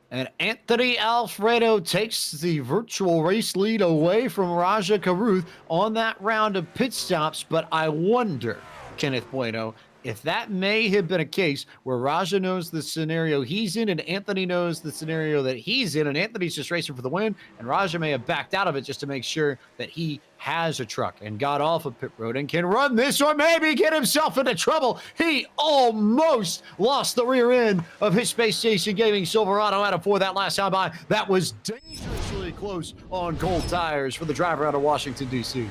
And Anthony Alfredo takes the virtual race lead away from Raja Caruth on that round of pit stops. But I wonder, Kenneth Bueno, if that may have been a case where Raja knows the scenario he's in and Anthony knows the scenario that he's in, and Anthony's just racing for the win, and Raja may have backed out of it just to make sure that he has a truck and got off of pit road and can run this or maybe get himself into trouble. He almost lost the rear end of his Space Station Gaming Silverado out of 4 that last time by. That was dangerously close on cold tires for the driver out of Washington, D.C.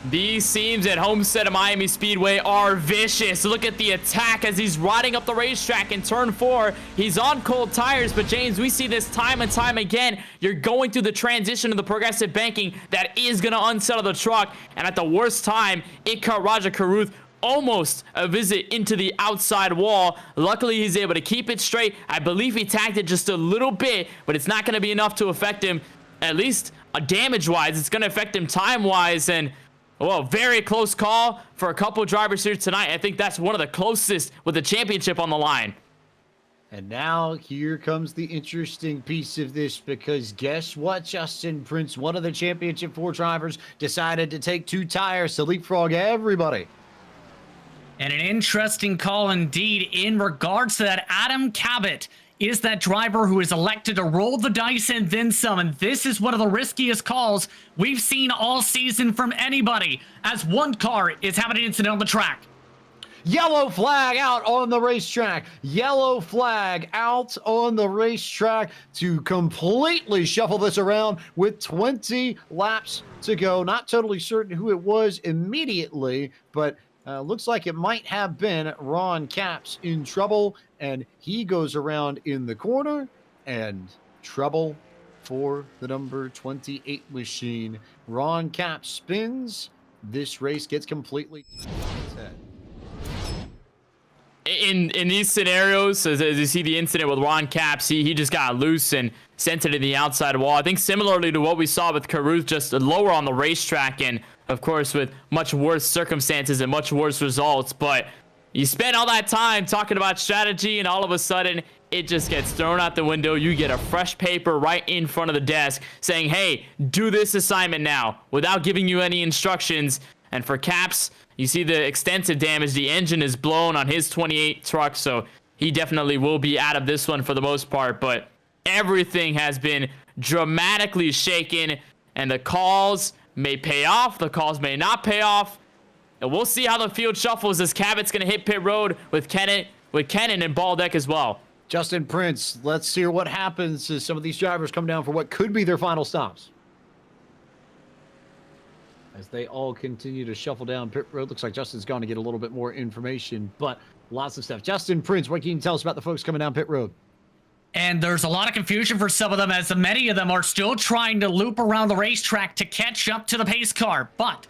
These seams at Homestead and Miami Speedway are vicious. Look at the attack as he's riding up the racetrack in turn 4. He's on cold tires, but James, we see this time and time again. You're going through the transition of the progressive banking that is going to unsettle the truck, and at the worst time, it cut Raja Caruth almost a visit into the outside wall. Luckily, he's able to keep it straight. I believe he tagged it just a little bit, but it's not going to be enough to affect him, at least damage-wise. It's going to affect him time-wise, and well, very close call for a couple drivers here tonight. I think that's one of the closest with the championship on the line.
And now here comes the interesting piece of this, because guess what, Justin Prince? One of the championship 4 drivers decided to take 2 tires to leapfrog everybody.
And an interesting call indeed in regards to that. Adam Cabot is that driver who is elected to roll the dice and then some. And this is one of the riskiest calls we've seen all season from anybody, as one car is having an incident on the track.
Yellow flag out on the racetrack. Yellow flag out on the racetrack to completely shuffle this around with 20 laps to go. Not totally certain who it was immediately, but looks like it might have been Ron Capps in trouble, and he goes around in the corner, and trouble for the number 28 machine. Ron Capps spins. This race gets completely turned on its head.
In these scenarios, as you see the incident with Ron Capps, he just got loose and sent it to the outside wall. I think similarly to what we saw with Caruth, just lower on the racetrack, and of course with much worse circumstances and much worse results. But you spend all that time talking about strategy, and all of a sudden it just gets thrown out the window. You get a fresh paper right in front of the desk saying, hey, do this assignment now, without giving you any instructions. And for Capps, you see the extensive damage. The engine is blown on his 28 truck, so he definitely will be out of this one for the most part. But everything has been dramatically shaken, and the calls may pay off, the calls may not pay off. And we'll see how the field shuffles as Cabot's going to hit pit road with Kennan and Baldeck as well.
Justin Prince, let's hear what happens as some of these drivers come down for what could be their final stops. As they all continue to shuffle down pit road. Looks like Justin's going to get a little bit more information, but lots of stuff. Justin Prince, what can you tell us about the folks coming down pit road?
And there's a lot of confusion for some of them, as many of them are still trying to loop around the racetrack to catch up to the pace car. But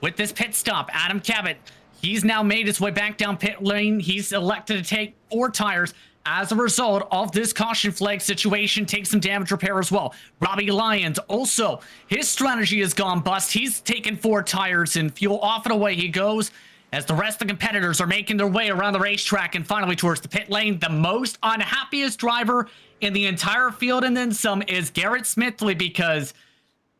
with this pit stop, Adam Cabot, he's now made his way back down pit lane. He's elected to take 4 tires. As a result of this caution flag situation, takes some damage repair as well. Robbie Lyons, also, his strategy has gone bust. He's taken 4 tires and fuel off and away he goes, as the rest of the competitors are making their way around the racetrack and finally towards the pit lane. The most unhappiest driver in the entire field and then some is Garrett Smithley, because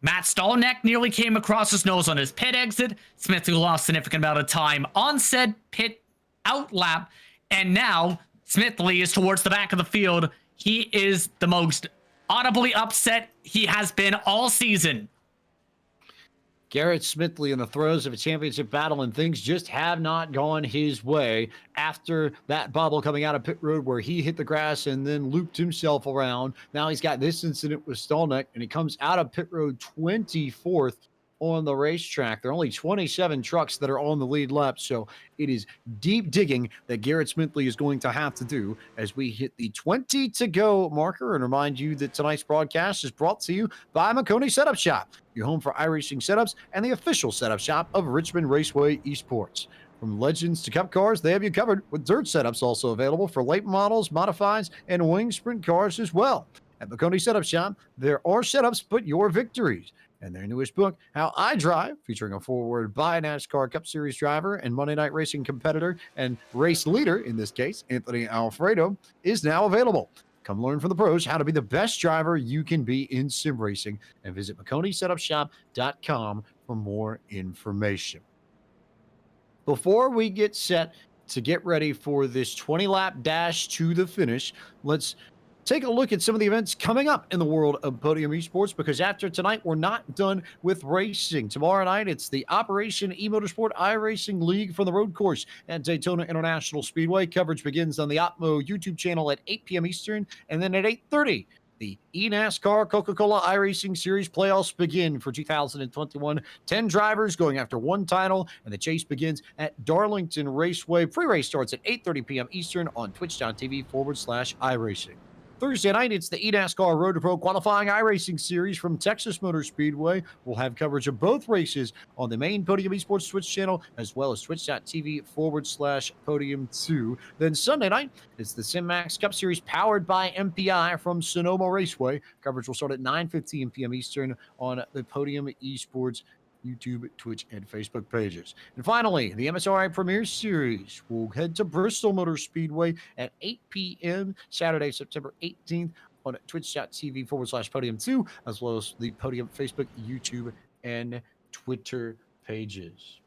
Matt Stallneck nearly came across his nose on his pit exit. Smithley lost a significant amount of time on said pit out lap, and now Smithley is towards the back of the field. He is the most audibly upset he has been all season.
Garrett Smithley in the throes of a championship battle, and things just have not gone his way after that bobble coming out of pit road where he hit the grass and then looped himself around. Now he's got this incident with Stallneck, and he comes out of pit road 24th on the racetrack. There are only 27 trucks that are on the lead lap, so it is deep digging that Garrett Smithley is going to have to do as we hit the 20 to go marker. And remind you that tonight's broadcast is brought to you by Maconi Setup Shop, your home for iRacing setups and the official setup shop of Richmond Raceway Esports. From legends to cup cars, they have you covered, with dirt setups also available for late models, modifieds, and wing sprint cars as well. At Maconi Setup Shop, there are setups but your victories. And their newest book, How I Drive, featuring a foreword by NASCAR Cup Series driver and Monday Night Racing competitor and race leader, in this case, Anthony Alfredo, is now available. Come learn from the pros how to be the best driver you can be in sim racing, and visit MaconiSetupShop.com for more information. Before we get set to get ready for this 20-lap dash to the finish, let's take a look at some of the events coming up in the world of Podium Esports, because after tonight, we're not done with racing. Tomorrow night, it's the Operation eMotorsport iRacing League from the road course at Daytona International Speedway. Coverage begins on the Opmo YouTube channel at 8 p.m. Eastern, and then at 8:30, the eNASCAR Coca-Cola iRacing Series playoffs begin for 2021. 10 drivers going after one title, and the chase begins at Darlington Raceway. Pre-race starts at 8:30 p.m. Eastern on twitch.tv/iRacing. Thursday night, it's the eNASCAR Road to Pro Qualifying iRacing Series from Texas Motor Speedway. We'll have coverage of both races on the main Podium Esports Twitch channel, as well as twitch.tv/Podium2. Then Sunday night, it's the SimMax Cup Series powered by MPI from Sonoma Raceway. Coverage will start at 9:15 p.m. Eastern on the Podium Esports YouTube, Twitch, and Facebook pages. And finally, the MSRI Premier Series will head to Bristol Motor Speedway at 8 p.m. Saturday, September 18th on twitch.tv/Podium2, as well as the Podium Facebook, YouTube, and Twitter pages.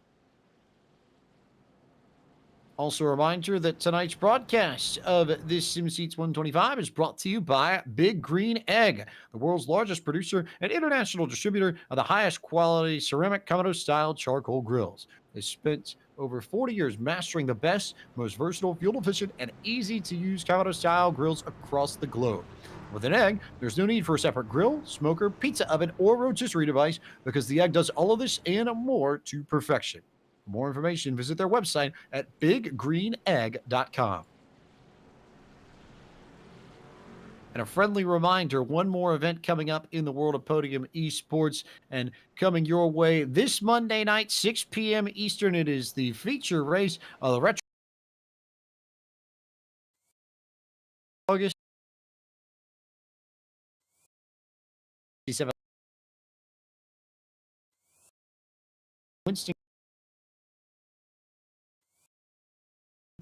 Also, a reminder that tonight's broadcast of this SimSeats 125 is brought to you by Big Green Egg, the world's largest producer and international distributor of the highest quality ceramic Kamado-style charcoal grills. They spent over 40 years mastering the best, most versatile, fuel-efficient, and easy-to-use Kamado-style grills across the globe. With an Egg, there's no need for a separate grill, smoker, pizza oven, or rotisserie device, because the Egg does all of this and more to perfection. For more information, visit their website at biggreenegg.com. And a friendly reminder, one more event coming up in the world of Podium Esports, and coming your way this Monday night, 6 p.m. Eastern. It is the feature race of the Retro August 7. Winston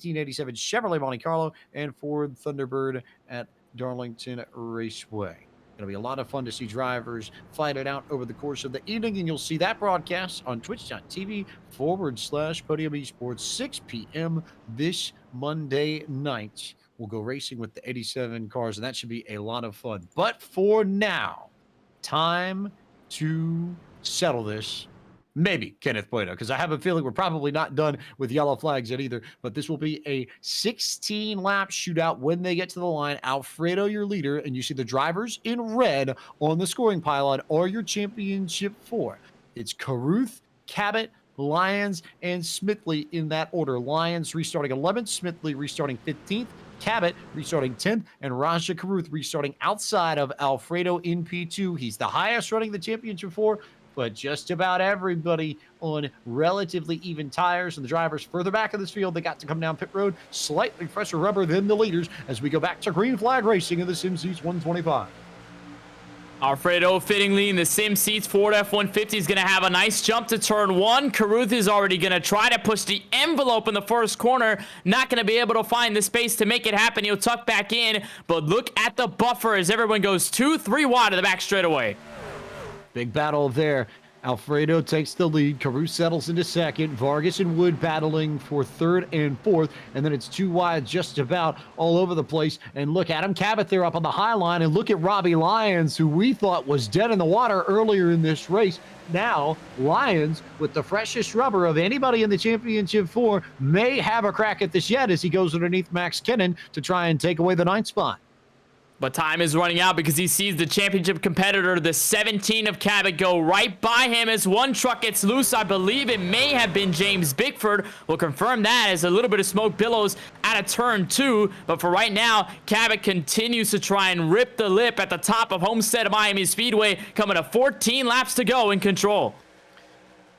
1987 Chevrolet Monte Carlo and Ford Thunderbird at Darlington Raceway. It'll be a lot of fun to see drivers fight it out over the course of the evening, and you'll see that broadcast on twitch.tv/Podium Esports, 6 p.m. this Monday night. We'll go racing with the 87 cars, and that should be a lot of fun. But for now, time to settle this. Maybe Kenneth Bueno, because I have a feeling we're probably not done with yellow flags yet either. But this will be a 16-lap shootout when they get to the line. Alfredo, your leader, and you see the drivers in red on the scoring pylon are your championship four. It's Carruth, Cabot, Lyons, and Smithley in that order. Lyons restarting 11th, Smithley restarting 15th, Cabot restarting 10th, and Raja Carruth restarting outside of Alfredo in P2. He's the highest running the championship for, but just about everybody on relatively even tires, and the drivers further back in this field, they got to come down pit road, slightly fresher rubber than the leaders as we go back to green flag racing in the SimSeats 125.
Alfredo fittingly in the SimSeats Ford F-150 is going to have a nice jump to turn one. Carruth is already going to try to push the envelope in the first corner. Not going to be able to find the space to make it happen. He'll tuck back in, but look at the buffer as everyone goes 2-3 wide of the back straightaway.
Big battle there Alfredo takes the lead. Caruth settles into second. Vargas and Wood battling for third and fourth. And then it's too wide just about all over the place. And look, Adam Cabot there up on the high line. And look at Robbie Lyons, who we thought was dead in the water earlier in this race. Now, Lyons, with the freshest rubber of anybody in the Championship 4, may have a crack at this yet as he goes underneath Max Kennan to try and take away the 9th spot.
But time is running out because he sees the championship competitor, the 17 of Cabot, go right by him as one truck gets loose. I believe it may have been James Bickford. We'll confirm that as a little bit of smoke billows at a turn 2. But for right now, Cabot continues to try and rip the lip at the top of Homestead Miami Speedway, coming to 14 laps to go in control.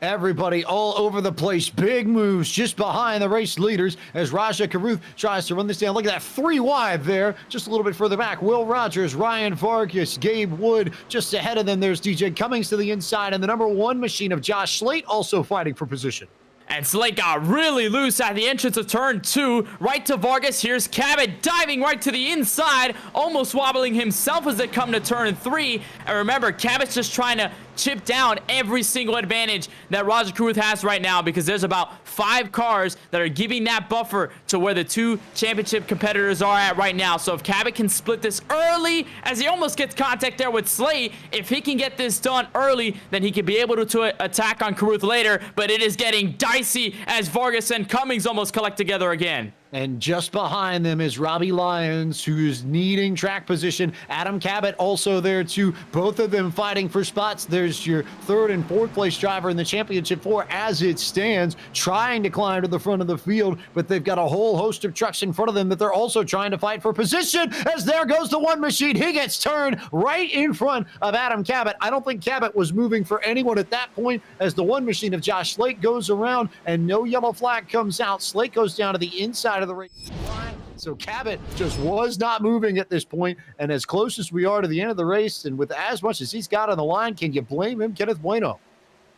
Everybody all over the place. Big moves just behind the race leaders as Raja Caruth tries to run this down. Look at that, 3 wide there, just a little bit further back. Will Rogers, Ryan Vargas, Gabe Wood just ahead of them. There's DJ Cummings to the inside, and the number 1 machine of Josh Slate also fighting for position.
And Slate got really loose at the entrance of turn 2, right to Vargas. Here's Cabot diving right to the inside, almost wobbling himself as they come to turn 3. And remember, Cabot's just trying to chip down every single advantage that Raja Caruth has right now, because there's about 5 cars that are giving that buffer to where the 2 championship competitors are at right now. So if Cabot can split this early, as he almost gets contact there with Slate, if he can get this done early, then he could be able to attack on Caruth later. But it is getting dicey as Vargas and Cummings almost collect together again.
And just behind them is Robbie Lyons, who's needing track position. Adam Cabot also there too. Both of them fighting for spots. There's your 3rd and 4th place driver in the Championship 4 as it stands, trying to climb to the front of the field, but they've got a whole host of trucks in front of them that they're also trying to fight for position, as there goes the 1 machine. He gets turned right in front of Adam Cabot. I don't think Cabot was moving for anyone at that point as the 1 machine of Josh Slate goes around and no yellow flag comes out. Slate goes down to the inside of the race line. So Cabot just was not moving at this point, and as close as we are to the end of the race, and with as much as he's got on the line, can you blame him, Kenneth Bueno?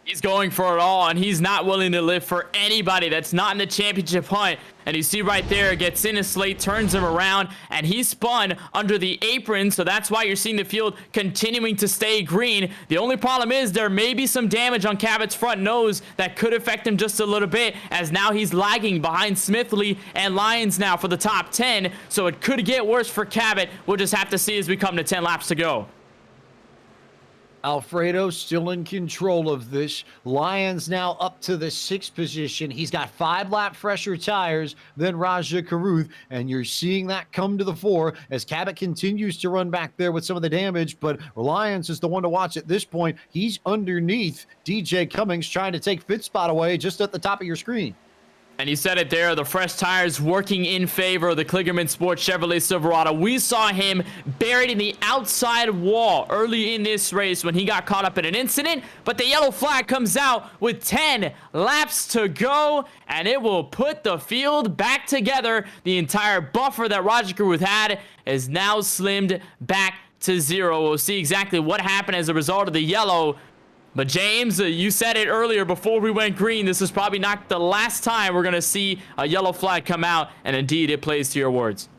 He's going for it all, and he's not willing to live for anybody that's not in the championship hunt. And you see right there, gets in his Slate, turns him around, and he spun under the apron. So that's why you're seeing the field continuing to stay green. The only problem is there may be some damage on Cabot's front nose that could affect him just a little bit, as now he's lagging behind Smithley and Lyons now for the top 10. So it could get worse for Cabot. We'll just have to see as we come to 10 laps to go.
Alfredo still in control of this. Lyons now up to the 6th position. He's got 5 lap fresher tires than Raja Caruth, and you're seeing that come to the fore as Cabot continues to run back there with some of the damage, but Lyons is the one to watch at this point. He's underneath DJ Cummings, trying to take 5th spot away just at the top of your screen.
And you said it there, the fresh tires working in favor of the Kligerman Sports Chevrolet Silverado. We saw him buried in the outside wall early in this race when he got caught up in an incident, but the yellow flag comes out with 10 laps to go, and it will put the field back together. The entire buffer that Raja Caruth had is now slimmed back to 0. We'll see exactly what happened as a result of the yellow. But James, you said it earlier before we went green, this is probably not the last time we're going to see a yellow flag come out, and indeed it plays to your words.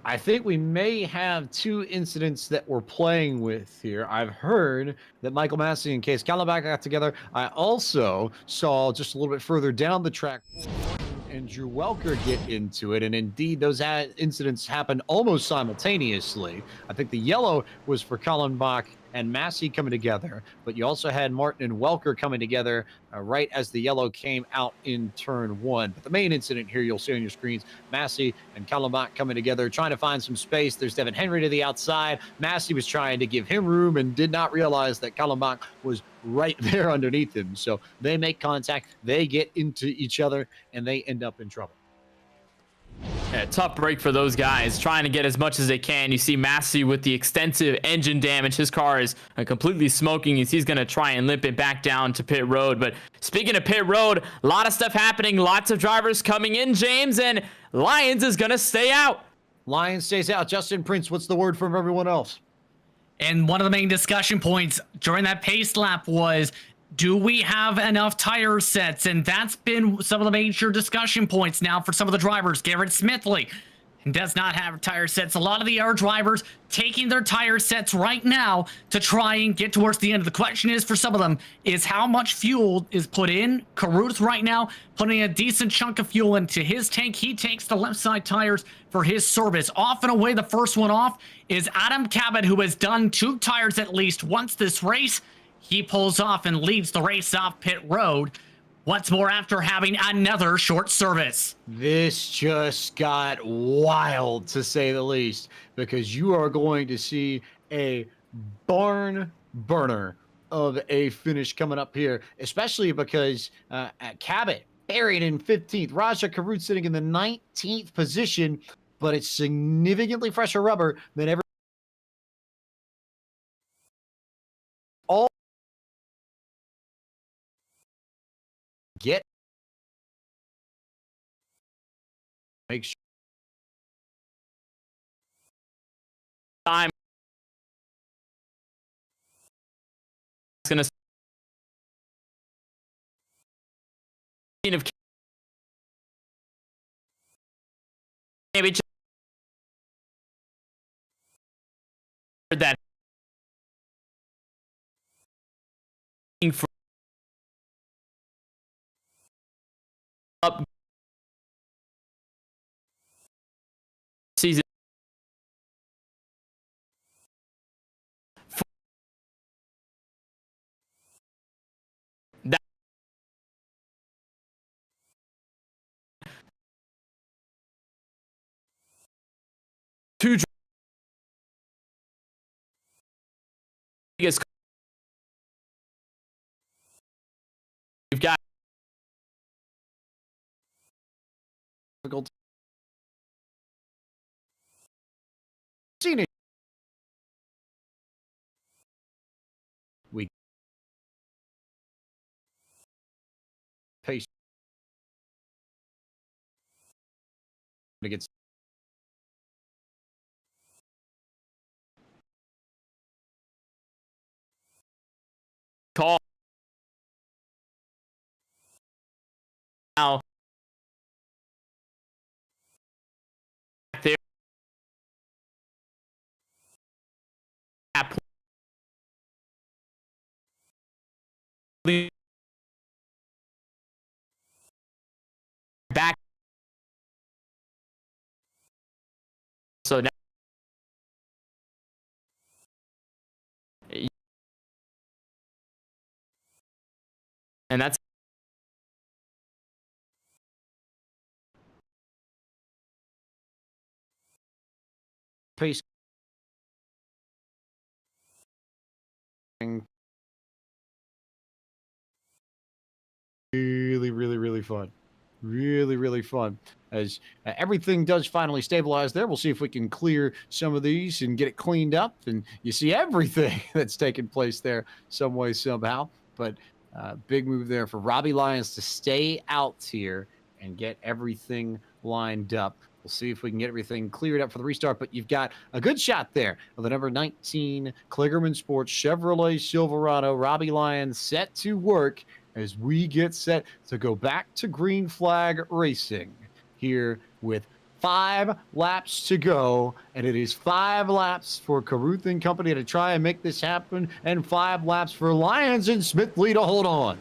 I think we may have 2 incidents that we're playing with here. I've heard that Michael Massey and Case Callenbach got together. I also saw just a little bit further down the track and Drew Welker get into it, and indeed those incidents happened almost simultaneously. I think the yellow was for Callenbach and Massey coming together, but you also had Martin and Welker coming together right as the yellow came out in turn 1. But the main incident here you'll see on your screens, Massey and Callenbach coming together, trying to find some space. There's Devin Henry to the outside. Massey was trying to give him room and did not realize that Callenbach was right there underneath him. So they make contact, they get into each other, and they end up in trouble.
Yeah, tough break for those guys, trying to get as much as they can. You see Massey with the extensive engine damage. His car is completely smoking as he's going to try and limp it back down to pit road. But speaking of pit road, a lot of stuff happening, lots of drivers coming in, James, and Lyons is going to stay out.
Lyons stays out. Justin Prince, what's the word from everyone else?
And one of the main discussion points during that pace lap was, do we have enough tire sets? And that's been some of the major discussion points now for some of the drivers. Garrett Smithley, and does not have tire sets. A lot of the other drivers taking their tire sets right now to try and get towards the end. The question is for some of them is how much fuel is put in. Caruth right now putting a decent chunk of fuel into his tank. He takes the left side tires for his service. Off and away, the first one off is Adam Cabot, who has done 2 tires at least once this race. He pulls off and leads the race off pit road. What's more, after having another short service.
This just got wild, to say the least, because you are going to see a barn burner of a finish coming up here, especially because Cabot buried in 15th. Raja Caruth sitting in the 19th position, but it's significantly fresher rubber than ever. All get make sure
time. It's gonna of maybe just that for up season that two biggest you've got
seen it. We pace against
call now there back so now and that's
pace really fun. Really fun. As everything does finally stabilize there, we'll see if we can clear some of these and get it cleaned up. And you see everything that's taken place there some way, somehow. But big move there for Robbie Lyons to stay out here and get everything lined up. We'll see if we can get everything cleared up for the restart, but you've got a good shot there of the number 19 Kligerman Sports Chevrolet Silverado. Robbie Lyons set to work as we get set to go back to green flag racing here with 5 laps to go, and it is 5 laps for Caruth and company to try and make this happen, and 5 laps for Lyons and Smithley to hold on.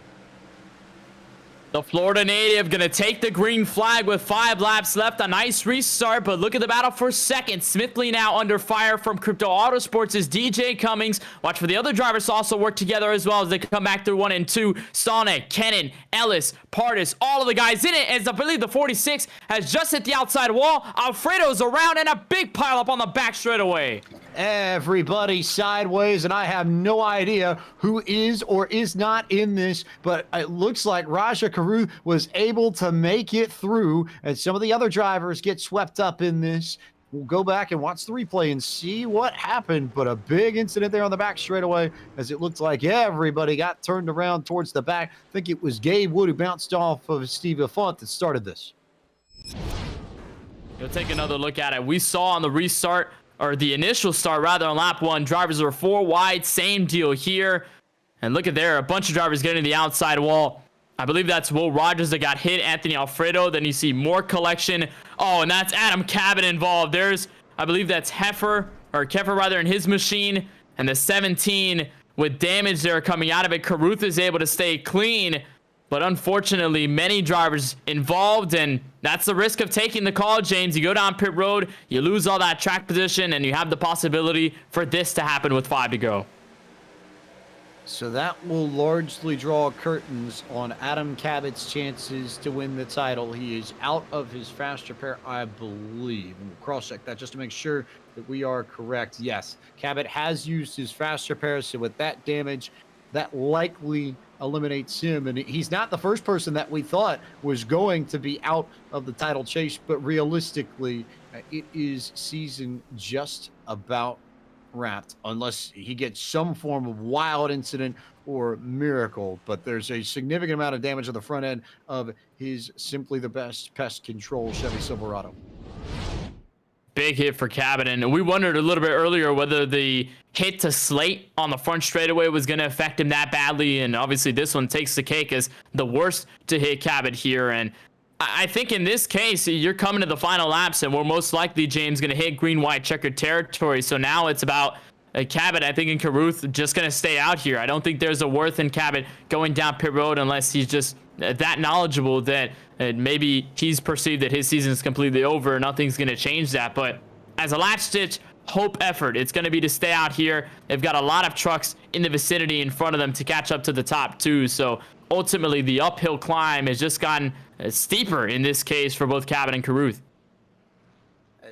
The Florida native going to take the green flag with 5 laps left. A nice restart, but look at the battle for second. Smithley now under fire from Crypto Autosports is DJ Cummings. Watch for the other drivers to also work together as well as they come back through 1 and 2. Sonic, Kennan, Ellis, Pardis, all of the guys in it, as I believe the 46 has just hit the outside wall. Alfredo's around and a big pile up on the back straightaway.
Everybody sideways, and I have no idea who is or is not in this, but it looks like Raja Caruth was able to make it through, and some of the other drivers get swept up in this. We'll go back and watch the replay and see what happened, but a big incident there on the back straightaway, as it looked like everybody got turned around towards the back. I think it was Gabe Wood who bounced off of Steve Lafont that started this.
We'll take another look at it. We saw on the restart, or the initial start rather, on lap 1, drivers were 4 wide. Same deal here. And look at there, a bunch of drivers getting to the outside wall. I believe that's Will Rogers that got hit, Anthony Alfredo. Then you see more collection. Oh, and that's Adam Cabot involved. There's, I believe that's Keffer rather, in his machine. And the 17 with damage there coming out of it. Caruth is able to stay clean. But unfortunately, many drivers involved, and that's the risk of taking the call, James. You go down pit road, you lose all that track position, and you have the possibility for this to happen with 5 to go.
So that will largely draw curtains on Adam Cabot's chances to win the title. He is out of his fast repair, I believe. And we'll cross-check that just to make sure that we are correct. Yes, Cabot has used his fast repair, so with that damage, that likely eliminates him. And he's not the first person that we thought was going to be out of the title chase, but realistically, it is season just about wrapped unless he gets some form of wild incident or miracle. But there's a significant amount of damage on the front end of his simply the best pest control Chevy Silverado.
Big hit for Cabot, and we wondered a little bit earlier whether the hit to Slate on the front straightaway was going to affect him that badly, and obviously this one takes the cake as the worst to hit Cabot here. And I think in this case, you're coming to the final laps, and we're most likely, James, going to hit green-white checkered territory. So now it's about Cabot, I think, and Caruth just going to stay out here. I don't think there's a worth in Cabot going down pit road unless he's just that knowledgeable that maybe he's perceived that his season is completely over. Nothing's going to change that. But as a last-ditch hope effort, it's going to be to stay out here. They've got a lot of trucks in the vicinity in front of them to catch up to the top two. So ultimately, the uphill climb has just gotten steeper in this case for both Cabot and Caruth.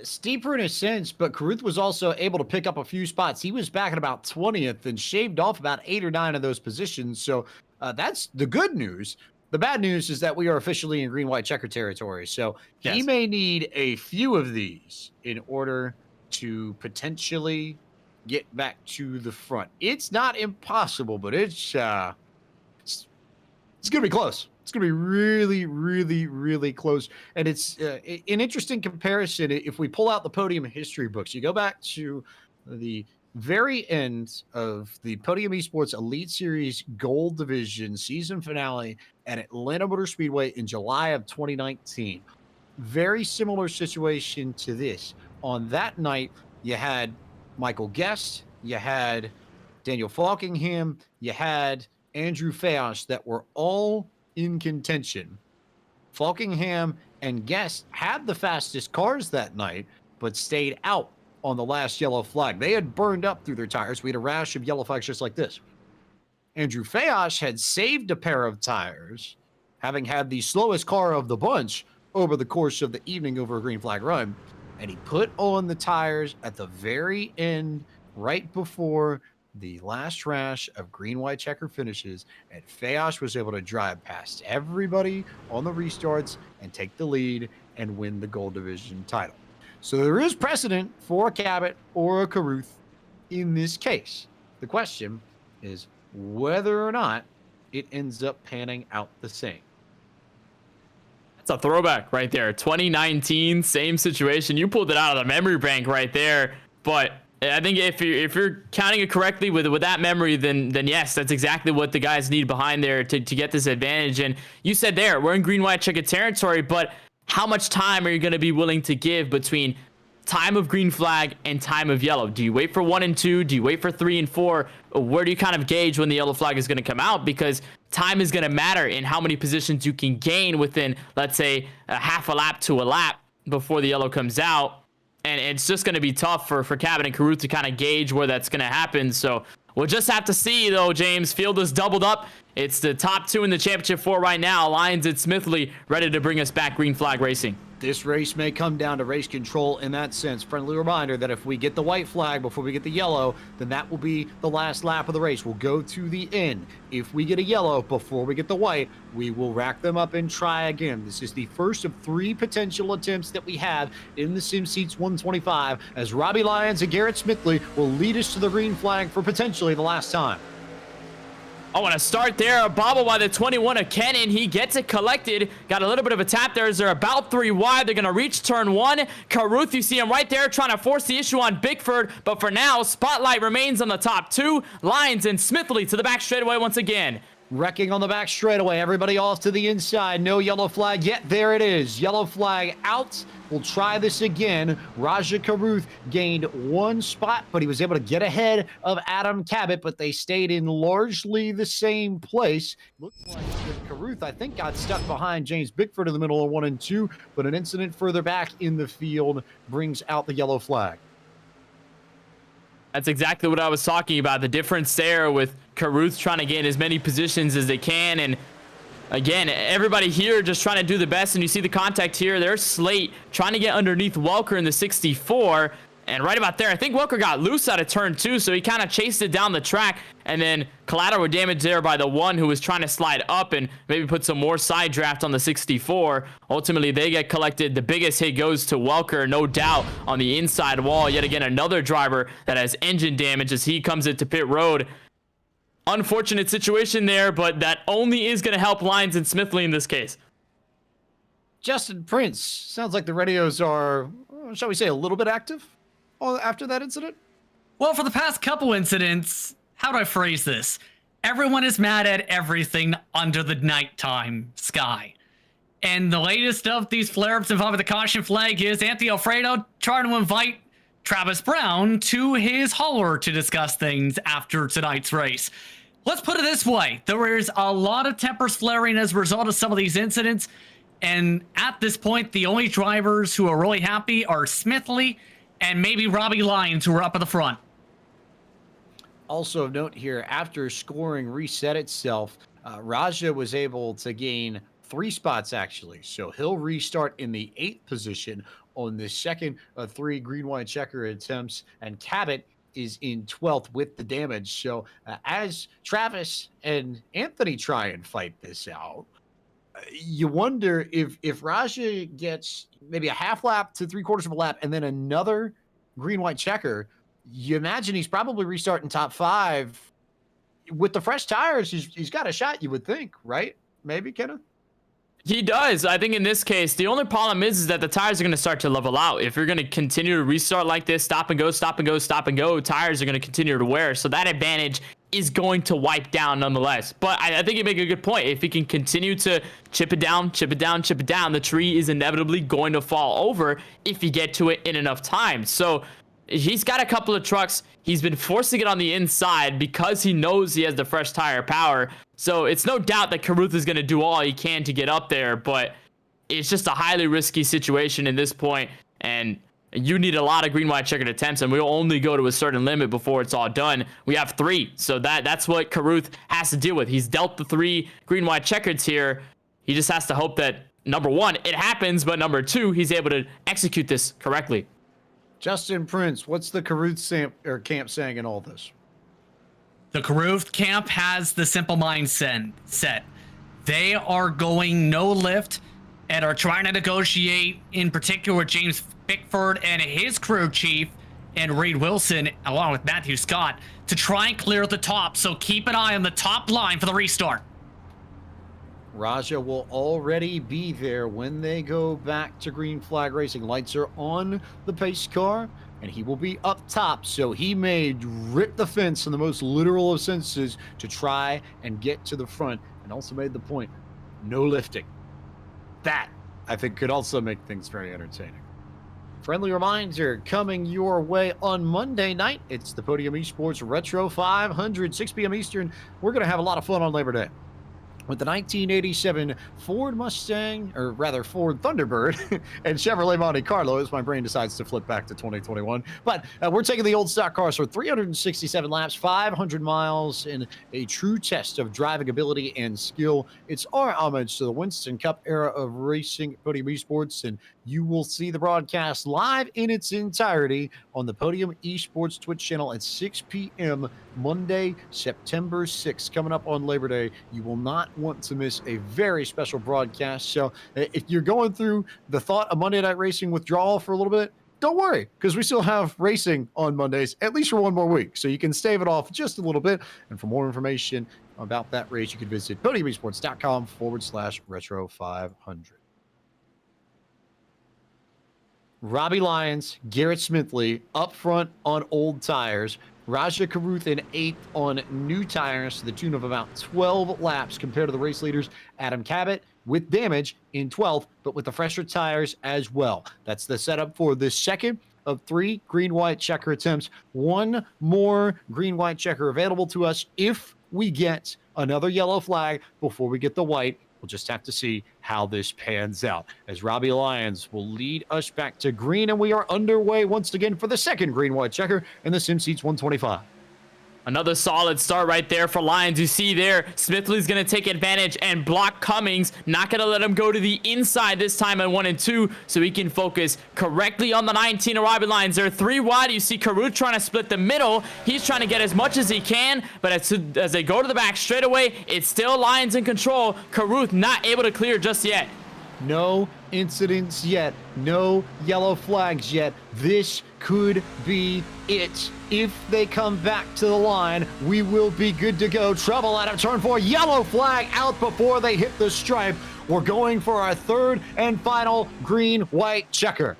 Steeper in a sense, but Caruth was also able to pick up a few spots. He was back at about 20th and shaved off about 8 or 9 of those positions. So that's the good news. The bad news is that we are officially in green-white checker territory. So
yes,
he may need a few of these in order to potentially get back to the front. It's not impossible, but it's going to be close. It's going to be really, really, really close. And it's an interesting comparison. If we pull out the podium history books, you go back to the very end of the Podium Esports Elite Series Gold Division season finale at Atlanta Motor Speedway in July of 2019. Very similar situation to this. On that night, you had Michael Guest, you had Daniel Falkingham, you had Andrew Fayosh that were all in contention. Falkingham and Guest had the fastest cars that night, but stayed out on the last yellow flag. They had burned up through their tires. We had a rash of yellow flags just like this. Andrew Fayosh had saved a pair of tires, having had the slowest car of the bunch over the course of the evening over a green flag run, and he put on the tires at the very end, right before the last rash of green-white checker finishes, and Fayosh was able to drive past everybody on the restarts and take the lead and win the Gold Division title. So there is precedent for a Cabot or a Caruth in this case. The question is whether or not it ends up panning out the same.
That's a throwback right there. 2019, same situation. You pulled it out of the memory bank right there. But I think if you're counting it correctly with that memory, then yes, that's exactly what the guys need behind there to get this advantage. And you said there, we're in green-white checker territory, but how much time are you going to be willing to give between time of green flag and time of yellow? Do you wait for 1 and 2? Do you wait for 3 and 4? Where do you kind of gauge when the yellow flag is going to come out? Because time is going to matter in how many positions you can gain within, let's say, a half a lap to a lap before the yellow comes out. And it's just going to be tough for Cabot and Caruth to kind of gauge where that's going to happen. So we'll just have to see, though, James. Field is doubled up. It's the top 2 in the championship 4 right now. Lyons and Smithley ready to bring us back green flag racing.
This race may come down to race control in that sense. Friendly reminder that if we get the white flag before we get the yellow, then that will be the last lap of the race. We'll go to the end. If we get a yellow before we get the white, we will rack them up and try again. This is the first of 3 potential attempts that we have in the Sim Seats 125, as Robbie Lyons and Garrett Smithley will lead us to the green flag for potentially the last time.
I want to start there. A bobble by the 21 of Kennan. He gets it collected. Got a little bit of a tap there as they're about 3 wide. They're going to reach turn 1. Caruth, you see him right there trying to force the issue on Bickford. But for now, spotlight remains on the top 2. Lyons and Smithley to the back straightaway once again.
Wrecking on the back straightaway. Everybody off to the inside. No yellow flag yet. There it is. Yellow flag out. We'll try this again. Raja Caruth gained 1 spot, but he was able to get ahead of Adam Cabot, but they stayed in largely the same place. Looks like Caruth, I think, got stuck behind James Bickford in the middle of 1 and 2, but an incident further back in the field brings out the yellow flag.
That's exactly what I was talking about. The difference there with Caruth trying to gain as many positions as they can. And again, everybody here just trying to do the best. And you see the contact here. There's Slate trying to get underneath Welker in the 64. And right about there, I think Welker got loose out of turn 2, so he kind of chased it down the track, and then collateral damage there by the 1 who was trying to slide up and maybe put some more side draft on the 64. Ultimately, they get collected. The biggest hit goes to Welker, no doubt, on the inside wall. Yet again, another driver that has engine damage as he comes into pit road. Unfortunate situation there, but that only is going to help Lyons and Smithley in this case.
Justin Prince, sounds like the radios are, shall we say, a little bit active after that incident?
Well, for the past couple incidents, how do I phrase this? Everyone is mad at everything under the nighttime sky. And the latest of these flare-ups involving the caution flag is Anthony Alfredo trying to invite Travis Brown to his hauler to discuss things after tonight's race. Let's put it this way. There is a lot of tempers flaring as a result of some of these incidents. And at this point, the only drivers who are really happy are Smithley and maybe Robbie Lyons, who are up at the front.
Also of note here, after scoring reset itself, Raja was able to gain 3 spots, actually. So he'll restart in the 8th position on the second of 3 green-white checker attempts, and Cabot is in 12th with the damage. So as Travis and Anthony try and fight this out, you wonder if Raja gets maybe a half lap to 3/4 of a lap and then another green-white checker, you imagine he's probably restarting top 5. With the fresh tires, he's got a shot, you would think, right? Maybe, Kenneth?
He does. I think in this case, the only problem is that the tires are going to start to level out. If you're going to continue to restart like this, stop and go, stop and go, stop and go, tires are going to continue to wear. So that advantage is going to wipe down nonetheless. But I think you make a good point. If he can continue to chip it down, chip it down, chip it down, the tree is inevitably going to fall over if you get to it in enough time. So he's got a couple of trucks. He's been forcing it on the inside because he knows he has the fresh tire power. So it's no doubt that Caruth is going to do all he can to get up there, but it's just a highly risky situation in this point, and you need a lot of green-white checkered attempts, and we'll only go to a certain limit before it's all done. We have 3, so that's what Caruth has to deal with. He's dealt the 3 green-white checkers here. He just has to hope that, number 1, it happens, but number 2, he's able to execute this correctly.
Justin Prince, what's the Caruth camp saying in all this?
The Caruth camp has the simple mindset. They are going no lift and are trying to negotiate, in particular with James Bickford and his crew chief and Reed Wilson, along with Matthew Scott, to try and clear the top. So keep an eye on the top line for the restart.
Raja will already be there when they go back to green flag racing. Lights are on the pace car, and he will be up top, so he may rip the fence in the most literal of senses to try and get to the front, and also made the point, no lifting. That, I think, could also make things very entertaining. Friendly reminder, coming your way on Monday night, it's the Podium Esports Retro 500, 6 p.m. Eastern. We're going to have a lot of fun on Labor Day with the 1987 Ford Mustang, or rather Ford Thunderbird, and Chevrolet Monte Carlo, as my brain decides to flip back to 2021. But we're taking the old stock cars for 367 laps, 500 miles, in a true test of driving ability and skill. It's our homage to the Winston Cup era of racing Podium Esports, and you will see the broadcast live in its entirety on the Podium Esports Twitch channel at 6 p.m. Monday, September 6th. Coming up on Labor Day, you will not want to miss a very special broadcast. So if you're going through the thought of Monday Night Racing withdrawal for a little bit, don't worry, because we still have racing on Mondays, at least for one more week. So you can stave it off just a little bit. And for more information about that race, you can visit podiumesports.com/retro500. Robbie Lyons, Garrett Smithley up front on old tires. Raja Caruth in 8th on new tires to the tune of about 12 laps compared to the race leaders. Adam Cabot with damage in 12th, but with the fresher tires as well. That's the setup for the second of 3 green-white checker attempts. One more green-white checker available to us if we get another yellow flag before we get the white. We'll just have to see how this pans out as Robbie Lyons will lead us back to green, and we are underway once again for the second green-white checker in the Sim Seats 125.
Another solid start right there for Lyons. You see there, Smithley's going to take advantage and block Cummings. Not going to let him go to the inside this time at 1 and 2 so he can focus correctly on the 19 of Robbie Lyons. They're 3 wide. You see Caruth trying to split the middle. He's trying to get as much as he can, but as they go to the back straight away, it's still Lyons in control. Caruth not able to clear just yet.
No incidents yet. No yellow flags yet. This could be it. If they come back to the line, we will be good to go. Trouble out of turn 4. Yellow flag out before they hit the stripe. We're going for our third and final green-white checker.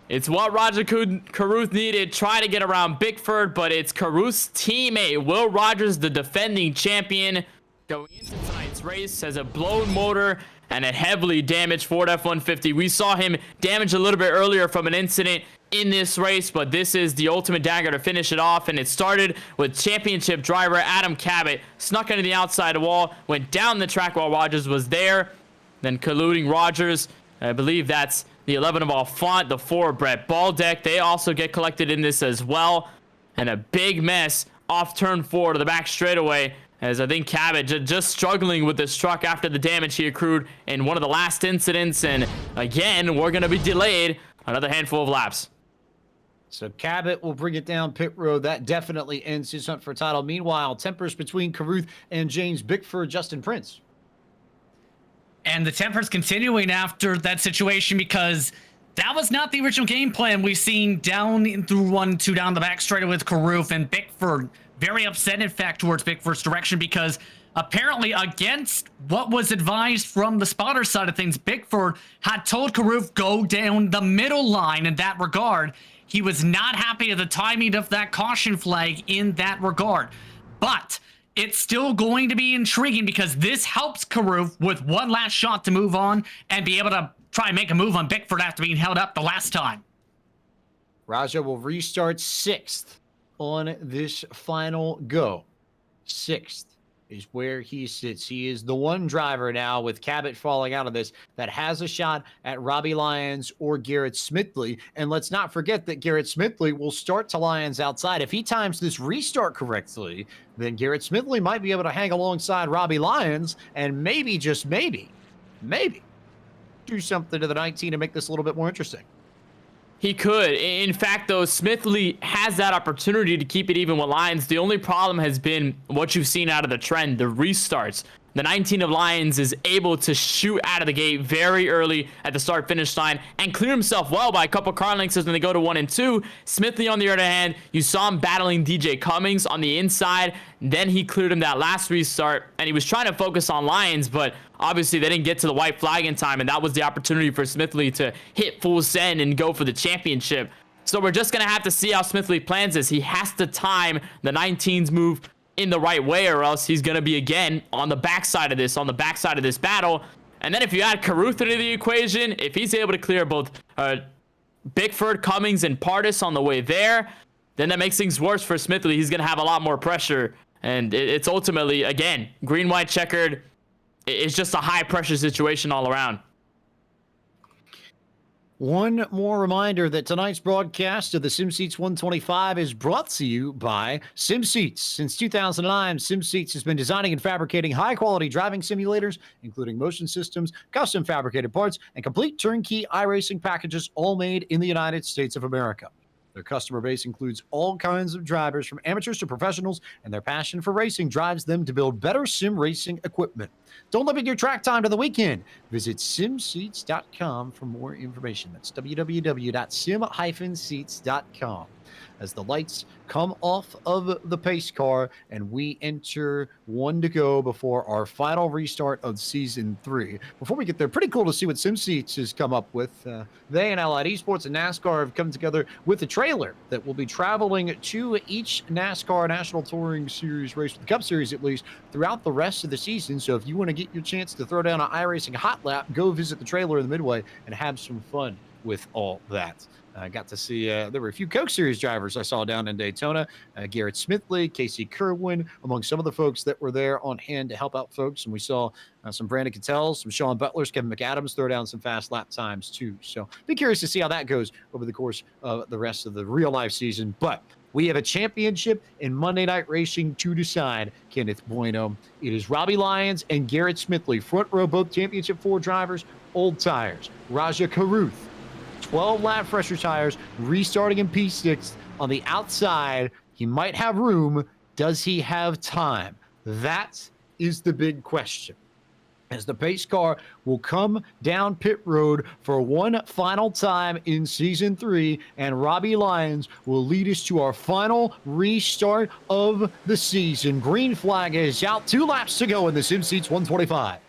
It's what Roger Caruth needed. Try to get around Bickford, but it's Caruth's teammate, Will Rogers, the defending champion, going into tonight's race has a blown motor and a heavily damaged Ford F-150. We saw him damaged a little bit earlier from an incident in this race, but this is the ultimate dagger to finish it off, and it started with championship driver Adam Cabot. Snuck into the outside wall, went down the track while Rogers was there, then colluding Rogers. I believe that's the 11 of Alfont, the 4 of Brett Baldeck. They also get collected in this as well, and a big mess off turn 4 to the back straightaway, as I think Cabot just struggling with this truck after the damage he accrued in one of the last incidents. And again, we're going to be delayed another handful of laps.
So Cabot will bring it down pit road. That definitely ends his hunt for title. Meanwhile, tempers between Caruth and James Bickford, Justin Prince.
And the tempers continuing after that situation, because that was not the original game plan. We've seen down through 1-2 down the back straight with Caruth, and Bickford very upset, in fact, towards Bickford's direction, because apparently against what was advised from the spotter side of things, Bickford had told Caruth go down the middle line in that regard. He was not happy at the timing of that caution flag in that regard. But it's still going to be intriguing, because this helps Caruth with one last shot to move on and be able to try and make a move on Bickford after being held up the last time.
Raja will restart 6th on this final go. 6th is where he sits. He is the one driver now, with Cabot falling out of this, that has a shot at Robbie Lyons or Garrett Smithley. And let's not forget that Garrett Smithley will start to Lyons outside. If he times this restart correctly, then Garrett Smithley might be able to hang alongside Robbie Lyons and maybe, just maybe, do something to the 19 to make this a little bit more interesting.
He could. In fact, though, Smithley has that opportunity to keep it even with Lyons. The only problem has been what you've seen out of the trend, the restarts. The 19 of Lyons is able to shoot out of the gate very early at the start-finish line and clear himself well by a couple car lengths when they go to 1 and 2. Smithley, on the other hand, you saw him battling DJ Cummings on the inside. Then he cleared him that last restart, and he was trying to focus on Lyons, but obviously they didn't get to the white flag in time, and that was the opportunity for Smithley to hit full send and go for the championship. So we're just going to have to see how Smithley plans this. He has to time the 19's move in the right way, or else he's going to be again on the backside of this battle. And then if you add Caruth into the equation, if he's able to clear both Bickford, Cummings, and Pardis on the way there, then that makes things worse for Smithley. He's going to have a lot more pressure, and it's ultimately, again, green-white checkered. It's just a high-pressure situation all around.
One more reminder that tonight's broadcast of the SimSeats 125 is brought to you by SimSeats. Since 2009, SimSeats has been designing and fabricating high-quality driving simulators, including motion systems, custom fabricated parts, and complete turnkey iRacing packages, all made in the United States of America. Their customer base includes all kinds of drivers, from amateurs to professionals, and their passion for racing drives them to build better sim racing equipment. Don't limit your track time to the weekend. Visit simseats.com for more information. That's www.sim-seats.com. as the lights come off of the pace car and we enter 1 to go before our final restart of Season 3. Before we get there, pretty cool to see what SimSeats has come up with. They and Allied Esports and NASCAR have come together with a trailer that will be traveling to each NASCAR National Touring Series race, the Cup Series at least, throughout the rest of the season. So if you want to get your chance to throw down an iRacing hot lap, go visit the trailer in the Midway and have some fun with all that. I got to see, there were a few Coke Series drivers I saw down in Daytona. Garrett Smithley, Casey Kerwin, among some of the folks that were there on hand to help out folks. And we saw some Brandon Cattels, some Sean Butlers, Kevin McAdams throw down some fast lap times too. So be curious to see how that goes over the course of the rest of the real life season. But we have a championship in Monday Night Racing to decide, Kenneth Bueno. It is Robbie Lyons and Garrett Smithley, front row, both championship 4 drivers, old tires. Raja Caruth, 12-lap fresher tires, restarting in P6 on the outside. He might have room. Does he have time? That is the big question, as the pace car will come down pit road for one final time in Season 3, and Robbie Lyons will lead us to our final restart of the season. Green flag is out. 2 laps to go in the SimSeats 125.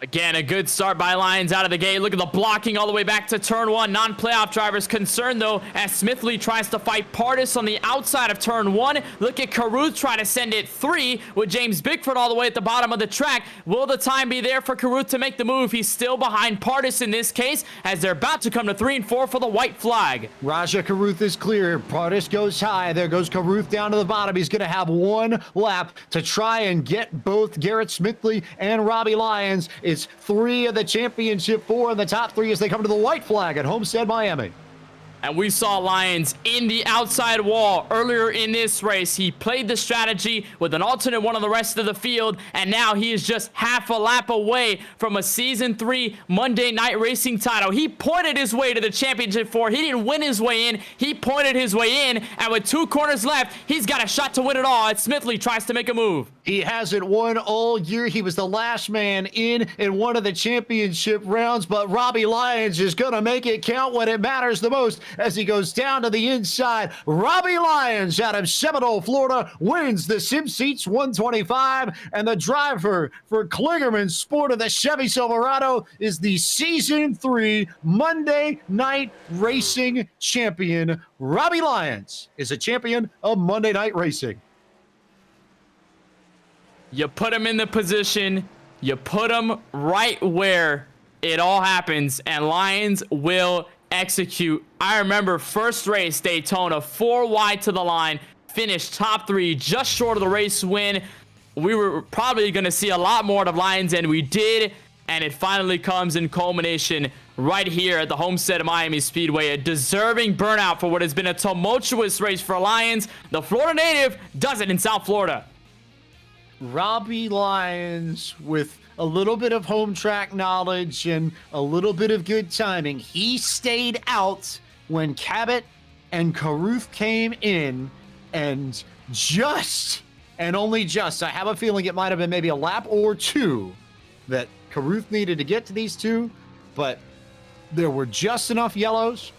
Again, a good start by Lyons out of the gate. Look at the blocking all the way back to turn 1. Non-playoff drivers concerned, though, as Smithley tries to fight Pardis on the outside of turn 1. Look at Caruth try to send it 3 with James Bickford all the way at the bottom of the track. Will the time be there for Caruth to make the move? He's still behind Pardis in this case, as they're about to come to 3 and 4 for the white flag.
Raja Caruth is clear. Pardis goes high. There goes Caruth down to the bottom. He's going to have 1 lap to try and get both Garrett Smithley and Robbie Lyons. It's 3 of the championship 4 in the top 3 as they come to the white flag at Homestead, Miami.
And we saw Lyons in the outside wall earlier in this race. He played the strategy with an alternate one on the rest of the field, and now he is just half a lap away from a Season 3 Monday Night Racing title. He pointed his way to the Championship 4. He didn't win his way in. He pointed his way in, and with 2 corners left, he's got a shot to win it all as Smithley tries to make a move.
He hasn't won all year. He was the last man in one of the championship rounds, but Robbie Lyons is going to make it count when it matters the most as he goes down to the inside. Robbie Lyons out of Seminole, Florida, wins the SimSeats 125, and the driver for Klingerman Sport of the Chevy Silverado is the Season 3 Monday Night Racing champion. Robbie Lyons is a champion of Monday Night Racing.
You put him in the position, you put him right where it all happens, and Lyons will execute. I remember first race, Daytona, 4 wide to the line, finished top 3, just short of the race win. We were probably going to see a lot more of Lyons, and we did, and it finally comes in culmination right here at the Homestead of Miami Speedway. A deserving burnout for what has been a tumultuous race for Lyons. The Florida native does it in South Florida.
Robbie Lyons with a little bit of home track knowledge and a little bit of good timing. He stayed out when Cabot and Caruth came in, and just, and only just, I have a feeling it might have been maybe a lap or 2 that Caruth needed to get to these 2, but there were just enough yellows,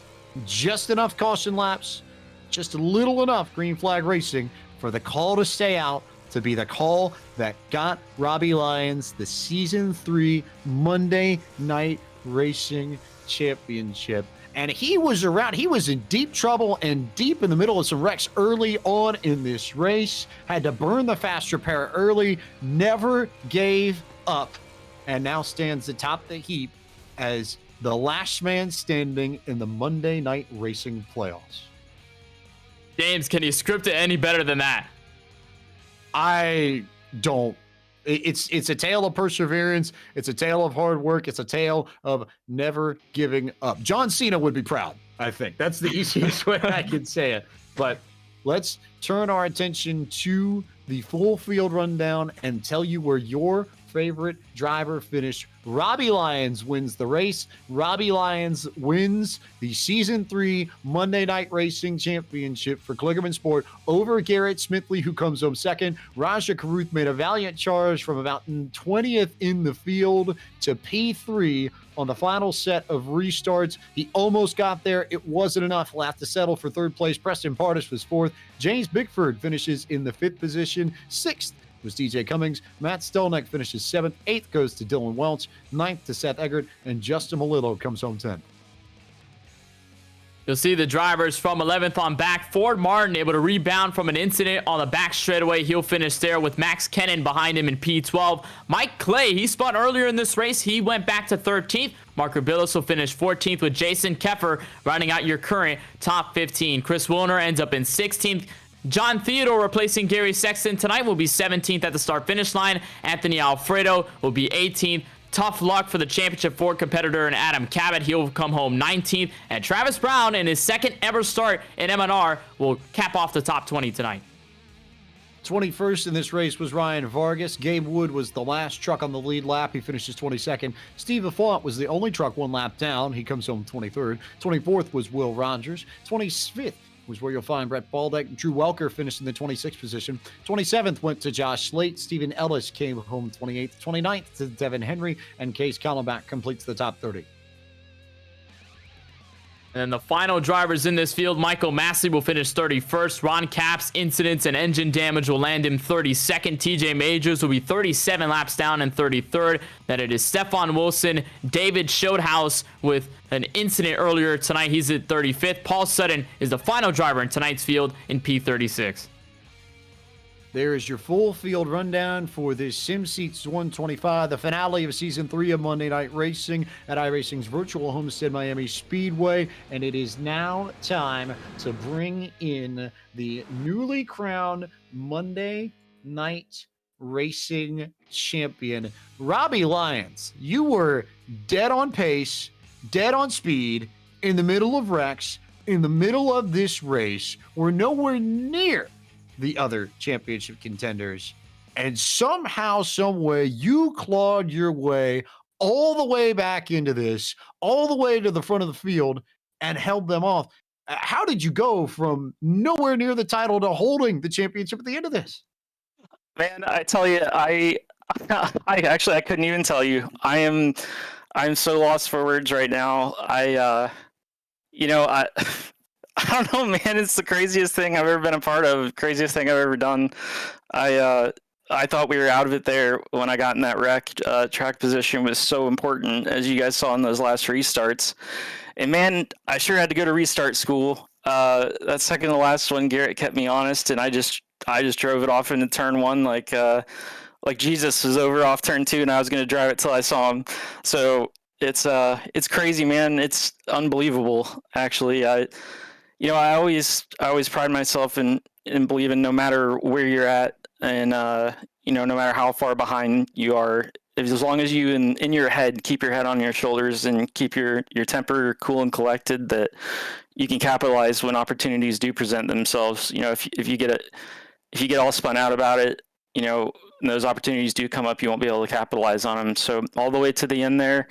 just enough caution laps, just a little enough green flag racing for the call to stay out to be the call that got Robbie Lyons the Season 3 Monday Night Racing Championship. And he was around, he was in deep trouble and deep in the middle of some wrecks early on in this race. Had to burn the fast repair early, never gave up, and now stands atop the heap as the last man standing in the Monday Night Racing playoffs.
James, can you script it any better than that?
I don't. It's a tale of perseverance. It's a tale of hard work. It's a tale of never giving up. John Cena would be proud, I think. That's the easiest way I can say it. But let's turn our attention to the full field rundown and tell you where your favorite driver finish. Robbie Lyons wins the race. Robbie Lyons wins the Season 3 Monday Night Racing Championship for Kligerman Sport over Garrett Smithley, who comes home second. Raja Caruth made a valiant charge from about 20th in the field to P3 on the final set of restarts. He almost got there. It wasn't enough. He'll have to settle for third place. Preston Pardis was fourth. James Bickford finishes in the fifth position. Sixth was DJ Cummings. Matt Stelnick finishes seventh. Eighth goes to Dylan Welch. Ninth to Seth Eggert. And Justin Malillo comes home 10th.
You'll see the drivers from 11th on back. Ford Martin able to rebound from an incident on the back straightaway. He'll finish there with Max Kennan behind him in P12. Mike Clay, he spun earlier in this race. He went back to 13th. Mark Rubilis will finish 14th with Jason Keffer rounding out your current top 15. Chris Wilner ends up in 16th. John Theodore replacing Gary Sexton tonight will be 17th at the start-finish line. Anthony Alfredo will be 18th. Tough luck for the championship Ford competitor and Adam Cabot. He'll come home 19th. And Travis Brown, in his second ever start in MNR, will cap off the top 20 tonight.
21st in this race was Ryan Vargas. Gabe Wood was the last truck on the lead lap. He finishes 22nd. Steve Lafont was the only truck one lap down. He comes home 23rd. 24th was Will Rogers. 25th was where you'll find Brett Baldeck. Drew Welker finished in the 26th position. 27th went to Josh Slate. Stephen Ellis came home 28th. 29th to Devin Henry. And Case Kallenbach completes the top 30.
And then the final drivers in this field, Michael Massey will finish 31st. Ron Capps, incidents and engine damage will land him 32nd. TJ Majors will be 37 laps down and 33rd. Then it is Stefan Wilson. David Schoedhaus with an incident earlier tonight. He's at 35th. Paul Sutton is the final driver in tonight's field in P36.
There is your full field rundown for this SimSeats 125, the finale of Season 3 of Monday Night Racing at iRacing's virtual Homestead Miami Speedway. And it is now time to bring in the newly crowned Monday Night Racing champion, Robbie Lyons. You were dead on pace, dead on speed, in the middle of wrecks, in the middle of this race. We're nowhere near the other championship contenders, and somehow, some way, you clawed your way all the way back into this, all the way to the front of the field, and held them off. How did you go from nowhere near the title to holding the championship at the end of this?
Man, I tell you, I couldn't even tell you. I'm so lost for words right now. I don't know, man. It's the craziest thing I've ever been a part of. Craziest thing I've ever done. I thought we were out of it there when I got in that wreck. Track position was so important, as you guys saw in those last restarts. And man, I sure had to go to restart school. That second to last one, Garrett kept me honest, and I just drove it off into turn one like Jesus was over off turn two, and I was going to drive it till I saw him. So it's crazy, man. It's unbelievable, actually. I always pride myself in believing no matter where you're at, and no matter how far behind you are, as long as you in your head keep your head on your shoulders and keep your temper cool and collected, that you can capitalize when opportunities do present themselves. If you get all spun out about it, and those opportunities do come up, you won't be able to capitalize on them. So all the way to the end there,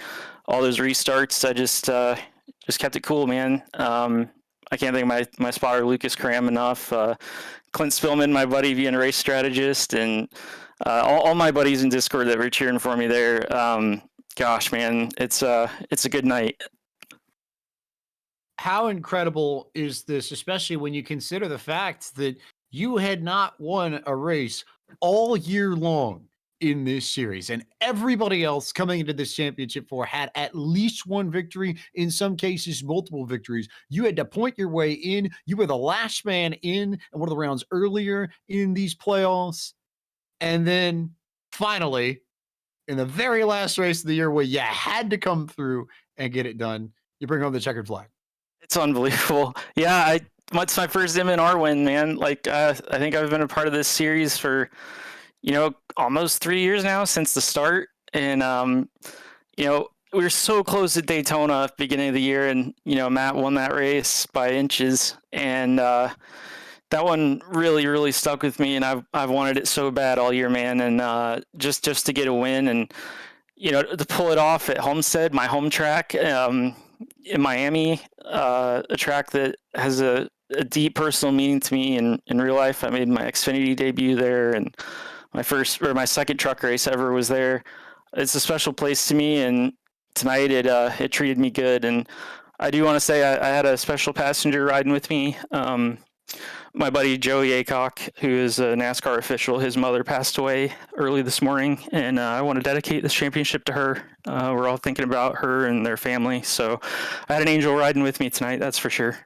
all those restarts, I just kept it cool, man. I can't thank my spotter Lucas Cram enough. Clint Spillman, my buddy, being a race strategist, and all my buddies in Discord that were cheering for me there. Gosh, man, it's a good night.
How incredible is this, especially when you consider the fact that you had not won a race all year long in this series, and everybody else coming into this championship had at least one victory, in some cases multiple victories. You had to point your way in. You were the last man in one of the rounds earlier in these playoffs, and then finally in the very last race of the year where you had to come through and get it done, you bring home the checkered flag.
It's unbelievable. Yeah, it's my first MNR win, man. I think I've been a part of this series for almost 3 years now, since the start. And, we were so close at Daytona beginning of the year, and, Matt won that race by inches. And
that one really stuck with me, and I've wanted it so bad all year, man. And just to get a win and to pull it off at Homestead, my home track in Miami, a track that has a deep personal meaning to me in real life. I made my Xfinity debut there, and my second truck race ever was there. It's a special place to me, and tonight it treated me good. And I do want to say I had a special passenger riding with me. My buddy Joey Aycock, who is a NASCAR official, his mother passed away early this morning, and I want to dedicate this championship to her. We're all thinking about her and their family, so I had an angel riding with me tonight, that's for sure.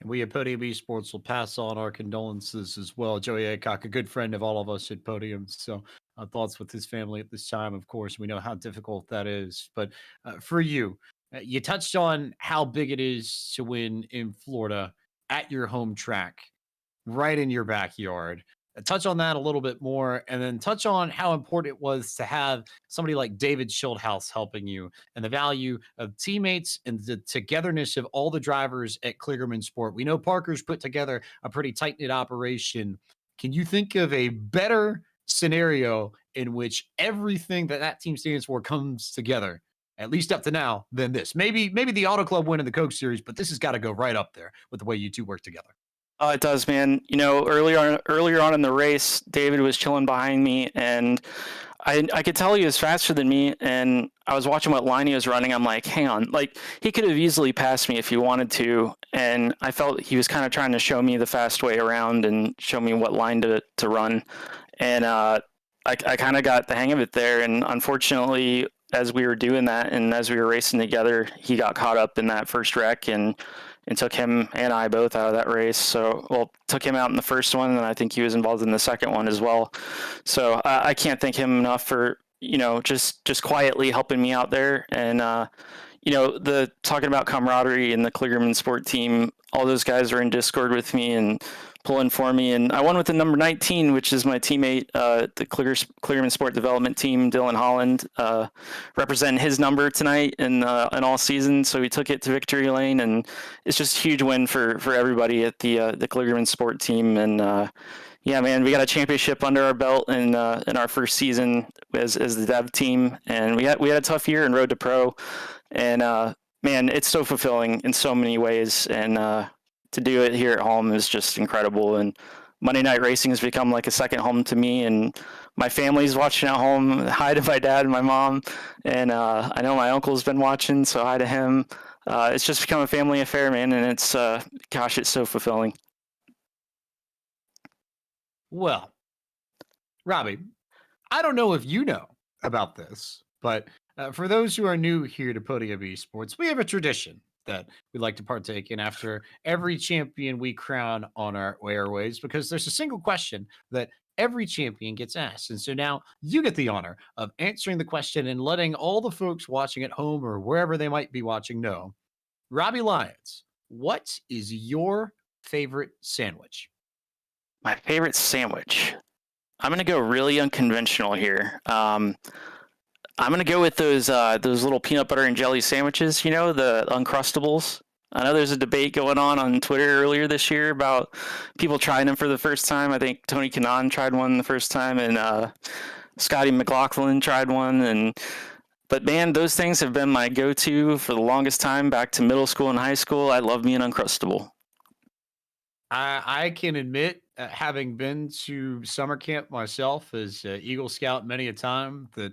And we at Podium Esports will pass on our condolences as well. Joey Aycock, a good friend of all of us at Podium, so thoughts with his family at this time, of course. We know how difficult that is, but for you, you touched on how big it is to win in Florida at your home track, right in your backyard. Touch on that a little bit more, and then touch on how important it was to have somebody like David Schildhouse helping you, and the value of teammates and the togetherness of all the drivers at Kligerman Sport. We know Parker's put together a pretty tight-knit operation. Can you think of a better scenario in which everything that team stands for comes together, at least up to now, than this? Maybe the Auto Club win in the Coke Series, but this has got to go right up there with the way you two work together.
Oh, it does, man. Earlier on in the race, David was chilling behind me, and I could tell he was faster than me, and I was watching what line he was running. I'm like, hang on, like he could have easily passed me if he wanted to, and I felt he was kind of trying to show me the fast way around and show me what line to run, and I kind of got the hang of it there, and unfortunately, as we were doing that and as we were racing together, he got caught up in that first wreck and took him and I both out of that race. So, took him out in the first one, and I think he was involved in the second one as well. So I can't thank him enough for, just quietly helping me out there. And, the talking about camaraderie and the Kligerman Sport team, all those guys are in Discord with me and pulling for me. And I won with the number 19, which is my teammate, the Kligerman Sport Development Team, Dylan Holland, representing his number tonight in all season. So we took it to victory lane, and it's just a huge win for everybody at the Kligerman Sport Team. And yeah, man, we got a championship under our belt in our first season as the dev team, and we had a tough year in Road to Pro, and man, it's so fulfilling in so many ways, and to do it here at home is just incredible. And Monday Night Racing has become like a second home to me, and my family's watching at home. Hi to my dad and my mom, and I know my uncle's been watching, so hi to him. It's just become a family affair, man, and it's gosh, it's so fulfilling.
Well, Robbie, I don't know if you know about this, but for those who are new here to Podium Esports, we have a tradition that we like to partake in after every champion we crown on our airways, because there's a single question that every champion gets asked. And so now you get the honor of answering the question and letting all the folks watching at home or wherever they might be watching know. Robbie Lyons, what is your favorite sandwich?
My favorite sandwich. I'm going to go really unconventional here. I'm going to go with those little peanut butter and jelly sandwiches, the Uncrustables. I know there's a debate going on Twitter earlier this year about people trying them for the first time. I think Tony Kanaan tried one the first time, and Scotty McLaughlin tried one. But man, those things have been my go-to for the longest time, back to middle school and high school. I love me an Uncrustable.
I can admit, having been to summer camp myself as Eagle Scout many a time, that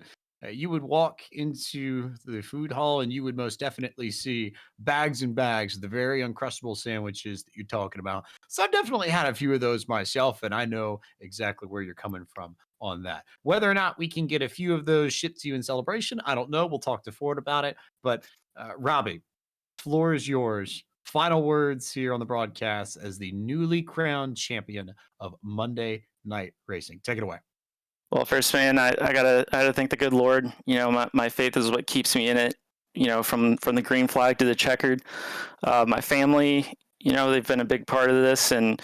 you would walk into the food hall and you would most definitely see bags and bags of the very Uncrustable sandwiches that you're talking about. So I've definitely had a few of those myself, and I know exactly where you're coming from on that. Whether or not we can get a few of those shipped to you in celebration, I don't know. We'll talk to Ford about it. But Robbie, floor is yours. Final words here on the broadcast as the newly crowned champion of Monday Night Racing. Take it away.
Well, first, man, I gotta thank the good Lord. My faith is what keeps me in it. From the green flag to the checkered. My family, they've been a big part of this, and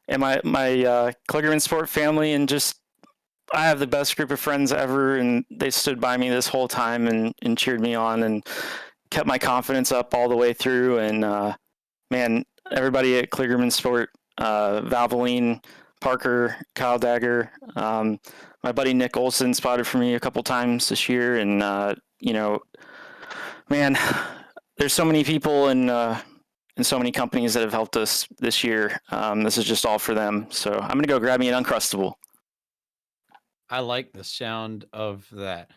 my Kligerman Sport family, and just I have the best group of friends ever, and they stood by me this whole time and cheered me on and kept my confidence up all the way through. And man, everybody at Kligerman Sport, Valvoline, Parker, Kyle Dagger. My buddy Nick Olson spotted for me a couple times this year, and man, there's so many people and so many companies that have helped us this year. This is just all for them. So I'm gonna go grab me an Uncrustable.
I like the sound of that.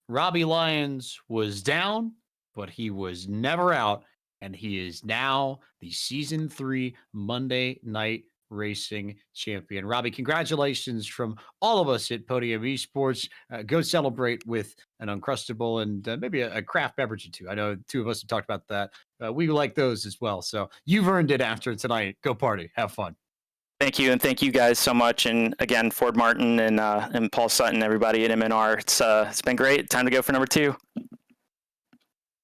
Robbie Lyons was down, but he was never out, and he is now the Season 3 Monday Night Racing champion. Robbie, congratulations from all of us at Podium Esports. Go celebrate with an Uncrustable and maybe a craft beverage or two. I know two of us have talked about that. We like those as well. So you've earned it after tonight. Go party. Have fun.
Thank you, and thank you guys so much. And again, Ford Martin and Paul Sutton, everybody at MNR. It's been great. Time to go for number 2.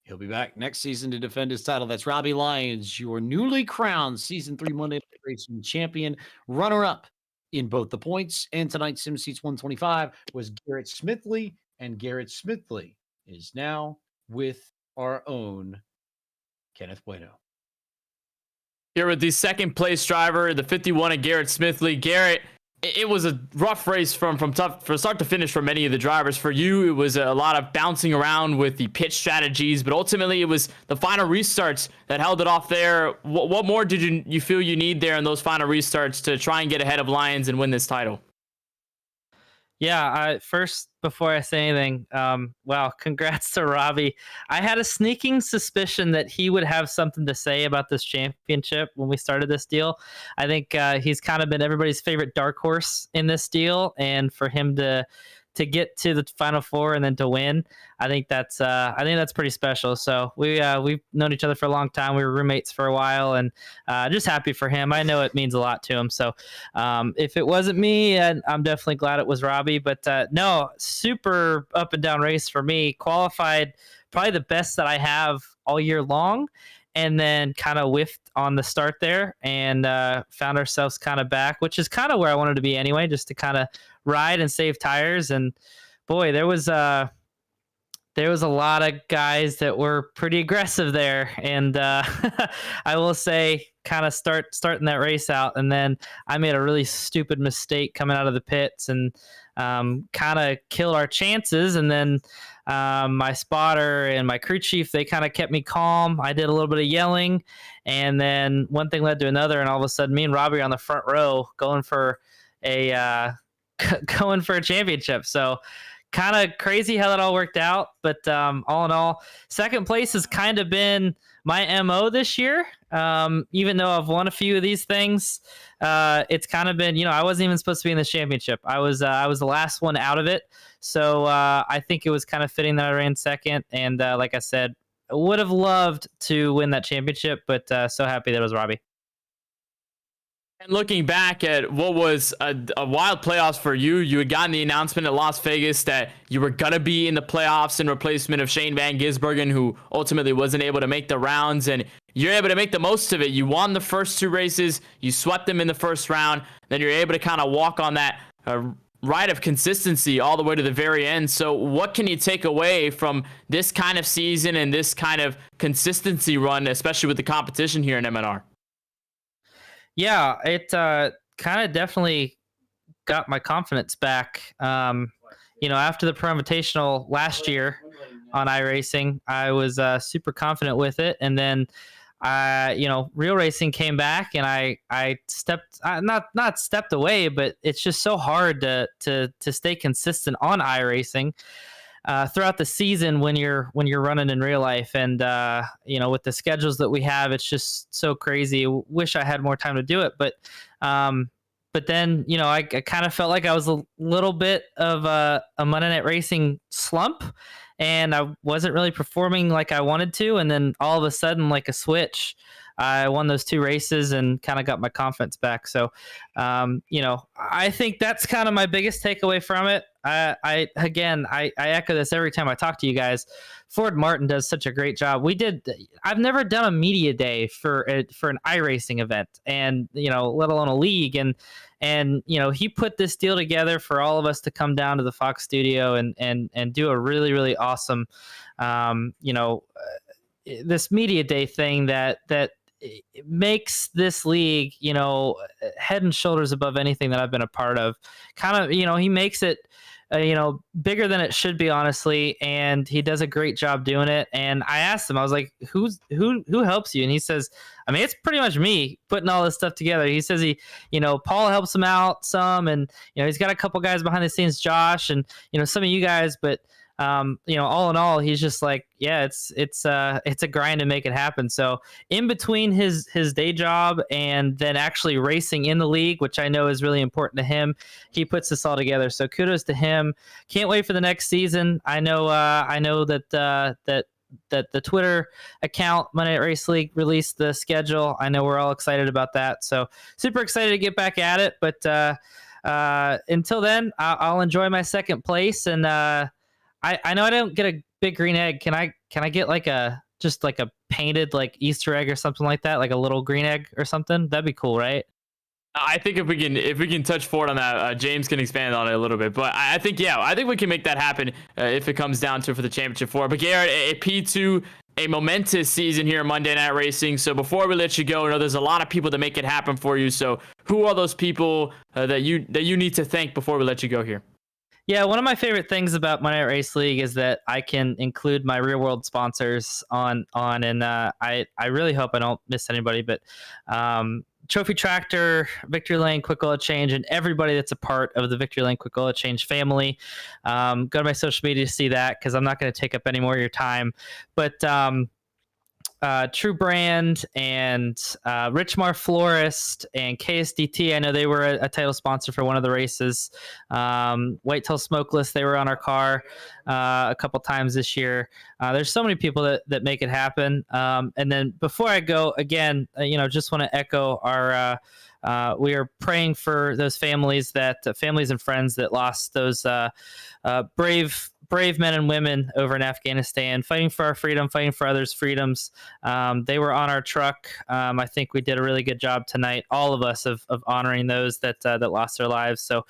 He'll be back next season to defend his title. That's Robbie Lyons, your newly crowned Season 3 Monday Night Racing champion, runner-up in both the points and tonight's Sim Seats 125 was Garrett Smithley, and Garrett Smithley is now with our own Kenneth Bueno.
Here with the second place driver, the 51 of Garrett Smithley. Garrett, it was a rough race from start to finish for many of the drivers. For you, it was a lot of bouncing around with the pitch strategies, but ultimately it was the final restarts that held it off there. What more did you feel you need there in those final restarts to try and get ahead of Lyons and win this title?
Yeah, first, before I say anything, wow, congrats to Robbie. I had a sneaking suspicion that he would have something to say about this championship when we started this deal. I think he's kind of been everybody's favorite dark horse in this deal, and for him to get to the Final Four and then to win, I think that's pretty special. So we've known each other for a long time. We were roommates for a while, and just happy for him. I know it means a lot to him. So if it wasn't me, I'm definitely glad it was Robbie. But no, super up and down race for me. Qualified probably the best that I have all year long, and then kind of whiffed on the start there and found ourselves kind of back, which is kind of where I wanted to be anyway, just to kind of ride and save tires. And boy, there was a lot of guys that were pretty aggressive there, and I will say kind of starting that race out, and then I made a really stupid mistake coming out of the pits and kind of killed our chances. And then my spotter and my crew chief, they kind of kept me calm. I did a little bit of yelling, and then one thing led to another, and all of a sudden me and Robbie are on the front row going for a championship. So kind of crazy how that all worked out. But all in all, second place has kind of been my MO this year. Even though I've won a few of these things, it's kind of been, I wasn't even supposed to be in this championship. I was the last one out of it. So I think it was kind of fitting that I ran second. And like I said, I would have loved to win that championship, but so happy that it was Robbie.
And looking back at what was a wild playoffs for you, you had gotten the announcement at Las Vegas that you were going to be in the playoffs in replacement of Shane Van Gisbergen, who ultimately wasn't able to make the rounds, and you're able to make the most of it. You won the first 2 races, you swept them in the first round, then you're able to kind of walk on that ride of consistency all the way to the very end. So what can you take away from this kind of season and this kind of consistency run, especially with the competition here in MNR?
Yeah, it kind of definitely got my confidence back. After the Pro Invitational last year on iRacing, I was super confident with it. And then, Real Racing came back, and I stepped, not stepped away, but it's just so hard to stay consistent on iRacing throughout the season when you're running in real life. And with the schedules that we have, it's just so crazy. Wish I had more time to do it, but then I kind of felt like I was a little bit of a Monday Night Racing slump, and I wasn't really performing like I wanted to. And then all of a sudden, like a switch, I won those 2 races and kind of got my confidence back. So, I think that's kind of my biggest takeaway from it. I echo this every time I talk to you guys. Ford Martin does such a great job. I've never done a media day for an iRacing event, and let alone a league. And he put this deal together for all of us to come down to the Fox studio and do a really, really awesome, this media day thing that it makes this league, head and shoulders above anything that I've been a part of. Kind of, he makes it, bigger than it should be, honestly, and he does a great job doing it. And I asked him, I was like, who helps you? And he says, I mean, it's pretty much me putting all this stuff together. He says Paul helps him out some, and he's got a couple guys behind the scenes, Josh, and some of you guys, but all in all, he's just like, yeah, it's a grind to make it happen. So in between his day job and then actually racing in the league, which I know is really important to him, he puts this all together. So kudos to him. Can't wait for the next season. I know that the Twitter account Monday Night Race League released the schedule. I know we're all excited about that. So super excited to get back at it. But until then, I'll enjoy my second place. And I know I don't get a big green egg. Can I get like a painted like Easter egg or something like that, like a little green egg or something? That'd be cool, right?
I think if we can touch forward on that, James can expand on it a little bit. But I think we can make that happen if it comes down to it for the championship four. But Garrett, a P2, a momentous season here at Monday Night Racing. So before we let you go, I know there's a lot of people that make it happen for you. So who are those people that you need to thank before we let you go here?
Yeah, one of my favorite things about Monday Night Race League is that I can include my real world sponsors on, and I really hope I don't miss anybody, but Trophy Tractor, Victory Lane Quick Oil Change, and everybody that's a part of the Victory Lane Quick Oil Change family. Go to my social media to see that, because I'm not going to take up any more of your time. But True Brand and Richmar Florist and KSDT, I know they were a title sponsor for one of the races. Whitetail Smokeless, they were on our car a couple times this year. There's so many people that make it happen. And then before I go, again, just want to echo our we are praying for those families families and friends that lost those brave men and women over in Afghanistan, fighting for our freedom, fighting for others' freedoms. They were on our truck. I think we did a really good job tonight, all of us, of honoring those that lost their lives. So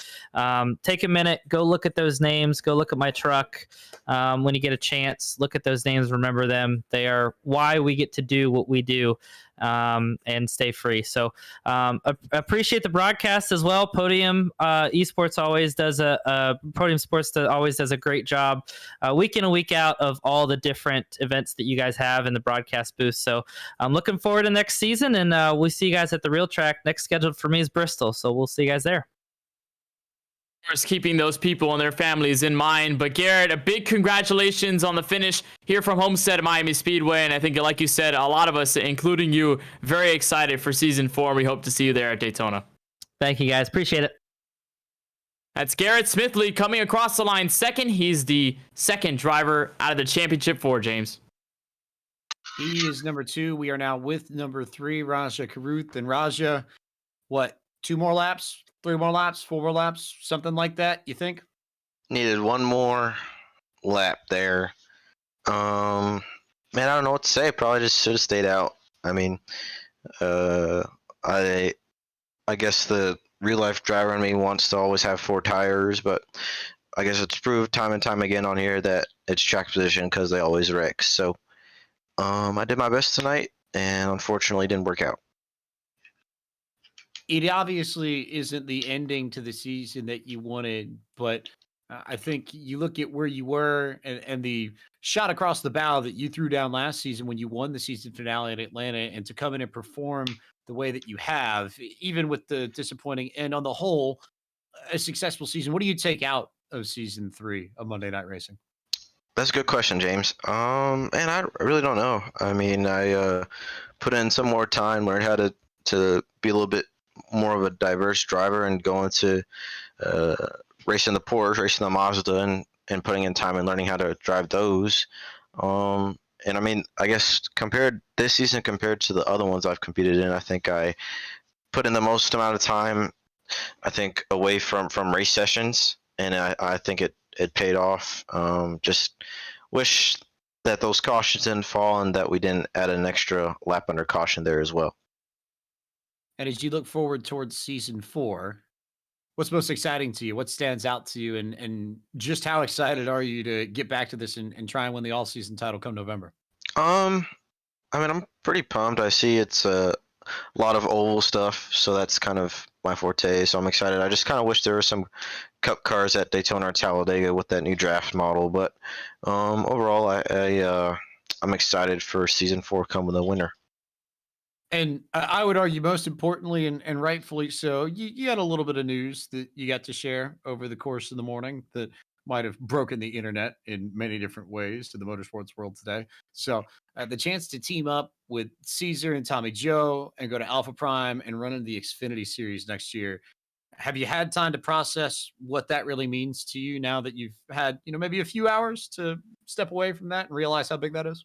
take a minute, go look at those names, go look at my truck. When you get a chance, look at those names, remember them. They are why we get to do what we do. And stay free. So appreciate the broadcast as well. Podium Esports always does Podium Sports always does a great job week in and week out of all the different events that you guys have in the broadcast booth. So I'm looking forward to next season, and we'll see you guys at the real track. Next scheduled for me is Bristol, so we'll see you guys there.
Keeping those people and their families in mind. But Garrett, a big congratulations on the finish here from Homestead at Miami Speedway. And I think, like you said, a lot of us, including you, very excited for season 4. We hope to see you there at Daytona.
Thank you, guys. Appreciate it.
That's Garrett Smithley coming across the line second. He's the second driver out of the championship 4, James.
He is number 2. We are now with number 3, Raja Karuth. And Raja, what, 2 more laps? 3 more laps, 4 more laps, something like that, you think?
Needed 1 more lap there. Man, I don't know what to say. Probably just should have stayed out. I mean, I guess the real life driver in me wants to always have 4 tires, but I guess it's proved time and time again on here that it's track position because they always wreck. So I did my best tonight, and unfortunately didn't work out.
It obviously isn't the ending to the season that you wanted, but I think you look at where you were and the shot across the bow that you threw down last season when you won the season finale in Atlanta, and to come in and perform the way that you have, even with the disappointing and on the whole, a successful season. What do you take out of season 3 of Monday Night Racing?
That's a good question, James. And I really don't know. I mean, I put in some more time, learned how to be a little bit more of a diverse driver, and going to racing the Porsche, racing the Mazda, and putting in time and learning how to drive those. And I mean, I guess this season compared to the other ones I've competed in, I think I put in the most amount of time, I think, away from race sessions, and I think it paid off. Just wish that those cautions didn't fall and that we didn't add an extra lap under caution there as well.
And as you look forward towards season 4, what's most exciting to you? What stands out to you? And just how excited are you to get back to this and try and win the all-season title come November?
I mean, I'm pretty pumped. I see it's a lot of oval stuff, so that's kind of my forte. So I'm excited. I just kind of wish there were some Cup cars at Daytona or Talladega with that new draft model. But overall, I'm excited for season 4 coming the winter.
And I would argue, most importantly, and rightfully so, you had a little bit of news that you got to share over the course of the morning that might have broken the internet in many different ways to the motorsports world today. So the chance to team up with Caesar and Tommy Joe and go to Alpha Prime and run into the Xfinity Series next year. Have you had time to process what that really means to you now that you've had, maybe a few hours to step away from that and realize how big that is?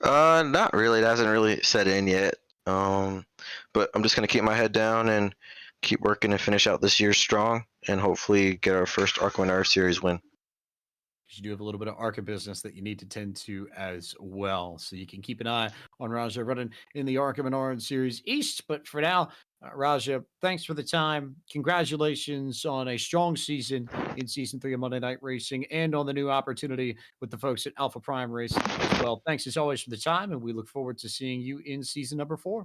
Not really. It hasn't really set in yet. But I'm just gonna keep my head down and keep working and finish out this year strong, and hopefully get our first ARCA Menard Series win.
You do have a little bit of ARCA business that you need to tend to as well. So you can keep an eye on Raja running in the ARCA Menard Series East. But for now, Raja, thanks for the time. Congratulations on a strong season in season 3 of Monday Night Racing and on the new opportunity with the folks at Alpha Prime Racing as well. Thanks as always for the time, and we look forward to seeing you in season number 4.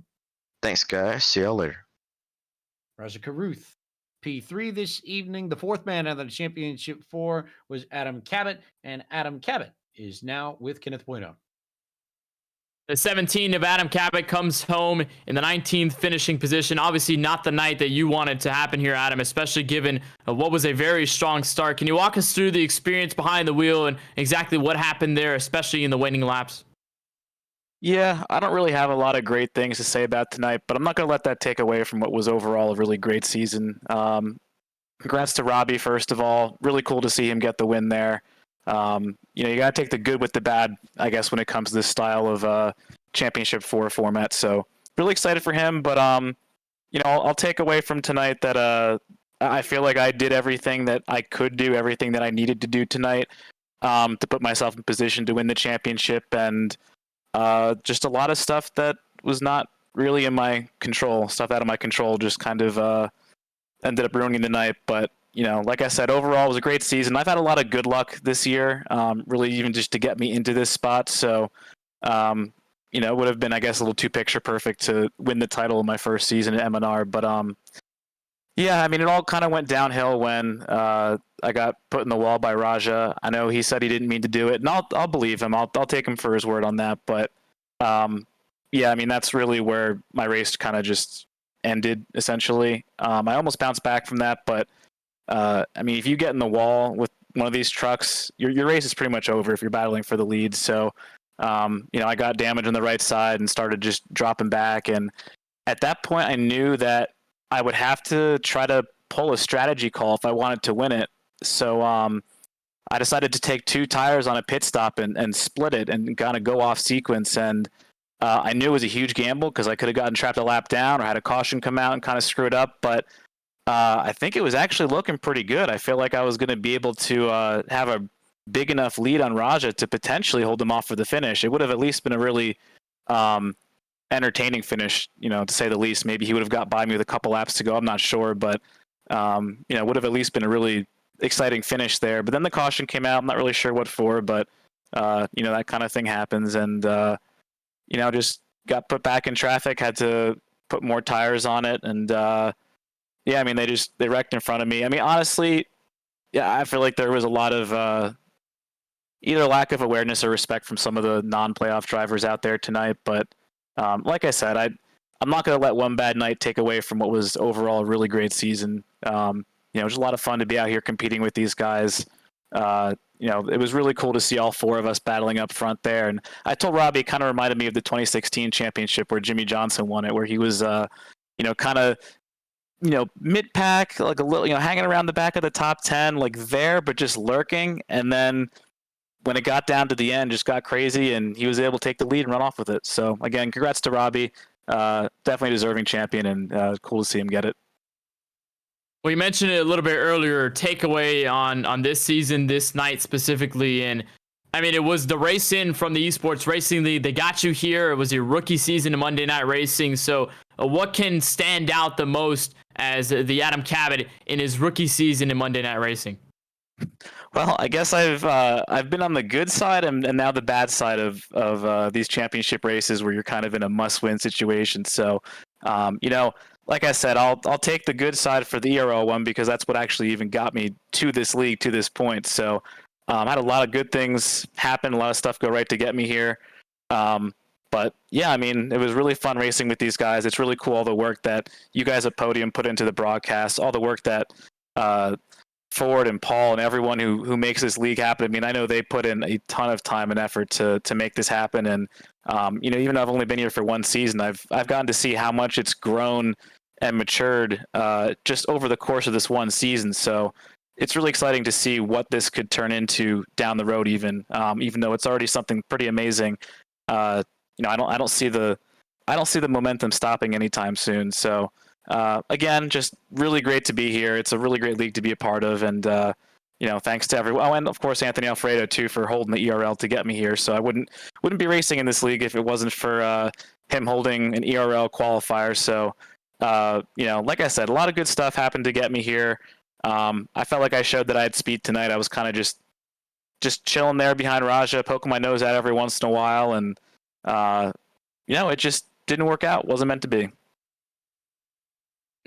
Thanks, guys. See y'all later.
Raja Caruth. P3 this evening. The 4th man out of the championship 4 was Adam Cabot, and Adam Cabot is now with Kenneth Bueno.
The 17 of Adam Cabot comes home in the 19th finishing position. Obviously not the night that you wanted to happen here, Adam, especially given what was a very strong start. Can you walk us through the experience behind the wheel and exactly what happened there, especially in the waning laps?
Yeah, I don't really have a lot of great things to say about tonight, but I'm not going to let that take away from what was overall a really great season. Congrats to Robbie, first of all. Really cool to see him get the win there. You got to take the good with the bad, I guess, when it comes to this style of Championship 4 format. So really excited for him, but I'll take away from tonight that I feel like I did everything that I could do, everything that I needed to do tonight to put myself in position to win the championship, and just a lot of stuff that was not really in my control, stuff out of my control, just kind of ended up ruining the night. But like I said, overall it was a great season. I've had a lot of good luck this year, really even just to get me into this spot. So it would have been, I guess, a little too picture perfect to win the title in my first season at M&R. But yeah, I mean, it all kind of went downhill when I got put in the wall by Raja. I know he said he didn't mean to do it, and I'll believe him. I'll take him for his word on that. But yeah, I mean, that's really where my race kind of just ended, essentially. I almost bounced back from that, but I mean, if you get in the wall with one of these trucks, your race is pretty much over if you're battling for the lead. So I got damage on the right side and started just dropping back. And at that point, I knew that I would have to try to pull a strategy call if I wanted to win it. So I decided to take 2 tires on a pit stop and split it and kind of go off sequence. And I knew it was a huge gamble because I could have gotten trapped a lap down or had a caution come out and kind of screw it up. But I think it was actually looking pretty good. I feel like I was going to be able to have a big enough lead on Raja to potentially hold him off for the finish. It would have at least been a really entertaining finish, to say the least. Maybe he would have got by me with a couple laps to go. I'm not sure, but would have at least been a really exciting finish there. But then the caution came out. I'm not really sure what for, but that kind of thing happens, and just got put back in traffic. Had to put more tires on it, and yeah, I mean, they wrecked in front of me. I mean, honestly, yeah, I feel like there was a lot of either lack of awareness or respect from some of the non-playoff drivers out there tonight. But like I said, I'm not going to let one bad night take away from what was overall a really great season. It was a lot of fun to be out here competing with these guys. It was really cool to see all 4 of us battling up front there. And I told Robbie, it kind of reminded me of the 2016 championship where Jimmy Johnson won it, where he was, kind of, mid-pack, like a little, hanging around the back of the top 10, like there, but just lurking. And then when it got down to the end, just got crazy, and he was able to take the lead and run off with it. So again, congrats to Robbie. Definitely deserving champion, and cool to see him get it.
Well, you mentioned it a little bit earlier, takeaway on this season, this night specifically. And I mean, it was the race in from the Esports Racing League. They got you here. It was your rookie season in Monday Night Racing. So what can stand out the most as the Adam Cabot in his rookie season in Monday Night Racing?
Well, I guess I've been on the good side and now the bad side of these championship races where you're kind of in a must-win situation. So, like I said, I'll take the good side for the ERL one because that's what actually even got me to this league to this point. So, I had a lot of good things happen, a lot of stuff go right to get me here. But yeah, I mean, it was really fun racing with these guys. It's really cool all the work that you guys at Podium put into the broadcast, all the work that Ford and Paul and everyone who makes this league happen. I mean, I know they put in a ton of time and effort to make this happen. And even though I've only been here for one season, I've gotten to see how much it's grown and matured just over the course of this one season. So it's really exciting to see what this could turn into down the road, even though it's already something pretty amazing. I don't see the momentum stopping anytime soon. So again, just really great to be here. It's a really great league to be a part of, and thanks to everyone. Oh, and of course Anthony Alfredo too for holding the ERL to get me here. So I wouldn't be racing in this league if it wasn't for him holding an ERL qualifier. So like I said, a lot of good stuff happened to get me here. I felt like I showed that I had speed tonight. I was kind of just chilling there behind Raja, poking my nose out every once in a while, and it just didn't work out. Wasn't meant to be.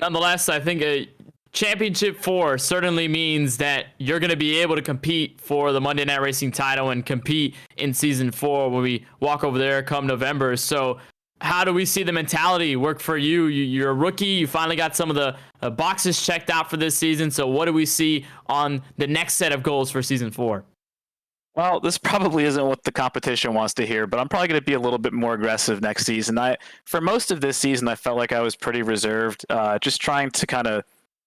Nonetheless, I think a Championship 4 certainly means that you're going to be able to compete for the Monday Night Racing title and compete in Season 4 when we walk over there come November. So how do we see the mentality work for you? You're a rookie. You finally got some of the boxes checked out for this season. So what do we see on the next set of goals for Season 4?
Well, this probably isn't what the competition wants to hear, but I'm probably going to be a little bit more aggressive next season. For most of this season, I felt like I was pretty reserved, just trying to kind of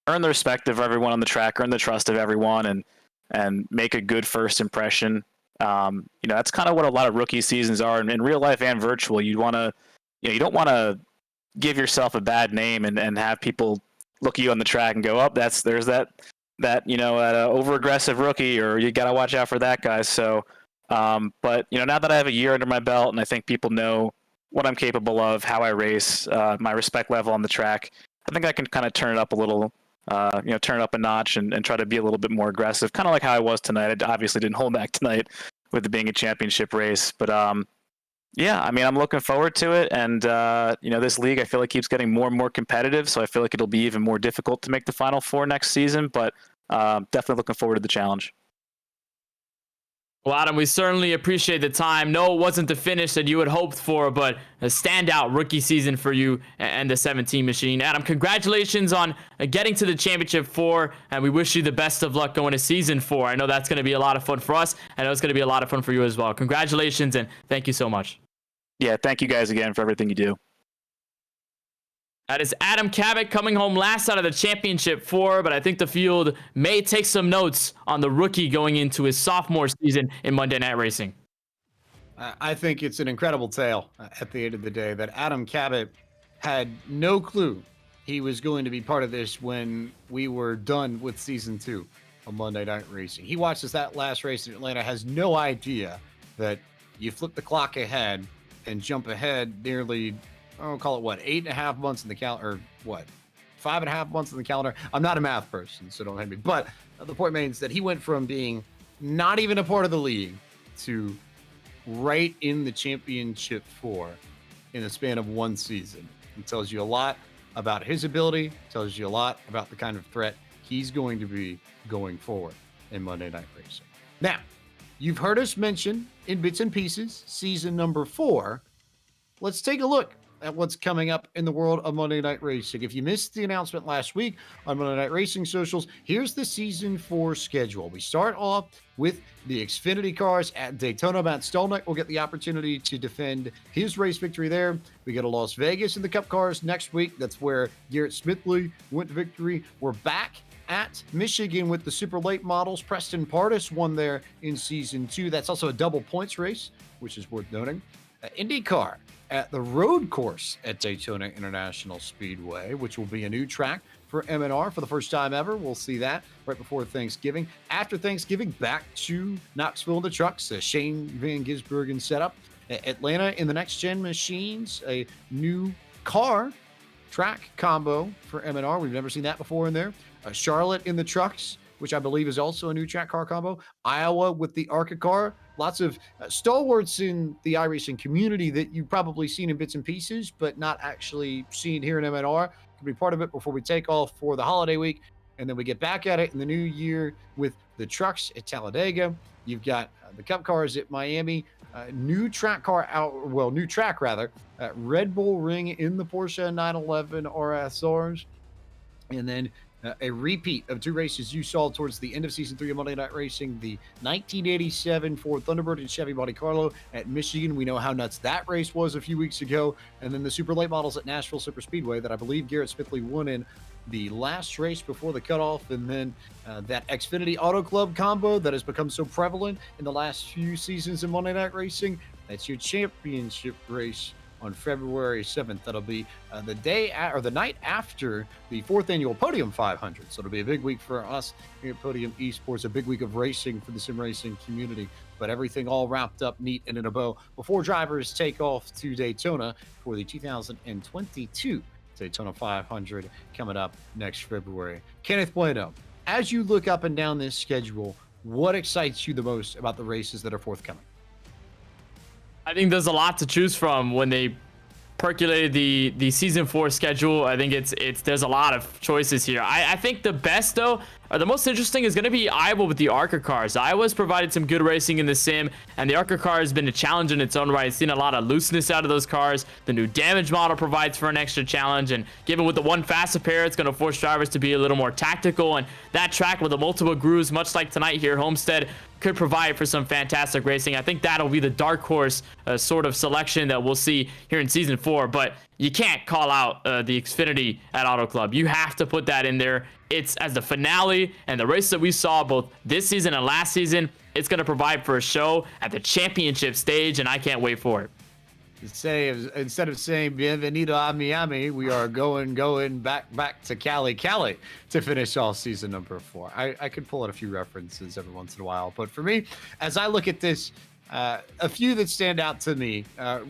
earn the respect of everyone on the track, earn the trust of everyone, and make a good first impression. That's kind of what a lot of rookie seasons are, in real life and virtual. You don't want to give yourself a bad name and have people look at you on the track and go, "Oh, there's that over aggressive rookie," or "You got to watch out for that guy." So, but now that I have a year under my belt and I think people know what I'm capable of, how I race, my respect level on the track, I think I can kind of turn it up a little, turn it up a notch and try to be a little bit more aggressive, kind of like how I was tonight. I obviously didn't hold back tonight with it being a championship race, but yeah, I mean, I'm looking forward to it, and this league I feel like keeps getting more and more competitive, so I feel like it'll be even more difficult to make the Final Four next season, but definitely looking forward to the challenge.
Well, Adam, we certainly appreciate the time. No, it wasn't the finish that you had hoped for, but a standout rookie season for you and the 17 machine. Adam, congratulations on getting to the Championship 4, and we wish you the best of luck going to Season 4. I know that's going to be a lot of fun for us. I know it's going to be a lot of fun for you as well. Congratulations, and thank you so much.
Yeah, thank you guys again for everything you do.
That is Adam Cabot coming home last out of the Championship 4, but I think the field may take some notes on the rookie going into his sophomore season in Monday Night Racing.
I think it's an incredible tale at the end of the day that Adam Cabot had no clue he was going to be part of this when we were done with Season 2 of Monday Night Racing. He watches that last race in Atlanta, has no idea that you flip the clock ahead and jump ahead nearly, I'll call it 8.5 months in the calendar, or 5.5 months in the calendar. I'm not a math person, so don't hate me. But the point means that he went from being not even a part of the league to right in the Championship 4 in the span of one season. It tells you a lot about his ability, tells you a lot about the kind of threat he's going to be going forward in Monday Night Racing. Now, you've heard us mention in bits and pieces season number 4. Let's take a look at what's coming up in the world of Monday Night Racing. If you missed the announcement last week on Monday Night Racing socials, here's the Season 4 schedule. We start off with the Xfinity cars at Daytona. Matt Stolnick will get the opportunity to defend his race victory there. We go to Las Vegas in the Cup cars next week. That's where Garrett Smithley went to victory. We're back at Michigan with the super late models. Preston Pardus won there in Season 2. That's also a double points race, which is worth noting. IndyCar at the road course at Daytona International Speedway, which will be a new track for M&R for the first time ever. We'll see that right before Thanksgiving. After Thanksgiving, back to Knoxville in the trucks, Shane Van Gisbergen setup. Atlanta in the Next Gen machines, a new car track combo for M&R. We've never seen that before in there. Charlotte in the trucks, which I believe is also a new track car combo. Iowa with the ARCA car. Lots of stalwarts in the iRacing community that you've probably seen in bits and pieces, but not actually seen here in MNR. Could be part of it before we take off for the holiday week. And then we get back at it in the new year with the trucks at Talladega. You've got the Cup cars at Miami. New track rather. Red Bull Ring in the Porsche 911 RSRs. And then a repeat of two races you saw towards the end of Season 3 of Monday Night Racing. The 1987 Ford Thunderbird and Chevy Monte Carlo at Michigan. We know how nuts that race was a few weeks ago. And then the super late models at Nashville Super Speedway that I believe Garrett Smithley won in the last race before the cutoff. And then that Xfinity Auto Club combo that has become so prevalent in the last few seasons in Monday Night Racing. That's your championship race on February 7th. That'll be the night after the 4th annual Podium 500. So it'll be a big week for us here at Podium Esports, a big week of racing for the sim racing community. But everything all wrapped up neat and in a bow before drivers take off to Daytona for the 2022 Daytona 500 coming up next February. Kenneth Bueno, as you look up and down this schedule, what excites you the most about the races that are forthcoming?
I think there's a lot to choose from when they percolated the season 4 schedule. I think there's a lot of choices here. I think the best though, or the most interesting, is going to be Iowa with the ARCA cars. Iowa's provided some good racing in the sim, and the ARCA car has been a challenge in its own right. It's seen a lot of looseness out of those cars. The new damage model provides for an extra challenge, and given with the one faster pair, it's going to force drivers to be a little more tactical. And that track with the multiple grooves, much like tonight here, Homestead, could provide for some fantastic racing. I think that'll be the dark horse sort of selection that we'll see here in season 4. But you can't call out the Xfinity at Auto Club. You have to put that in there. It's as the finale, and the races that we saw both this season and last season, it's going to provide for a show at the championship stage, and I can't wait for it.
Instead of saying bienvenido a Miami, we are going back to Cali to finish off season number 4. I could pull out a few references every once in a while, but for me, as I look at this, a few that stand out to me: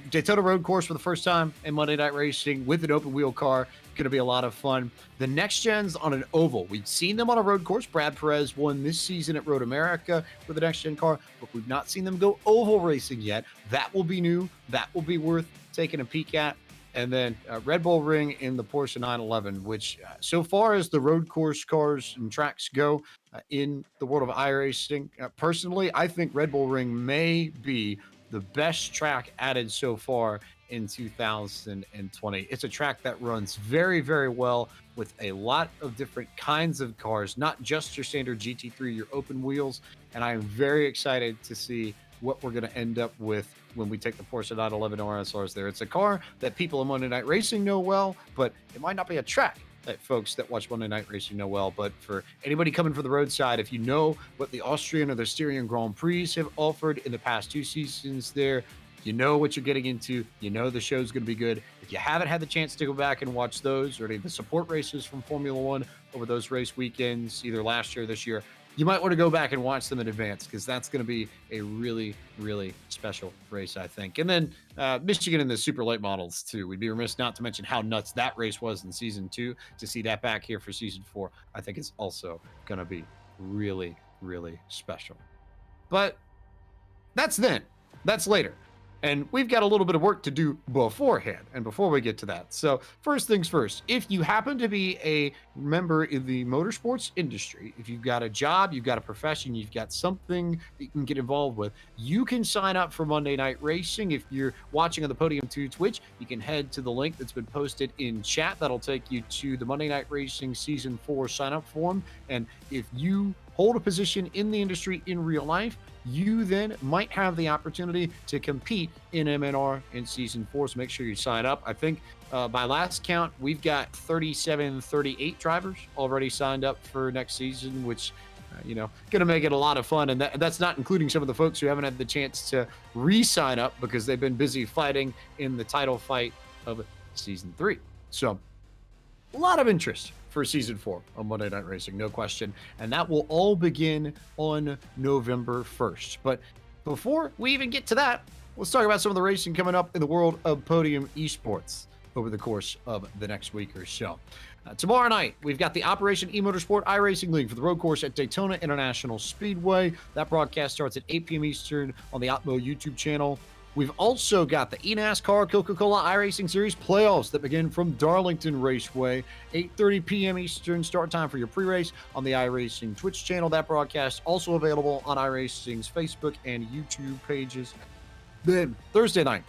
Daytona Road Course for the first time in Monday Night Racing with an open wheel car. Going to be a lot of fun. The next gens on an oval. We've seen them on a road course. Brad Perez won this season at Road America with a next gen car, but we've not seen them go oval racing yet. That will be new. That will be worth taking a peek at. And then Red Bull Ring in the Porsche 911, which so far as the road course cars and tracks go in the world of iRacing, personally, I think Red Bull Ring may be the best track added so far in 2020. It's a track that runs very, very well with a lot of different kinds of cars, not just your standard GT3, your open wheels. And I am very excited to see what we're going to end up with when we take the Porsche 911 RSRs there. It's a car that people in Monday Night Racing know well, but it might not be a track that folks that watch Monday Night Racing know well. But for anybody coming for the roadside, if you know what the Austrian or the Styrian Grand Prix have offered in the past 2 seasons there, you know what you're getting into. You know the show's going to be good. If you haven't had the chance to go back and watch those or any of the support races from Formula One over those race weekends, either last year or this year, you might want to go back and watch them in advance, because that's going to be a really, really special race, I think. And then Michigan in the super late models, too. We'd be remiss not to mention how nuts that race was in season 2. To see that back here for season 4, I think is also going to be really, really special. But that's then. That's later. And we've got a little bit of work to do beforehand and before we get to that. So first things first, if you happen to be a member in the motorsports industry, if you've got a job, you've got a profession, you've got something that you can get involved with, you can sign up for Monday Night Racing. If you're watching on the Podium 2 Twitch, you can head to the link that's been posted in chat. That'll take you to the Monday Night Racing Season 4 sign-up form. And if you hold a position in the industry in real life, you then might have the opportunity to compete in MNR in Season 4. So make sure you sign up. I think by last count, we've got 38 drivers already signed up for next season, which, going to make it a lot of fun. And that's not including some of the folks who haven't had the chance to re-sign up because they've been busy fighting in the title fight of Season 3. So a lot of interest for Season 4 on Monday Night Racing, no question. And that will all begin on November 1st. But before we even get to that, let's talk about some of the racing coming up in the world of Podium Esports. over the course of the next week or so. Tomorrow night, we've got the Operation eMotorsport iRacing League for the road course at Daytona International Speedway. That broadcast starts at 8 p.m. Eastern on the Opmo YouTube channel. We've also got the eNASCAR Coca-Cola iRacing Series playoffs that begin from Darlington Raceway, 8:30 p.m. Eastern start time for your pre-race on the iRacing Twitch channel. That broadcast also available on iRacing's Facebook and YouTube pages. Then Thursday night,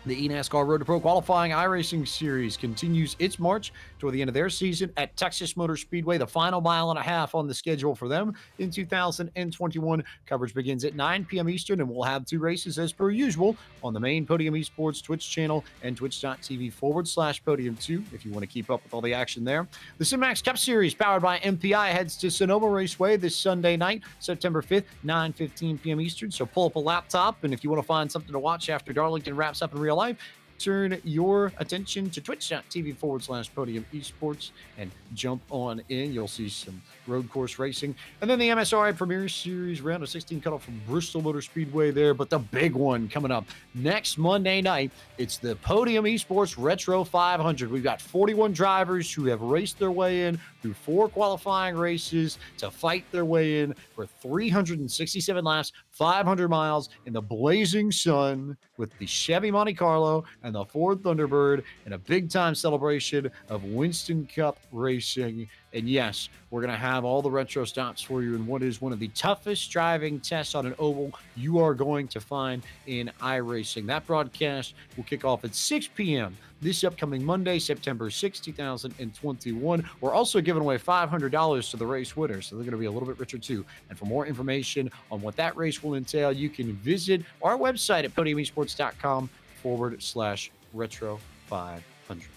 the eNASCAR Road to Pro Qualifying iRacing Series continues its march toward the end of their season at Texas Motor Speedway, the final mile and a half on the schedule for them in 2021. Coverage begins at 9 p.m. Eastern, and we'll have 2 races as per usual on the main Podium Esports Twitch channel and twitch.tv/Podium2 if you want to keep up with all the action there. The SimMax Cup Series, powered by MPI, heads to Sonoma Raceway this Sunday night, September 5th, 9:15 p.m. Eastern. So pull up a laptop, and if you want to find something to watch after Darlington wraps up in real life, turn your attention to twitch.tv/Podium Esports and jump on in. You'll see some road course racing. And then the MSRI Premier Series round of 16 cutoff from Bristol Motor Speedway there. But the big one coming up next Monday night, it's the Podium Esports Retro 500. We've got 41 drivers who have raced their way in through 4 qualifying races to fight their way in for 367 laps, 500 miles in the blazing sun with the Chevy Monte Carlo and the Ford Thunderbird in a big-time celebration of Winston Cup racing. And yes, we're going to have all the retro stops for you in what is one of the toughest driving tests on an oval you are going to find in iRacing. That broadcast will kick off at 6 p.m. this upcoming Monday, September 6, 2021. We're also giving away $500 to the race winners, so they're going to be a little bit richer too. And for more information on what that race will entail, you can visit our website at podiumesports.com/retro 500.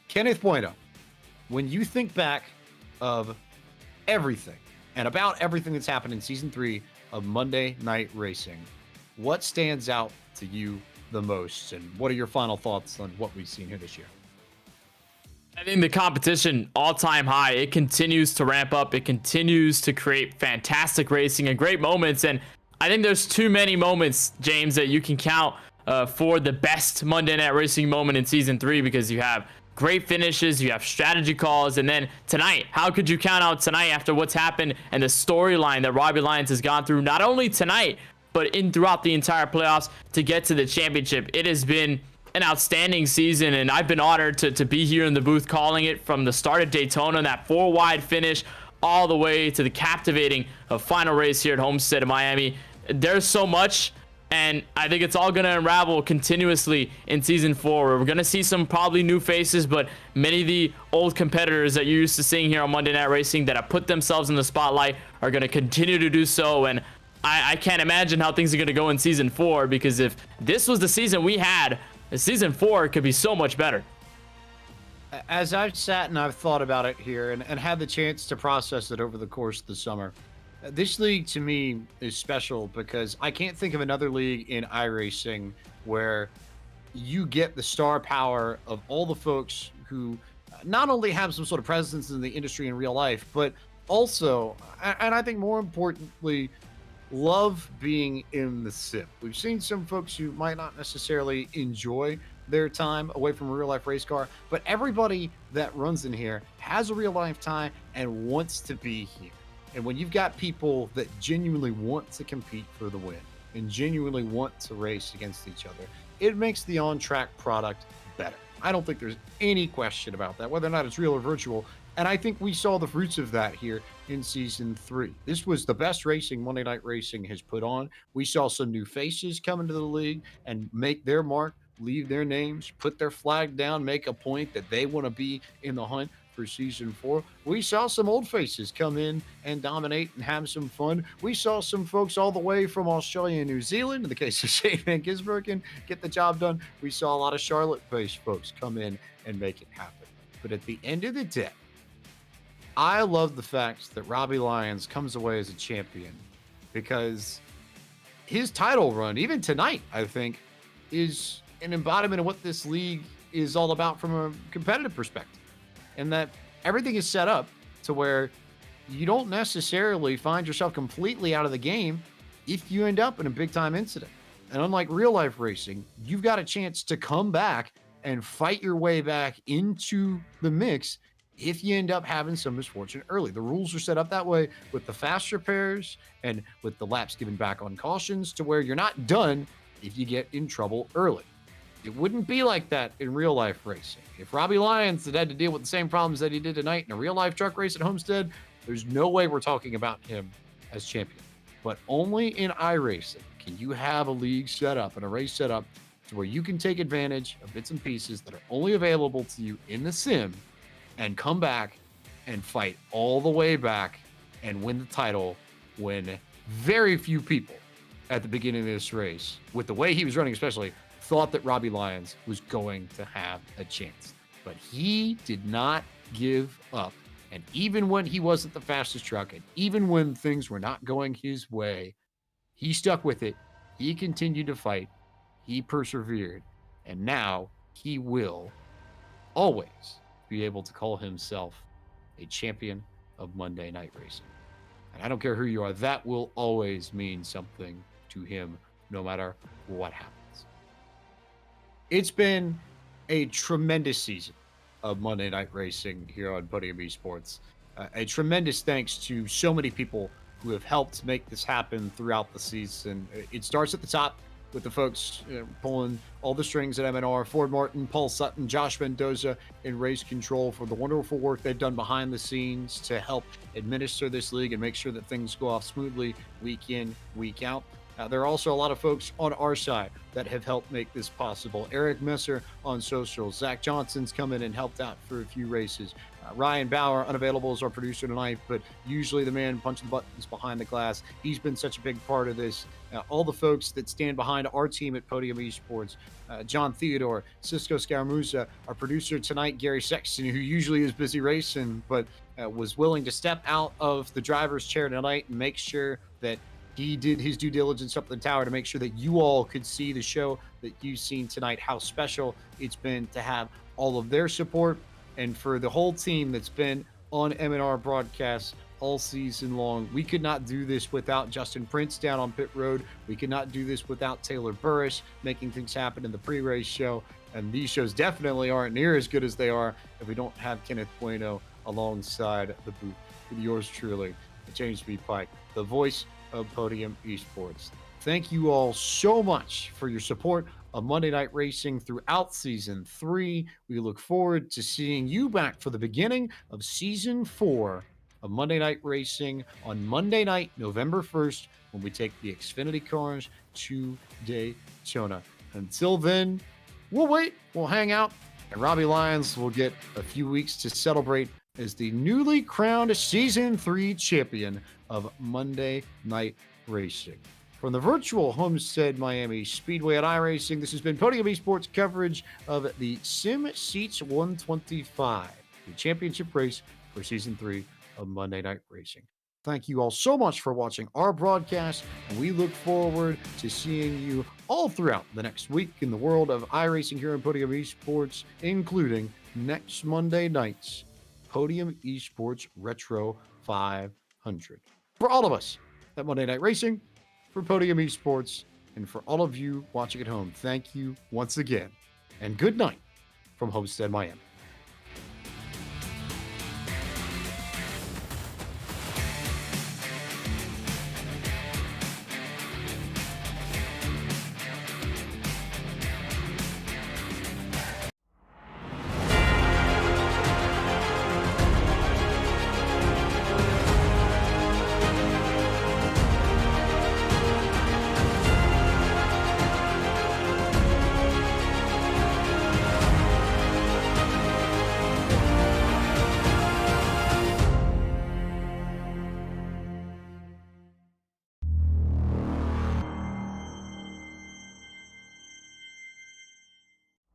Kenneth Bueno, when you think back of everything and about everything that's happened in season 3 of Monday Night Racing, what stands out to you the most, and what are your final thoughts on what we've seen here this year?
I think the competition all-time high. It continues to ramp up. It continues to create fantastic racing and great moments. And I think there's too many moments, James, that you can count for the best Monday Night Racing moment in season 3, because you have great finishes, you have strategy calls, and then tonight, how could you count out tonight after what's happened and the storyline that Robbie Lyons has gone through, not only tonight, but throughout the entire playoffs to get to the championship. It has been an outstanding season, and I've been honored to be here in the booth calling it from the start of Daytona, that 4-wide finish, all the way to the captivating final race here at Homestead in Miami. There's so much, and I think it's all going to unravel continuously in season 4. We're going to see some probably new faces, but many of the old competitors that you're used to seeing here on Monday Night Racing that have put themselves in the spotlight are going to continue to do so. And I can't imagine how things are going to go in season 4, because if this was the season we had, season 4 could be so much better.
As I've sat and I've thought about it here and had the chance to process it over the course of the summer, this league to me is special because I can't think of another league in iRacing where you get the star power of all the folks who not only have some sort of presence in the industry in real life, but also, and I think more importantly, love being in the sim. We've seen some folks who might not necessarily enjoy their time away from a real life race car, but everybody that runs in here has a real life tie and wants to be here. And when you've got people that genuinely want to compete for the win and genuinely want to race against each other, it makes the on-track product better. I don't think there's any question about that, whether or not it's real or virtual. And I think we saw the fruits of that here in season 3. This was the best racing Monday Night Racing has put on. We saw some new faces come into the league and make their mark, leave their names, put their flag down, make a point that they want to be in the hunt for season 4. We saw some old faces come in and dominate and have some fun. We saw some folks all the way from Australia and New Zealand, in the case of Shane Van Gisbergen, get the job done. We saw a lot of Charlotte-based folks come in and make it happen. But at the end of the day, I love the fact that Robbie Lyons comes away as a champion, because his title run, even tonight, I think, is an embodiment of what this league is all about from a competitive perspective. And that everything is set up to where you don't necessarily find yourself completely out of the game if you end up in a big-time incident. And unlike real life racing, you've got a chance to come back and fight your way back into the mix if you end up having some misfortune early. The rules are set up that way with the fast repairs and with the laps given back on cautions to where you're not done if you get in trouble early. It wouldn't be like that in real life racing. If Robbie Lyons had to deal with the same problems that he did tonight in a real life truck race at Homestead, there's no way we're talking about him as champion. But only in iRacing can you have a league set up and a race set up to where you can take advantage of bits and pieces that are only available to you in the sim and come back and fight all the way back and win the title when very few people at the beginning of this race, with the way he was running especially, thought that Robbie Lyons was going to have a chance. But he did not give up. And even when he wasn't the fastest truck, and even when things were not going his way, he stuck with it. He continued to fight. He persevered. And now he will always be able to call himself a champion of Monday Night Racing. And I don't care who you are, that will always mean something to him, no matter what happens. It's been a tremendous season of Monday Night Racing here on Podium Esports. A tremendous thanks to so many people who have helped make this happen throughout the season. It starts at the top with the folks pulling all the strings at M&R, Ford Martin, Paul Sutton, Josh Mendoza in race control for the wonderful work they've done behind the scenes to help administer this league and make sure that things go off smoothly week in, week out. There are also a lot of folks on our side that have helped make this possible. Eric Messer on social. Zach Johnson's come in and helped out for a few races. Ryan Bauer, unavailable as our producer tonight, but usually the man punching the buttons behind the glass. He's been such a big part of this. All the folks that stand behind our team at Podium Esports. John Theodore, Cisco Scaramuza, our producer tonight, Gary Sexton, who usually is busy racing, but was willing to step out of the driver's chair tonight and make sure that he did his due diligence up the tower to make sure that you all could see the show that you've seen tonight, how special it's been to have all of their support, and for the whole team that's been on M&R broadcasts all season long. We could not do this without Justin Prince down on pit road. We could not do this without Taylor Burris making things happen in the pre-race show. And these shows definitely aren't near as good as they are if we don't have Kenneth Bueno alongside the booth. With yours truly, James B. Pike, the voice of Podium Esports. Thank you all so much for your support of Monday Night Racing throughout Season 3. We look forward to seeing you back for the beginning of Season 4 of Monday Night Racing on Monday night, November 1st, when we take the Xfinity cars to Daytona. Until then, we'll wait, we'll hang out, and Robbie Lyons will get a few weeks to celebrate as the newly crowned Season 3 champion of Monday Night Racing. From the virtual Homestead Miami Speedway at iRacing, this has been Podium Esports coverage of the Sim Seats 125, the championship race for Season 3 of Monday Night Racing. Thank you all so much for watching our broadcast, and we look forward to seeing you all throughout the next week in the world of iRacing here on Podium Esports, including next Monday night's Podium Esports Retro 500. For all of us at Monday Night Racing, for Podium Esports, and for all of you watching at home, thank you once again, and good night from Homestead, Miami.